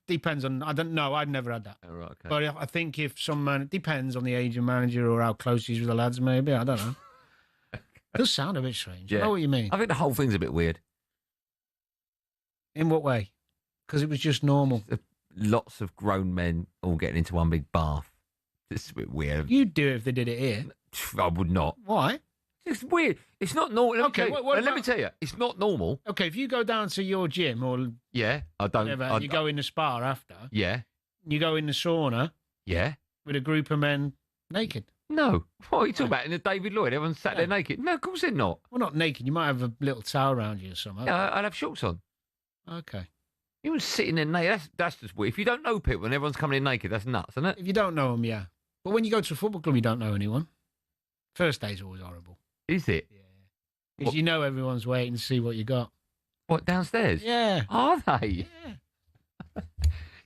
Depends on... I don't know. I'd never had that. Oh, right, okay. But I think if some man... It depends on the age of manager or how close he's with the lads, maybe. I don't know. It does sound a bit strange. Yeah. I know what you mean. I think the whole thing's a bit weird. In what way? Because it was just normal. Lots of grown men all getting into one big bath. It's a bit weird. You'd do it if they did it here. I would not. Why? It's weird. It's not normal. Okay, let me tell you, it's not normal. Okay, if you go down to your gym or I don't. whatever, you go in the spa after. Yeah. You go in the sauna. Yeah. With a group of men naked. No. What are you talking about? In the David Lloyd, everyone's sat there naked. No, of course they're not. Well, not naked. You might have a little towel around you or something. Yeah, I'd have shorts on. Okay. You were sitting there naked. That's just weird. If you don't know people and everyone's coming in naked, that's nuts, isn't it? If you don't know them, yeah. But when you go to a football club, you don't know anyone. First day's always horrible. Is it? Yeah. Because you know everyone's waiting to see what you got. What, downstairs? Yeah. Are they? Yeah.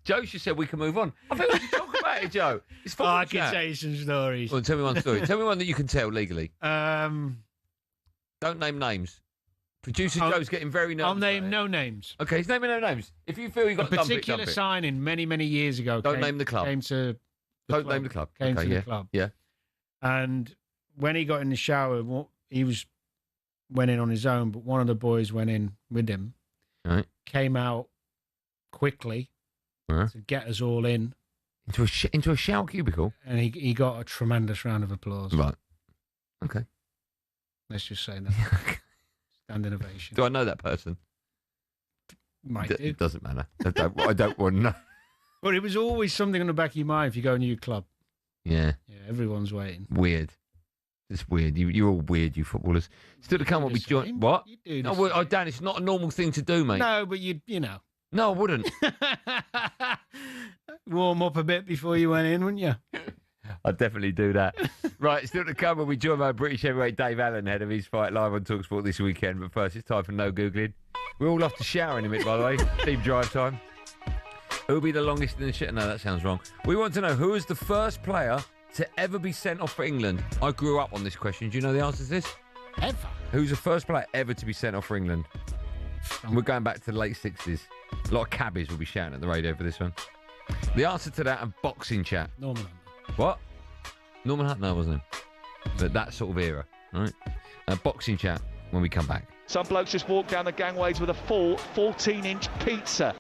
Joe just said we can move on. I think we should talk about it, Joe. It's football I can tell you some stories. Well, tell me one story. Tell me one that you can tell legally. Don't name names. Producer Joe's getting very nervous. I'll name no names. Okay, he's naming no names. If you feel you've got a particular signing many, many years ago. Don't name the club. Came to the Don't name the club. Came okay, to the club. Yeah. And when he got in the shower, he went in on his own, but one of the boys went in with him. Right. Came out quickly to get us all in. Into a shower cubicle? And he got a tremendous round of applause. Right. Okay. Let's just say that. Standing ovation. Do I know that person? Might do. It doesn't matter. I don't want to know. But it was always something on the back of your mind if you go to a new club. Yeah. Yeah, everyone's waiting. Weird. It's weird. You're all weird, you footballers. Still to come, will be joined. What? You do No, well, Dan, it's not a normal thing to do, mate. No, but you know. No, I wouldn't. Warm up a bit before you went in, wouldn't you? I'd definitely do that. Right, still to come, we'll be joined by British heavyweight Dave Allen, ahead of his fight live on talkSPORT this weekend. But first, it's time for No Googling. We're all off to shower in a minute, by the way. Deep drive time. Who'll be the longest in the shit? No, that sounds wrong. We want to know who is the first player to ever be sent off for England. I grew up on this question. Do you know the answer to this? Ever? Who's the first player ever to be sent off for England? And we're going back to the late 60s. A lot of cabbies will be shouting at the radio for this one. The answer to that and boxing chat. Norman Hunt. What? Norman Hunt? No, wasn't him. But that sort of era. All right. Boxing chat when we come back. Some blokes just walk down the gangways with a full 14-inch pizza.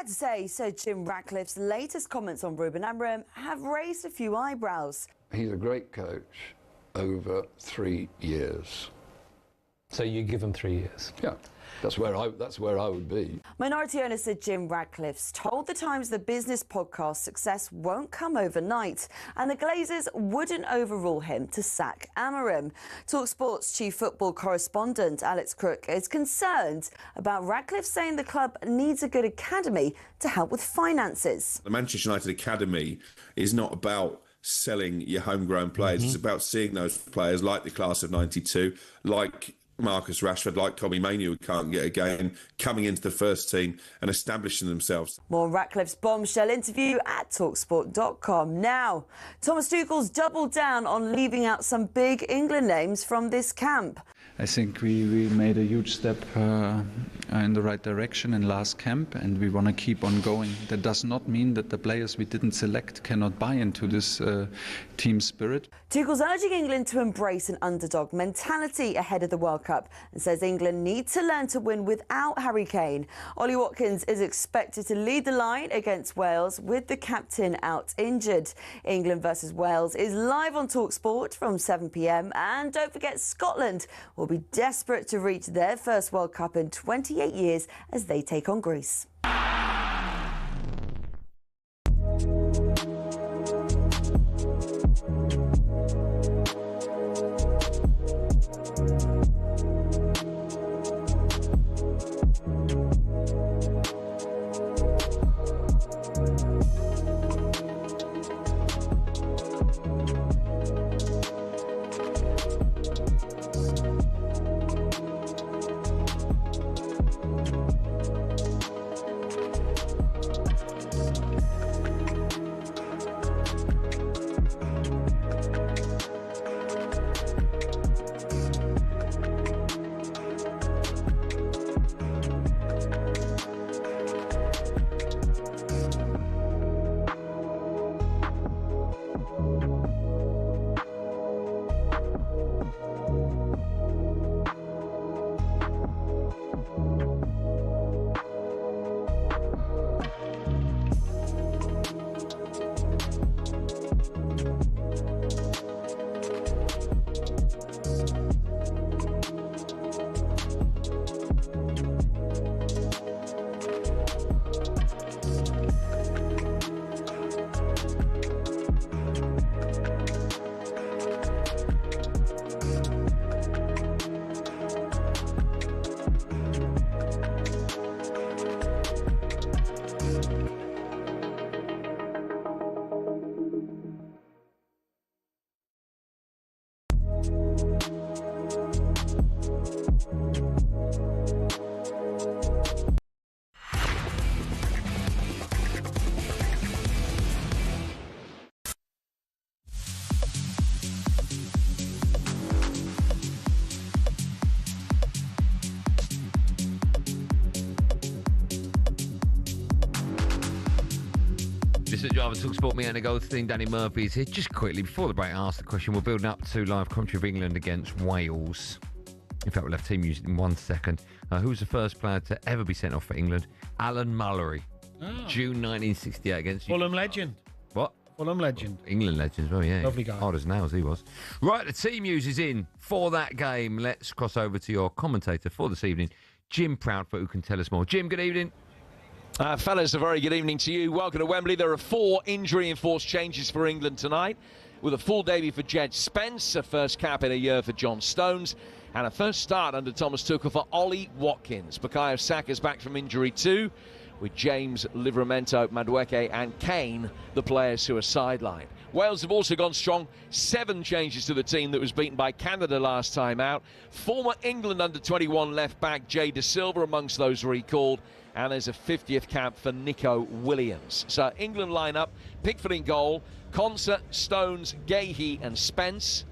To say, so Jim Ratcliffe's latest comments on Ruben Amorim have raised a few eyebrows. He's a great coach over 3 years. So you give him 3 years? Yeah, that's where I would be. Minority owner Sir Jim Ratcliffe's told the Times the Business podcast success won't come overnight, and the Glazers wouldn't overrule him to sack Amorim. talkSPORT's chief football correspondent Alex Crook is concerned about Ratcliffe saying the club needs a good academy to help with finances. The Manchester United academy is not about selling your homegrown players. It's about seeing those players like the class of 92, like Marcus Rashford, like Tommy Mainoo, who can't get a game, coming into the first team and establishing themselves. More Ratcliffe's bombshell interview at talksport.com. Now, Thomas Tuchel's doubled down on leaving out some big England names from this camp. I think we made a huge step in the right direction in last camp, and we want to keep on going. That does not mean that the players we didn't select cannot buy into this team spirit. Tuchel's urging England to embrace an underdog mentality ahead of the World Cup and says England need to learn to win without Harry Kane. Ollie Watkins is expected to lead the line against Wales with the captain out injured. England versus Wales is live on talkSPORT from 7 p.m. and don't forget Scotland will be desperate to reach their first World Cup in 28 years as they take on Greece. Driver talkSPORT, me, Andy Goldstein Danny Murphy is here. Just quickly, before the break, I asked the question. We're building up to live commentary of England against Wales. In fact, we'll have team music in 1 second. Who was the first player to ever be sent off for England? Alan Mullery. June 1968 against... Fulham legend. What? Fulham legend. England legend as well, yeah. Lovely guy. Hard as nails he was. Right, the team news is in for that game. Let's cross over to your commentator for this evening, Jim Proudfoot, who can tell us more. Jim, good evening. Fellas, a very good evening to you. Welcome to Wembley. There are 4 injury-enforced changes for England tonight, with a full debut for Jed Spence, a first cap in a year for John Stones, and a first start under Thomas Tuchel for Ollie Watkins. Bukayo Saka's back from injury too, with James, Livramento, Madueke and Kane the players who are sidelined. Wales have also gone strong. 7 changes to the team that was beaten by Canada last time out. Former England under-21 left-back Jay De Silva amongst those recalled. And there's a 50th cap for Nico Williams. So England lineup, Pickford in goal, Konsa, Stones, Gahey and Spence,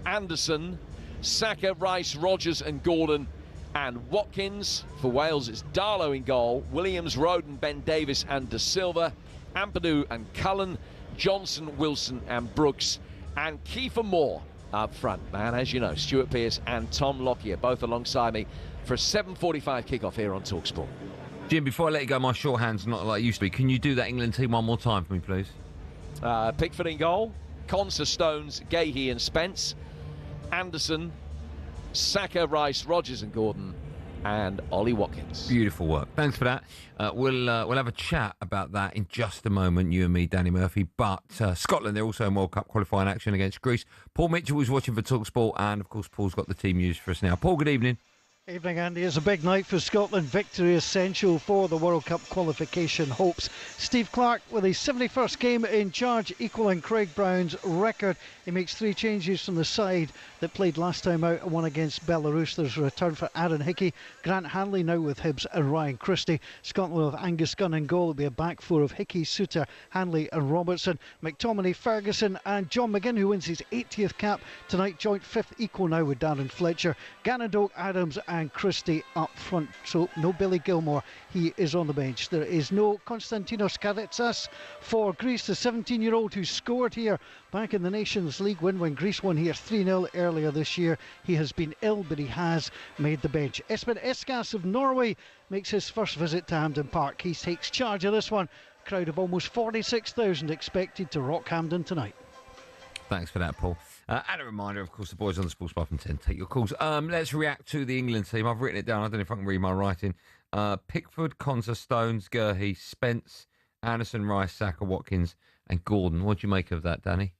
Anderson, Saka, Rice, Rodgers and Gordon and Watkins. For Wales, it's Darlow in goal, Williams, Roden, Ben Davis and De Silva, Ampadu and Cullen, Johnson, Wilson and Brooks, and Kiefer Moore up front. And as you know, Stuart Pearce and Tom Lockyer both alongside me for a 7:45 kickoff here on talkSPORT. Jim, before I let you go, my shorthand's not like it used to be. Can you do that England team one more time for me, please? Pickford in goal, Konsa, Stones, Gahey and Spence, Anderson, Saka, Rice, Rodgers and Gordon, and Ollie Watkins. Beautiful work. Thanks for that. We'll have a chat about that in just a moment, you and me, Danny Murphy. But Scotland, they're also in World Cup qualifying action against Greece. Paul Mitchell was watching for talkSPORT, and of course, Paul's got the team news for us now. Paul, good evening. Evening, Andy. It's a big night for Scotland. Victory essential for the World Cup qualification hopes. Steve Clarke with his 71st game in charge, equalling Craig Brown's record. He makes 3 changes from the side that played last time out and won against Belarus. There's a return for Aaron Hickey, Grant Hanley now with Hibs and Ryan Christie. Scotland will have Angus Gunn in goal. It'll be a back 4 of Hickey, Suter, Hanley and Robertson. McTominay, Ferguson and John McGinn, who wins his 80th cap tonight, joint 5th equal now with Darren Fletcher. Gannon Doak, Adams and Christie up front. So no Billy Gilmore, he is on the bench. There is no Konstantinos Karetsas for Greece, the 17-year-old who scored here back in the Nations League win when Greece won here 3-0 earlier this year. He has been ill, but he has made the bench. Espen Eskas of Norway makes his first visit to Hampden Park. He takes charge of this one. Crowd of almost 46,000 expected to rock Hampden tonight. Thanks for that, Paul. And a reminder, of course, the boys on the Sports Bar from 10 take your calls. Let's react to the England team. I've written it down. I don't know if I can read my writing. Pickford, Konsa, Stones, Gurhey, Spence, Anderson, Rice, Saka, Watkins and Gordon. What do you make of that, Danny?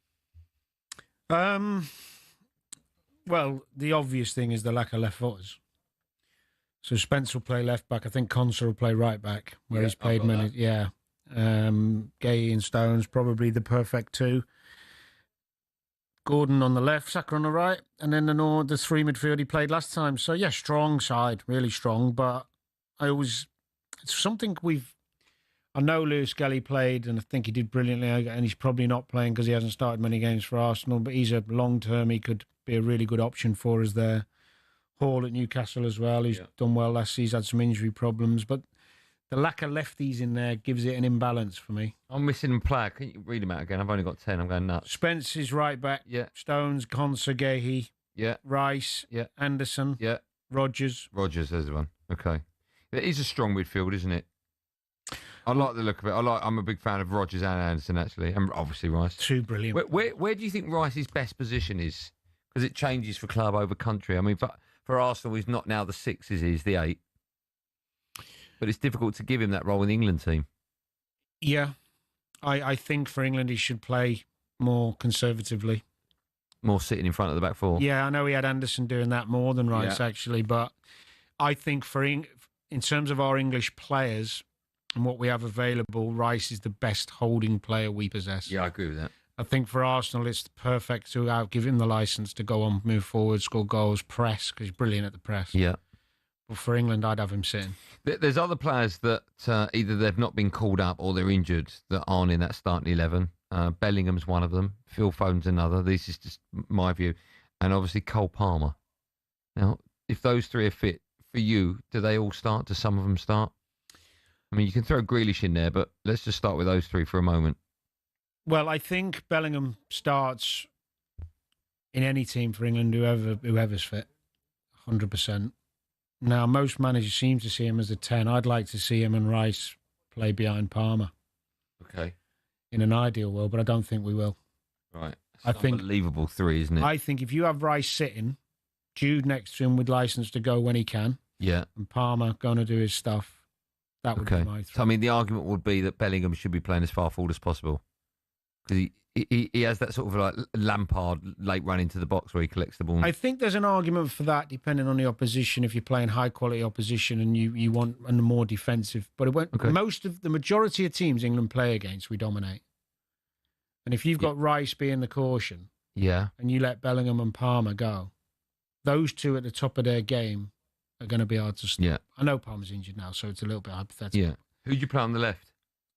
Well, the obvious thing is the lack of left footers. So Spence will play left back. I think Konsa will play right back, where he's played many. That. Yeah. Gay and Stones, probably the perfect two. Gordon on the left, Saka on the right, and then the three midfield he played last time. So, yeah, strong side, really strong. But it's something I know Lewis Skelly played, and I think he did brilliantly, and he's probably not playing because he hasn't started many games for Arsenal, but he's a long-term, he could be a really good option for us there. Hall at Newcastle as well, he's done well last season, had some injury problems, but the lack of lefties in there gives it an imbalance for me. I'm missing a player. Can you read him out again? I've only got 10. I'm going nuts. Spence is right back. Yeah. Stones, Konsa, Gahey. Yeah. Rice. Yeah. Anderson. Yeah. Rogers. There's one. Okay. It is a strong midfield, isn't it? I like the look of it. I'm a big fan of Rogers and Anderson, actually, and obviously Rice. Two brilliant. Where do you think Rice's best position is? Because it changes for club over country. I mean, for Arsenal, he's not now the 6, is he? He's the 8. But it's difficult to give him that role in the England team. Yeah. I think for England he should play more conservatively. More sitting in front of the back four. Yeah, I know he had Anderson doing that more than Rice, actually. But I think in terms of our English players and what we have available, Rice is the best holding player we possess. Yeah, I agree with that. I think for Arsenal, it's perfect to give him the licence to go on, move forward, score goals, press, because he's brilliant at the press. Yeah. But for England, I'd have him sitting. There's other players that either they've not been called up or they're injured that aren't in that starting 11. Bellingham's one of them. Phil Foden's another. This is just my view. And obviously Cole Palmer. Now, if those three are fit for you, do they all start? Do some of them start? I mean, you can throw Grealish in there, but let's just start with those three for a moment. Well, I think Bellingham starts in any team for England, whoever's fit, 100%. Now, most managers seem to see him as a 10. I'd like to see him and Rice play behind Palmer. Okay. In an ideal world, but I don't think we will. Right. I think unbelievable 3, isn't it? I think if you have Rice sitting, Jude next to him with licence to go when he can, and Palmer going to do his stuff, that would be my 3. So, I mean, the argument would be that Bellingham should be playing as far forward as possible. Because he has that sort of like Lampard late run into the box where he collects the ball. I think there's an argument for that depending on the opposition. If you're playing high quality opposition and you want a more defensive, but the majority of teams England play against, we dominate. And if you've got Rice being the caution, and you let Bellingham and Palmer go, those two at the top of their game are going to be hard to stop. Yeah. I know Palmer's injured now, so it's a little bit hypothetical. Yeah. Who'd you play on the left?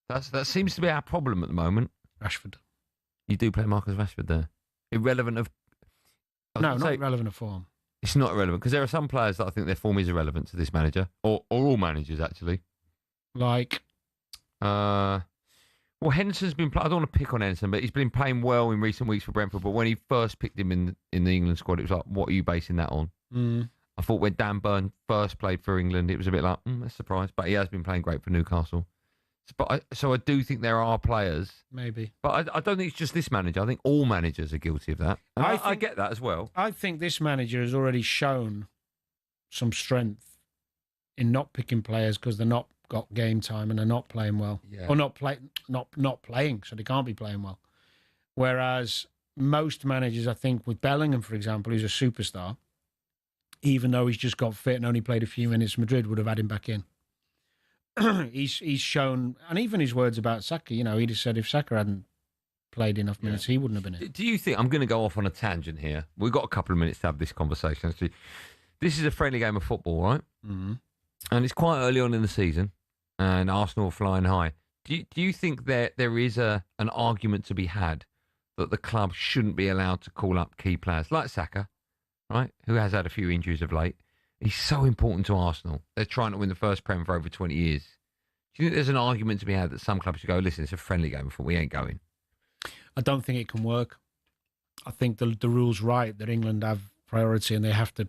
That seems to be our problem at the moment. Rashford. You do play Marcus Rashford there. Irrelevant of... No, not irrelevant of form. It's not irrelevant, because there are some players that I think their form is irrelevant to this manager, or all managers, actually. Like? Well, Henderson's been... I don't want to pick on Henderson, but he's been playing well in recent weeks for Brentford, but when he first picked him in the England squad, it was like, what are you basing that on? I thought when Dan Burn first played for England, it was a bit like, that's a surprise, but he has been playing great for Newcastle. So I do think there are players. Maybe. But I don't think it's just this manager. I think all managers are guilty of that. And I get that as well. I think this manager has already shown some strength in not picking players because they're not got game time and they're not playing well. Yeah. Or not playing, so they can't be playing well. Whereas most managers, I think, with Bellingham, for example, who's a superstar, even though he's just got fit and only played a few minutes in Madrid, would have had him back in. He's shown, and even his words about Saka, he'd have said if Saka hadn't played enough minutes, he wouldn't have been in. Do you think, I'm going to go off on a tangent here. We've got a couple of minutes to have this conversation. Actually. This is a friendly game of football, right? Mm-hmm. And it's quite early on in the season, and Arsenal are flying high. Do you think there is an argument to be had that the club shouldn't be allowed to call up key players like Saka, right, who has had a few injuries of late, He's so important to Arsenal. They're trying to win the first Prem for over 20 years. Do you think there's an argument to be had that some clubs should go, listen, it's a friendly game before we ain't going? I don't think it can work. I think the rule's right that England have priority and they have to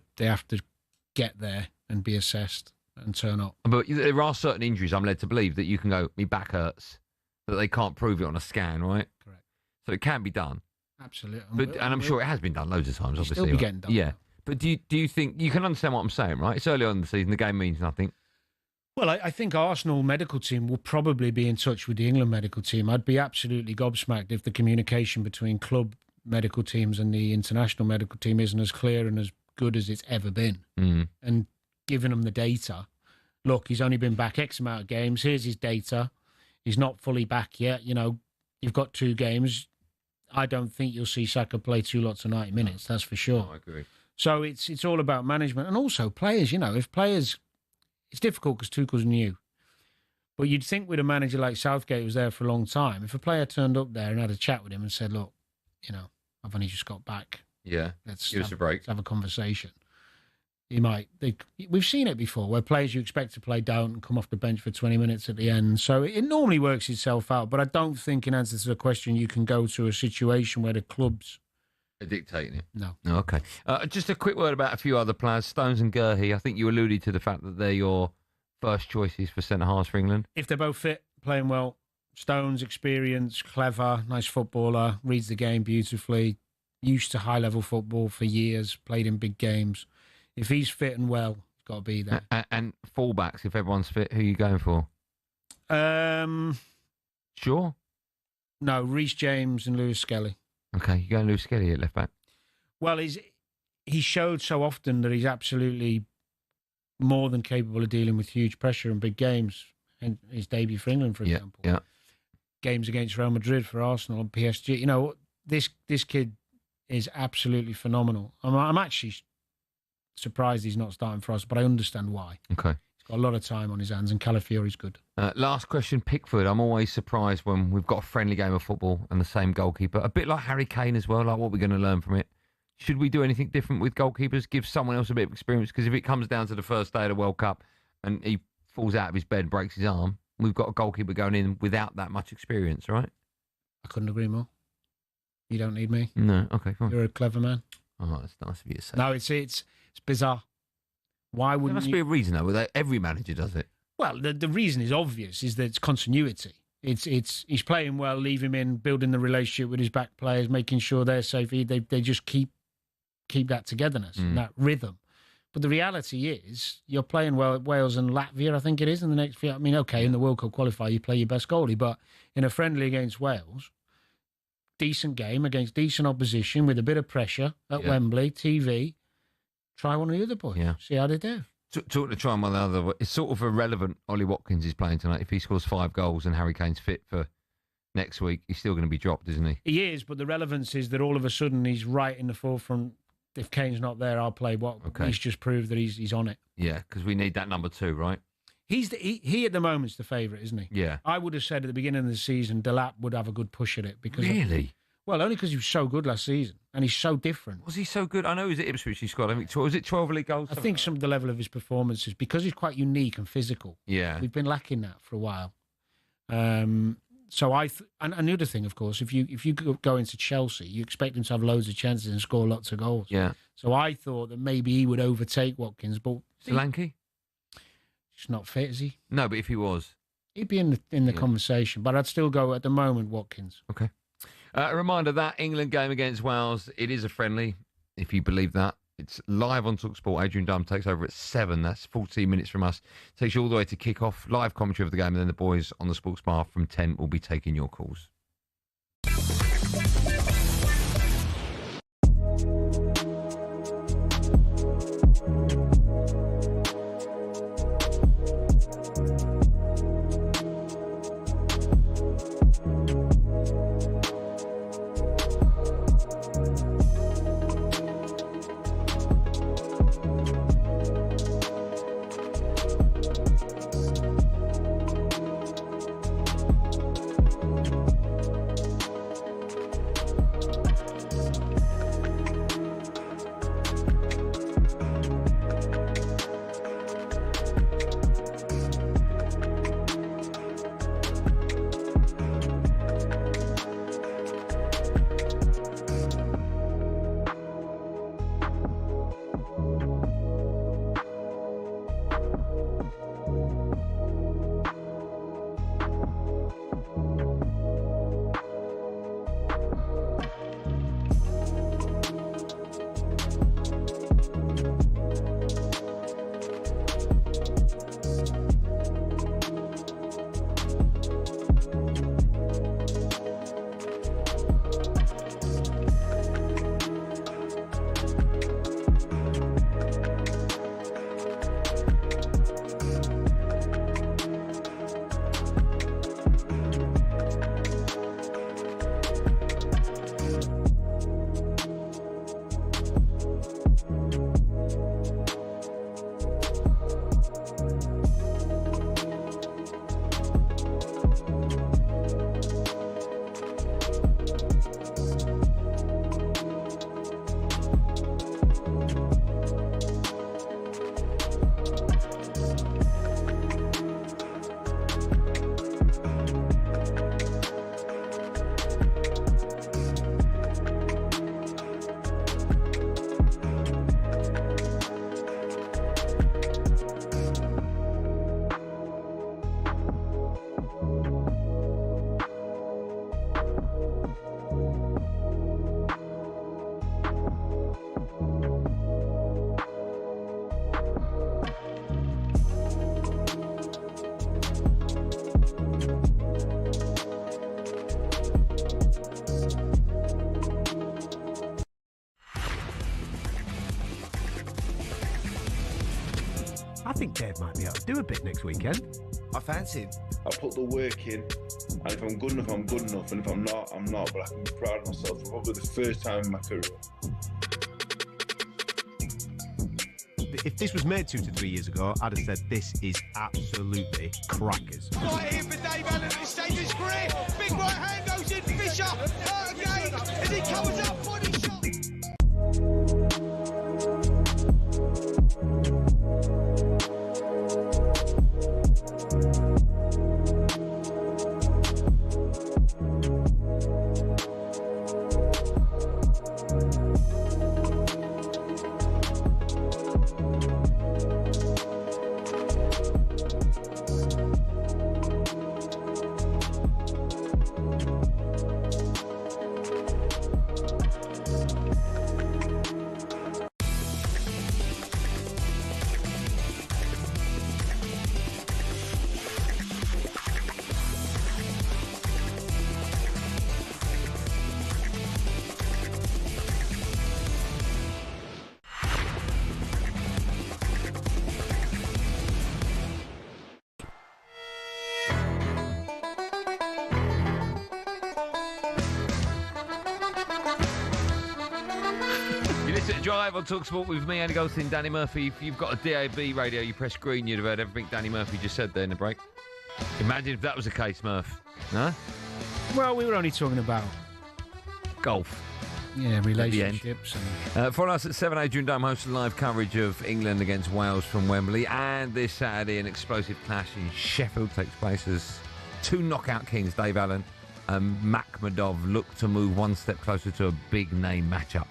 get there and be assessed and turn up. But there are certain injuries I'm led to believe that you can go, my back hurts, that they can't prove it on a scan, right? Correct. So it can be done. Absolutely. And I'm sure it has been done loads of times, obviously. Still be getting done. Yeah. But do you think, you can understand what I'm saying, right? It's early on in the season, the game means nothing. Well, I think Arsenal medical team will probably be in touch with the England medical team. I'd be absolutely gobsmacked if the communication between club medical teams and the international medical team isn't as clear and as good as it's ever been. And giving them the data, look, he's only been back X amount of games. Here's his data. He's not fully back yet. You know, you've got 2 games. I don't think you'll see Saka play 2 lots of 90 minutes. That's for sure. I agree. So it's all about management and also players. You know, if players, it's difficult because Tuchel's new. But you'd think with a manager like Southgate, who was there for a long time, if a player turned up there and had a chat with him and said, look, you know, I've only just got back. Yeah, give us a break. Let's have a conversation. You might. We've seen it before where players you expect to play don't and come off the bench for 20 minutes at the end. So it normally works itself out. But I don't think, in answer to the question, you can go to a situation where the clubs are dictating it. No. Okay. Just a quick word about a few other players. Stones and Gerrard. I think you alluded to the fact that they're your first choices for centre-halves for England. If they're both fit, playing well, Stones, experienced, clever, nice footballer, reads the game beautifully, used to high-level football for years, played in big games. If he's fit and well, he's got to be there. And fullbacks, if everyone's fit, who are you going for? Sure. No, Reece James and Lewis Skelly. Okay, you're going Lewis Skelly at left back. Well, he showed so often that he's absolutely more than capable of dealing with huge pressure in big games. And his debut for England, for example. Yeah. Games against Real Madrid for Arsenal and PSG. You know, this kid is absolutely phenomenal. I'm actually surprised he's not starting for us, but I understand why. Okay. He's got a lot of time on his hands, and Calafiori's good. Last question, Pickford. I'm always surprised when we've got a friendly game of football and the same goalkeeper. A bit like Harry Kane as well, like what we're going to learn from it. Should we do anything different with goalkeepers? Give someone else a bit of experience? Because if it comes down to the first day of the World Cup and he falls out of his bed, breaks his arm, we've got a goalkeeper going in without that much experience, right? I couldn't agree more. You don't need me. No, okay, fine. You're a clever man. Oh, that's nice of you to say. No, it's bizarre. Why wouldn't there must be a reason, though. Every manager does it. Well, the reason is obvious, is that it's continuity. It's he's playing well, leave him in, building the relationship with his back players, making sure they're safe. They just keep that togetherness and that rhythm. But the reality is, you're playing well at Wales and Latvia, I think it is, in the next few. I mean, okay, in the World Cup qualifier, you play your best goalie, but in a friendly against Wales, decent game against decent opposition with a bit of pressure at Wembley, TV. Try one of the other boys. Yeah. See how they do. Talking to try one of the other, it's sort of irrelevant. Ollie Watkins is playing tonight. If he scores 5 goals and Harry Kane's fit for next week, he's still going to be dropped, isn't he? He is, but the relevance is that all of a sudden he's right in the forefront. If Kane's not there, I'll play what. Okay. He's just proved that he's on it. Yeah, because we need that number 2, right? He at the moment's the favourite, isn't he? Yeah. I would have said at the beginning of the season, Delap would have a good push at it because. Really? Well, only because he was so good last season and he's so different. Was he so good? I know he was at Ipswich. He scored. I think was it 12 league goals? I think some of the level of his performances, because he's quite unique and physical. Yeah. We've been lacking that for a while. So and another thing, of course, if you go into Chelsea, you expect him to have loads of chances and score lots of goals. Yeah. So I thought that maybe he would overtake Watkins, but Solanke? He's not fit, is he? No, but if he was, he'd be in the conversation. But I'd still go at the moment Watkins. Okay. A reminder that England game against Wales, it is a friendly, if you believe that. It's live on talkSPORT. Adrian Dunn takes over at 7. That's 14 minutes from us. Takes you all the way to kick-off, live commentary of the game, and then the boys on the sports bar from 10 will be taking your calls. a bit next weekend. I fancy him. I put the work in, and if I'm good enough, I'm good enough, and if I'm not, I'm not. But I can be proud of myself for probably the first time in my career. If this was made 2 to 3 years ago, I'd have said this is absolutely crackers. Right here for Dave Allen at this stage of his career. Big right hand goes in. Fisher out again as he covers up body shot. Drive on talkSPORT with me, Andy Goldstein Danny Murphy. If you've got a DAB radio, you press green, you'd have heard everything Danny Murphy just said there in the break. Imagine if that was the case, Murph. No? Well, we were only talking about golf. Yeah, relationships. Follow us at 7 Adrian Dome, hosting live coverage of England against Wales from Wembley. And this Saturday, an explosive clash in Sheffield takes place as two knockout kings, Dave Allen and Makhmedov, look to move one step closer to a big-name matchup.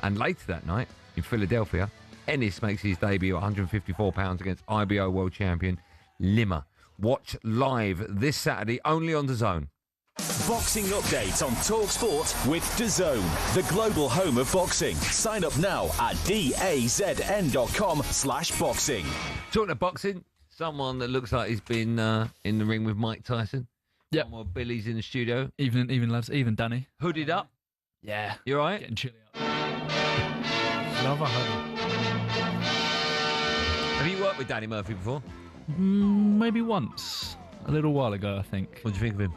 And later that night, in Philadelphia, Ennis makes his debut at £154 against IBO world champion Lima. Watch live this Saturday, only on DAZN. Boxing update on talkSPORT with DAZN, the global home of boxing. Sign up now at dazn.com/boxing. Talking of boxing, someone that looks like he's been in the ring with Mike Tyson. Yep. More Billy's in the studio. Even lads, even Danny. Hooded up. Yeah. You all right? Getting chilly up. Love a hoodie. Have you worked with Danny Murphy before? Maybe once. A little while ago, I think. What do you think of him?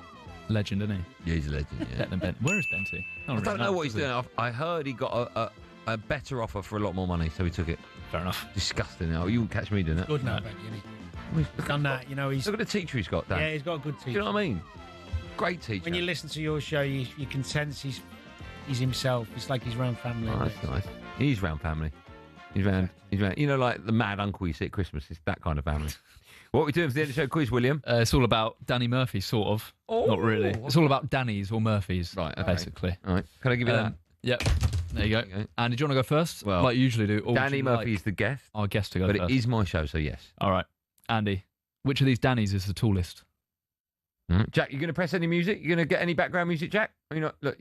Legend, isn't he? Yeah, he's a legend, yeah. Better than Ben. Where is Benty? I don't know what he's doing. I heard he got a better offer for a lot more money, so he took it. Fair enough. Disgusting now. You wouldn't catch me doing it. Good now, Benty, isn't he? He's done that, you know. He's Look at the teacher he's got, Dan. Yeah, he's got a good teacher. Do you know what I mean? Great teacher. When you listen to your show, you can sense he's himself. It's like he's round family. Oh, that's nice. He's round family. He's round. You know, like the mad uncle you see at Christmas. It's that kind of family. What are we doing for the end of the show quiz, William? It's all about Danny Murphy, sort of. Oh, not really. It's all about Danny's or Murphy's, right? Okay. Basically. All right. Can I give you that? Yep. There you go. Andy, do you want to go first? Well, like you usually do. Or Danny Murphy is the guest. Our guest to go but first. It is my show, so yes. All right. Andy, which of these Dannys is the tallest? Jack, you going to press any music? You going to get any background music, Jack? Or you not? Look,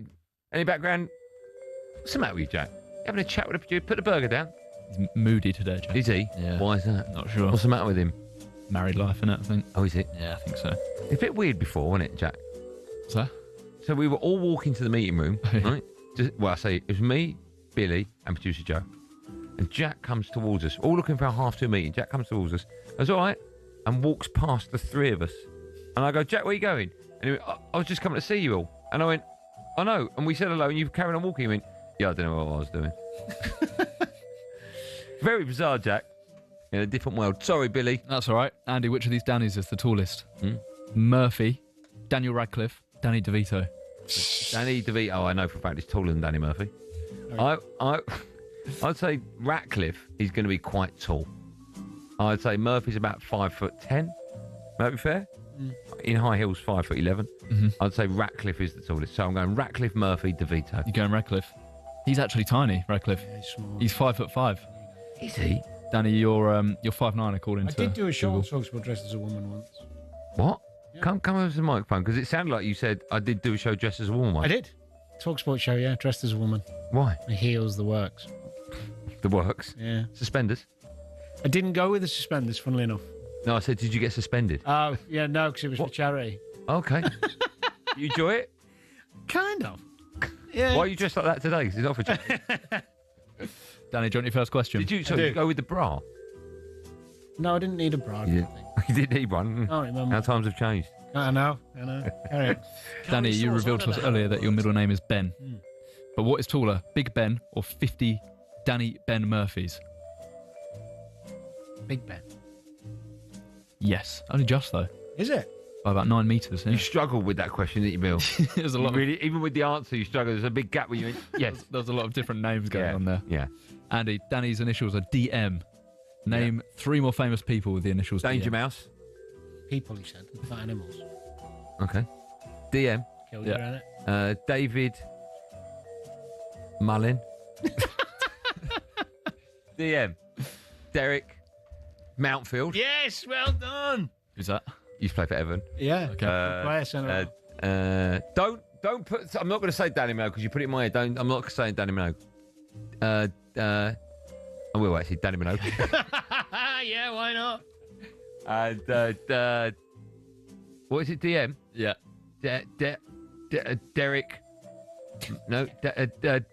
any background? What's the matter with you, Jack? You having a chat with a producer? Put the burger down. He's moody today, Jack. Is he? Yeah. Why is that? Not sure. What's the matter with him? Married life, innit, I think. Oh, is it? Yeah, I think so. It's a bit weird before, wasn't it, Jack? So we were all walking to the meeting room, right? Well, I say it was me, Billy, and producer Joe. And Jack comes towards us, all looking for a half-2 meeting. Jack comes towards us. I was all right, and walks past the three of us. And I go, Jack, where are you going? And he went, I was just coming to see you all. And I went, I know. And we said hello, and you carried on walking. He went, yeah, I don't know what I was doing. Very bizarre, Jack. In a different world. Sorry, Billy. That's all right. Andy, which of these Dannys is the tallest? Murphy, Daniel Radcliffe, Danny DeVito. Danny DeVito, I know for a fact, is taller than Danny Murphy. I'd say Ratcliffe is going to be quite tall. I'd say Murphy's about 5'10". That be fair? In high heels, 5'11". I'd say Ratcliffe is the tallest. So I'm going Ratcliffe, Murphy, DeVito. You're going Radcliffe. He's actually tiny, Radcliffe. Yeah, he's small. He's 5'5". Is he? Danny, you're 5'9", according to I did do a show on Google. talkSPORT dressed as a woman once. What? Yeah. Come over to the microphone, because it sounded like you said I did do a show dressed as a woman once. I did. talkSPORT show, yeah, dressed as a woman. Why? The heels, the works. The works? Yeah. Suspenders? I didn't go with the suspenders, funnily enough. No, I said, did you get suspended? Oh, yeah, no, because it was for charity. Okay. You enjoy it? Kind of. Yeah. Why are you dressed like that today? Because it's not for charity. Danny, do you want your first question? Did you go with the bra? No, I didn't need a bra. You didn't need one. I don't remember. How times have changed. I know. Carry on. Danny, you revealed to us earlier that your middle name is Ben. But what is taller, Big Ben or 50 Danny Ben Murphys? Big Ben. Yes, only just though. Is it? By about 9 metres. Yeah. You struggled with that question, didn't you, Bill? There's a lot. Really, even with the answer, you struggled. There's a big gap where you went, yes. There's a lot of different names going on there. Yeah. Andy, Danny's initials are DM. Name 3 more famous people with the initials Danger DM. Mouse. People, he said, not animals. Okay. DM. Killed you on it. David Mullin. DM. Derek Mountfield. Yes, well done. Who's that? Used to play for Everton. Yeah. Okay. Player centre. Don't put. I'm not going to say Danny Minogue because you put it in my head. I'm not saying Danny Minogue. I will actually Danny Minogue. Yeah, why not? And what is it? DM. Yeah. Derek. No.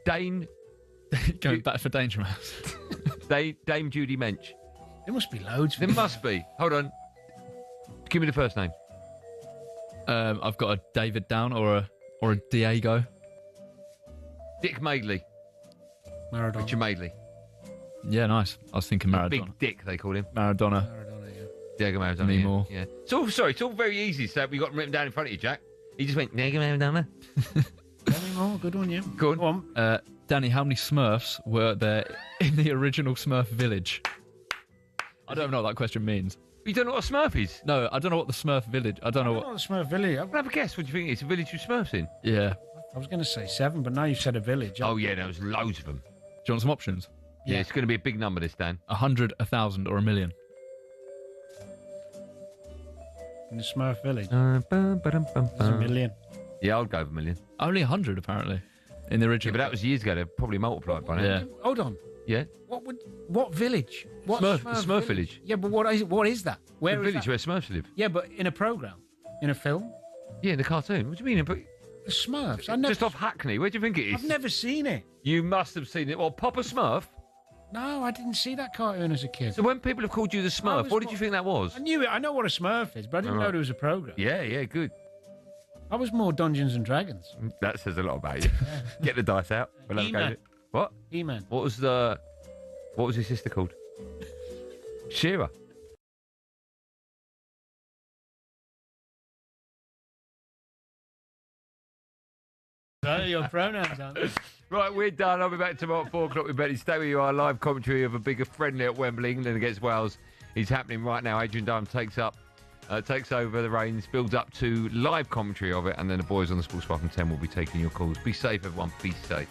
Dane. Going back for Danger Mouse. Dame Judy Mensch. There must be loads. There must be. Hold on. Give me the first name. I've got a David down or a Diego. Dick Madeley. Maradona. Richard Madeley. Yeah, nice. I was thinking Maradona. Big Dick, they call him. Maradona. Diego Maradona. Anymore. Yeah. It's all it's all very easy. So we got written down in front of you, Jack. He just went Diego Maradona. Anymore. Good on you. Go on. Danny, how many Smurfs were there in the original Smurf village? I don't know what that question means. You don't know what a Smurf is? No, I don't know what the Smurf village. I don't know what the Smurf village. Have a guess. What do you think? It's a village with Smurfs in. Yeah. I was going to say 7, but now you've said a village. Oh yeah, there was loads of them. Do you want some options? Yeah, it's going to be a big number this, Dan. 100, 1,000, or 1,000,000. In the Smurf village. There's 1,000,000. Yeah, I'll go with 1,000,000. Only 100 apparently. In the original. Yeah, but that was years ago. They're probably multiplied by now. Yeah. Hold on. Yeah. What village? What Smurf village. Yeah, but what is that? Where the is village that? where Smurfs live. Yeah, but in a program, in a film. Yeah, in the cartoon. What do you mean? The Smurfs. Just off Hackney. Where do you think it is? I've never seen it. You must have seen it. Well, Papa Smurf. No, I didn't see that cartoon as a kid. So when people have called you the Smurf, what did you think that was? I knew it. I know what a Smurf is, but I didn't know there was a program. Yeah, good. I was more Dungeons and Dragons. That says a lot about you. Get the dice out. We'll have a go at it. What? He-Man. What was his sister called? Shearer. Your pronouns, aren't they? Right, we're done. I'll be back tomorrow at 4 o'clock with Betty. Stay with you. Our live commentary of a bigger friendly at Wembley, England against Wales, is happening right now. Adrian Dunham takes over the reins, builds up to live commentary of it, and then the boys on the Sports Bar from 10 will be taking your calls. Be safe, everyone. Be safe.